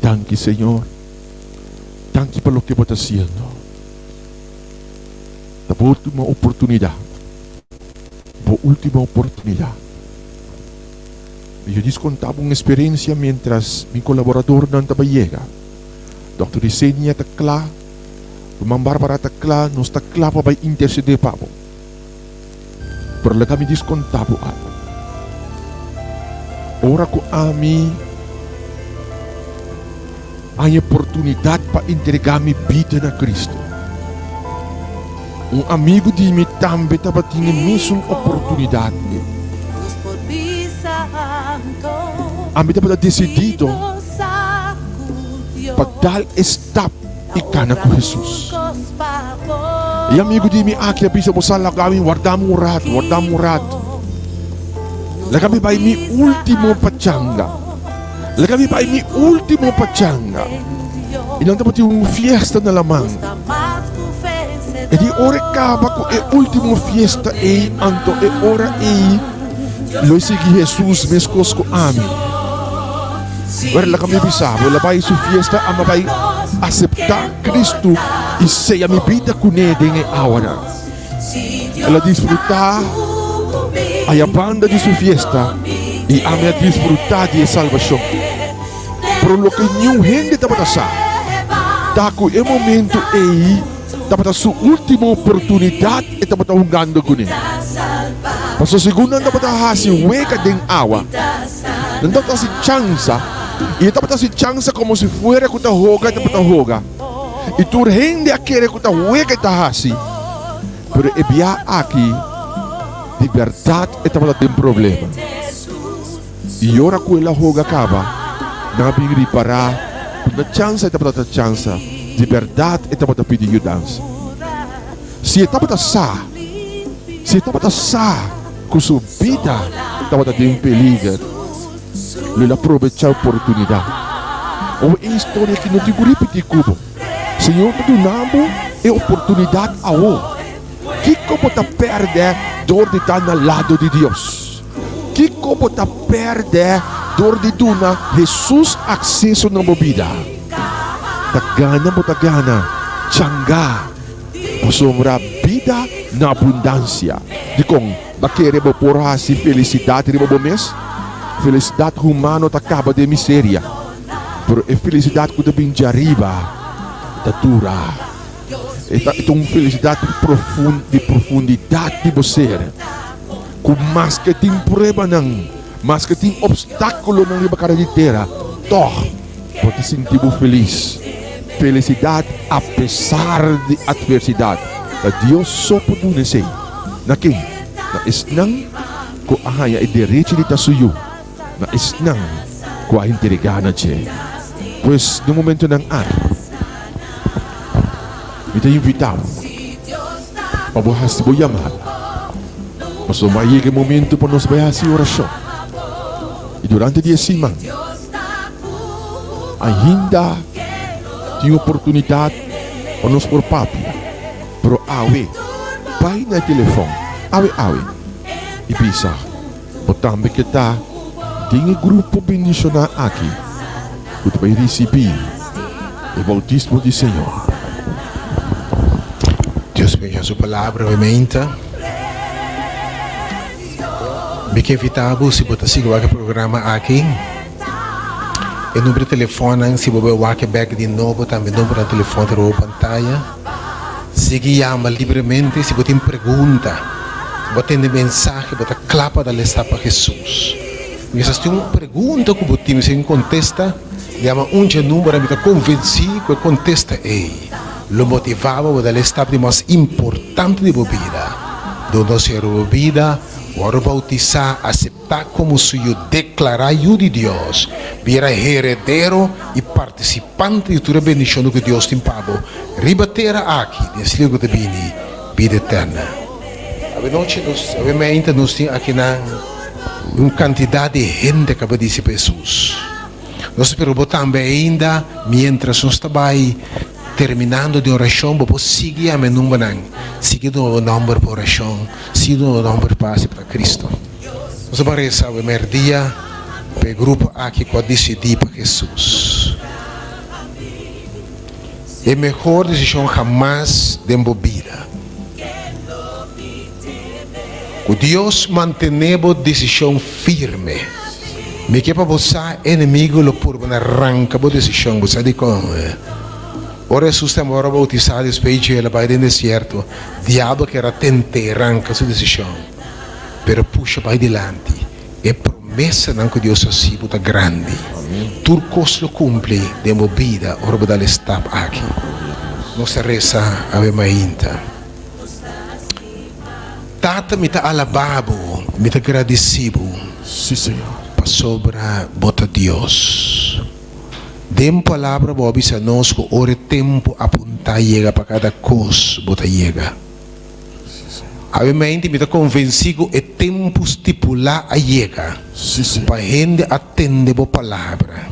Thank you, Señor. Thank you por lo que vos estás haciendo. La última oportunidad. La última oportunidad. Yo descontaba una experiencia mientras mi colaborador no estaba llega. Dr. Isenia está claro. Ma'am Barbara está claro. No está claro para interceder para vos. Pero la kami descontaba algo. Ora ko ami hay oportunidad para entregar mi vida a Cristo. Un amigo de mí también tiene misma oportunidad. A mí también decidido para dar step y cana con Jesús. Y amigo de mí aquí a pisa posar la kami guardamos un rato. La kami va mi último pachanga. La kami va mi último pachanga. E não estamos tendo uma fiesta na mão. E de hora acaba com a última fiesta e anto e hora e lo segui Jesus mescosco ami. Agora la kami bisabo, ela vai sua fiesta, ama vai aceitar Cristo e ser a minha vida com ele em hora. Ela desfrutar a banda de sua fiesta e a minha desfrutar de salvação. Pero lo que nenhum gente está passando, está com o momento aí, está para sua última oportunidade e está para jogando com ele. Mas a segunda está para fazer hueca de água, não está para chance e está para chance como se fuera que está joga, está para jogar. E tu gente a querer que está hueca está fazendo, pero é bem aqui. De verdade, estava tendo problema. E ora que ela joga acaba, não vai reparar. Quando a chance estava a chance, de verdade, estava a pedir ajuda. Se estava a com sua vida, estava a ter perigo. Ele aproveitou a oportunidade. Ou é história que não te repetir como. Senhor, tu não é oportunidade a o. Que como te perde door de estar ao lado de Deus? Que como te perde door de dar Jesus acesso na vida? Tá gana, changa, possomra vida na abundância. De com, ba querer por assim felicidade de bom mês? Felicidade humana acaba de miséria. Pero é felicidade que vem de arriba, da dura. É uma felicidade de profundidade de você. Com mais que tem problema, mais que tem obstáculo na sua carreira, pode sentir feliz. Felicidade apesar de adversidade. Deus só pode dizer. Na quem? Na isnang ko ahaya e direito de tasuyo. Na isnang ko a entregar na Che. Pois no momento ng eu te invitamos a você se chamar. Mas não vai chegar o momento para nós fazer oração. E durante a semana, ainda tem oportunidade para nós por papo. Pero vai na telefone, e pensa, o também que está, tem um grupo bendicional aqui, que vai receber o bautismo do Senhor. Deus bendiga a sua palavra, obviamente. Me que invitava se você seguir o programa aqui. O número de telefone, se você vai back de novo, também o número de telefone na pantalla. Siga chama livremente se você tem pergunta, você tem mensagem, você clapa da lista para Jesus. E se você tem uma pergunta que você tem, contesta, chama número, me convenci que contesta aí. Lo motivava para dar o estado mais importante de sua vida. Donde sua vida, ora bautizar, aceitar como suyo, declarar o de Deus, vira heredero e participante de toda a bendição que Deus tem pago, ribatera aqui, nesse livro de Bini, vida eterna. A noite nós temos aqui uma quantidade de gente que vai dizer Jesus. Nós esperamos também ainda, mientras nós estamos terminando de oração, vamos seguir a menumba, seguir o nome de oração, seguir o nome de paz para Cristo. Nós vamos rezar o primeiro dia para o grupo aqui que decidir para Jesus. É a melhor decisão jamás de vida. O Deus mantenemos decisão firme. Me que para você inimigo lo por uma arranca a decisão, você diz como ora Jesus está morando bautizado despeito ele vai no deserto, diabo que era tente arranca sua decisão, pero puxa para adiante. É promessa não que Deus assim puta grande. Tudo coisa lo cumpre de uma vida ora dar estar aqui. Nossa reza ave mainta. Tata me tá alabado, me tá agradecido. Sim, Senhor. Sobre bota Deus. Dem palavra bobi sa nós que ore tempo apontar chega para cada coisa bota chega. Obviamente me tá convencido é tempo estipular a chega. Para gente atender a palavra,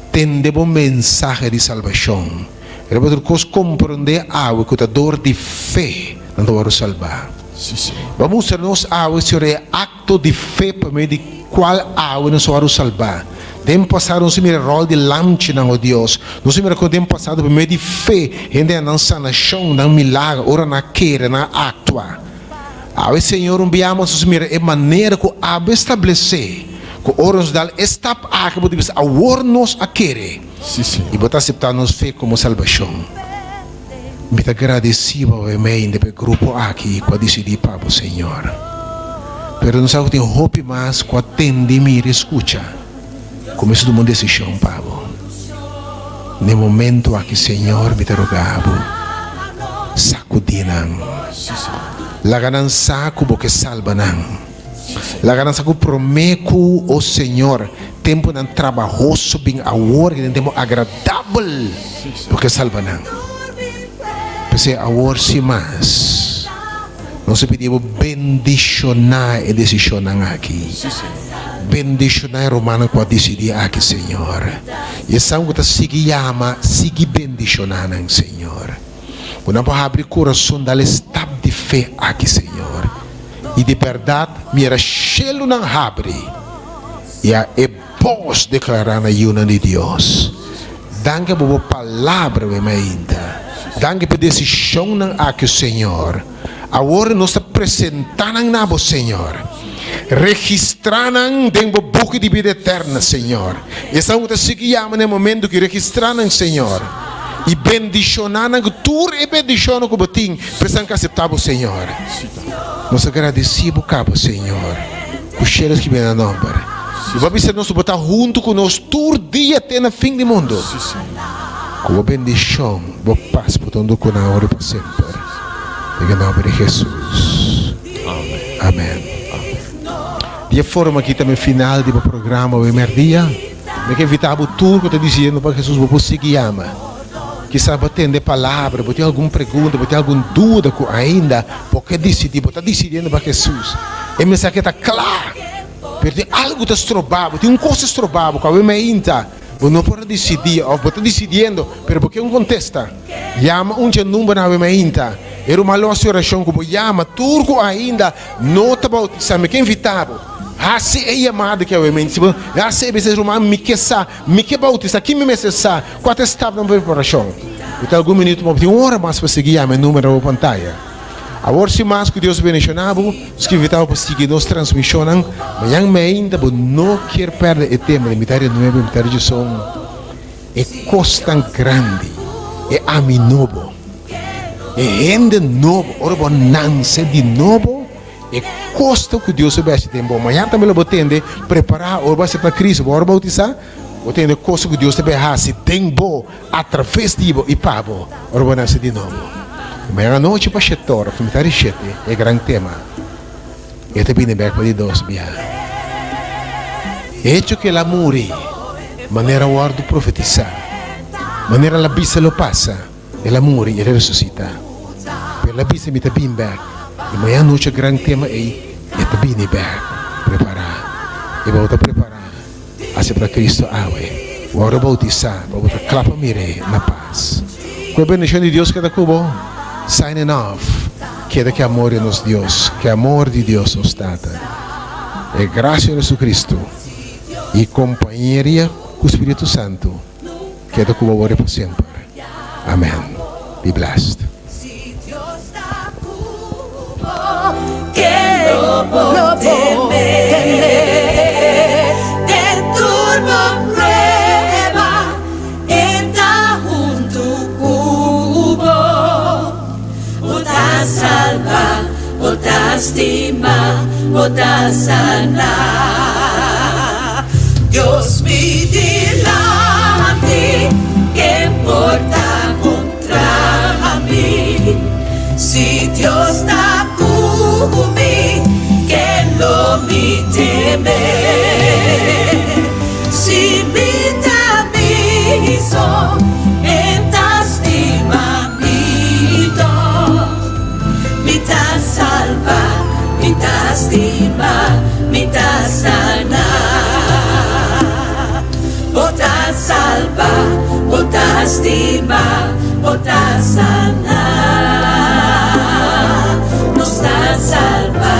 atender a mensagem de salvação. Era para coisa compreender algo que a dor de fé não vai salvar. Vamos ser nós algo sobre acto de fé para mim de qual algo nós vamos salvar. Dem passado nós mira rol de lanche não Deus. Nós mira que dem passado para mim de fé, ainda não sanação, não milagre, ora na queira, na actua. Ao Senhor enviamos nós mira é maneira que abe estabelecer, que ora nos dá esta aqui para dizer a ora nos a querer. E botar aceitar nos fé como salvação. Me agradecido obviamente pelo grupo aqui que decidir para o Senhor. Pero não sabe que tem hope mais que atende e escuta. Começo do mundo decisão, Pablo. No momento aqui, Senhor, me rogavo. Sacudinan. Laganan saco porque salvanan. Laganan saco prometo o Senhor. Tempo não trabalhoso bem agora que tempo agradável porque salvanan. Pensei agora sim mais. Nós pedimos bendicionar a decisão aqui. Bendicionar Romano com a decidir aqui, Senhor. E sabe que sigue chama, sigue bendicionando, Senhor. Quando nós abrir o coração, dá estado de fé aqui, Senhor. E de verdade, mira, cheio não abre. E é voz declarando a união de Deus. Danke por palavra, ainda. Danke por decisão aqui, Senhor. Agora nós apresentamos na voz, Senhor. Registrando dentro do book de vida eterna, Senhor. E estamos seguindo no momento que registrando, Senhor. E bendicionando tudo e bendicionando que botim, precisamos aceitar o Senhor. Nós agradecemos cabo, Senhor. Os cheiros que vem na nome. E vamos ser nós botar junto conosco todo dia até no fim do mundo. Com a bendição, boa paz por todo com a hora para sempre. Em nome de Jesus. Amém. Amém. De forma aqui também final do programa o primeiro dia, me que evitava tudo que eu estou dizendo para Jesus vou seguir ama. Que sabe atender palavra, vou ter alguma pergunta, vou ter alguma dúvida que ainda, porque decidir, vou estar decidindo para Jesus. E me sabe que está claro, porque tem algo que está estrobado, tem uma coisa estrobada, que eu me ainda, vou não poder decidir, ou vou estar decidindo, mas porque não contesta, chama número na minha ainda. Era uma loja oração que eu chamo, tudo ainda, não está bautizado, quem invitava. Assim é chamado que é o mente. Assim é vezes romano me que bautiza, que me necessa, quatro estava na preparação. Então algum minuto, uma hora mais para seguir a meu número na pantalla. Agora se mais que Deus bendicionava, os que invitavam para seguir nos transmissão, mas ainda ainda não quer perder o tema de metade de novo, metade de som. É coisa tão grande, é ami novo, é gente novo, ora bonança de novo. É custo que Deus vai ter tempo. Amanhã também eu vou tender preparar, ou vai ser para Cristo, vou bautizar. Vou tender custo que Deus vai ter tempo através de e pavo, ou vou nascer de novo. Amanhã à noite para chetor, comentário chete, é grande tema. e te viene back di dos bia. Hecho que la muri, manera guardo profetizar, manera la vista lo passa, e la muri e resuscita. Per la vista mi te viene back, e mai annuncia gran tema e te viene back, prepara, e volta prepara, hacia para Cristo awe, guarda bautizar, volta clapa mire na paz. Quella benedizione di Dio che da cubo, signing off. Chiede che amore nos Dios, que amor de Dios nos data. E gracia a Jesucristo e companhia com o Espírito Santo, queda com o amor para sempre. Amen. Be blessed. Que lo puedo temer, te turbo prueba, entra junto cubo, bota salva, bota estima, bota sana. Dios mi delante, ¿qué importa contra mí? Si Dios está conmigo, que no me teme. Si me tamizo, estima mi me ta salva, me ta estima, me ta sana. Bota salva, bota estima, bota sana. Nos da salva,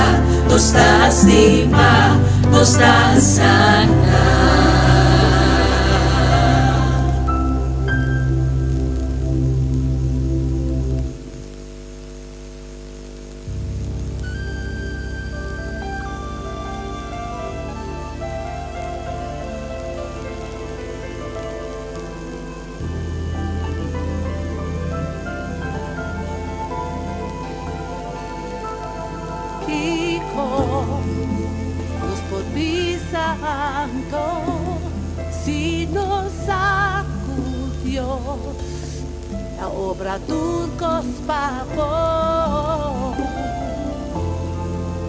nos da estima, nos da sana. Nos por santo, si nos sacudió la obra turcos pavos.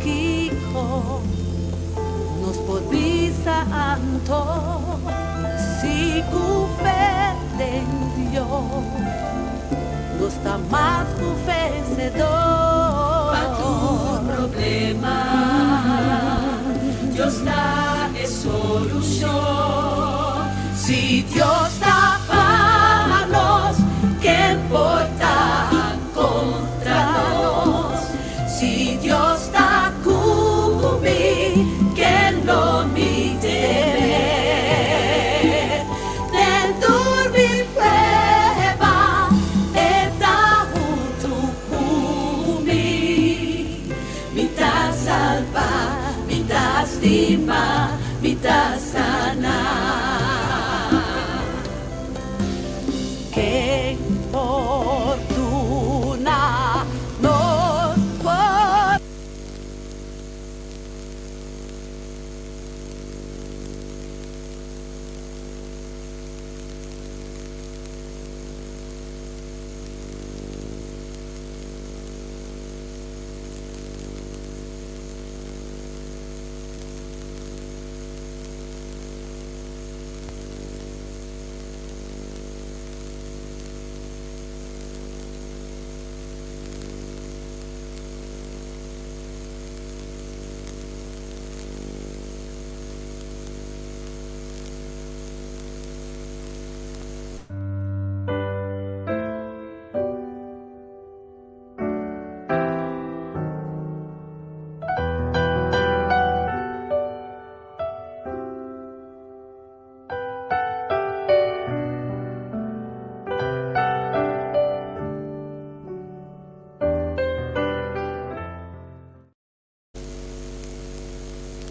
Kiko nos por santo, si cufendió, nos está más cufecedor. Pa' tu problema, Dios da solución. Si Dios da para nos, ¿qué importa contra nos? Si Dios da conmigo, que no me teme. Dentro mi prueba, está junto conmigo. Mi ta salva, mi ta estima, mi ta sana.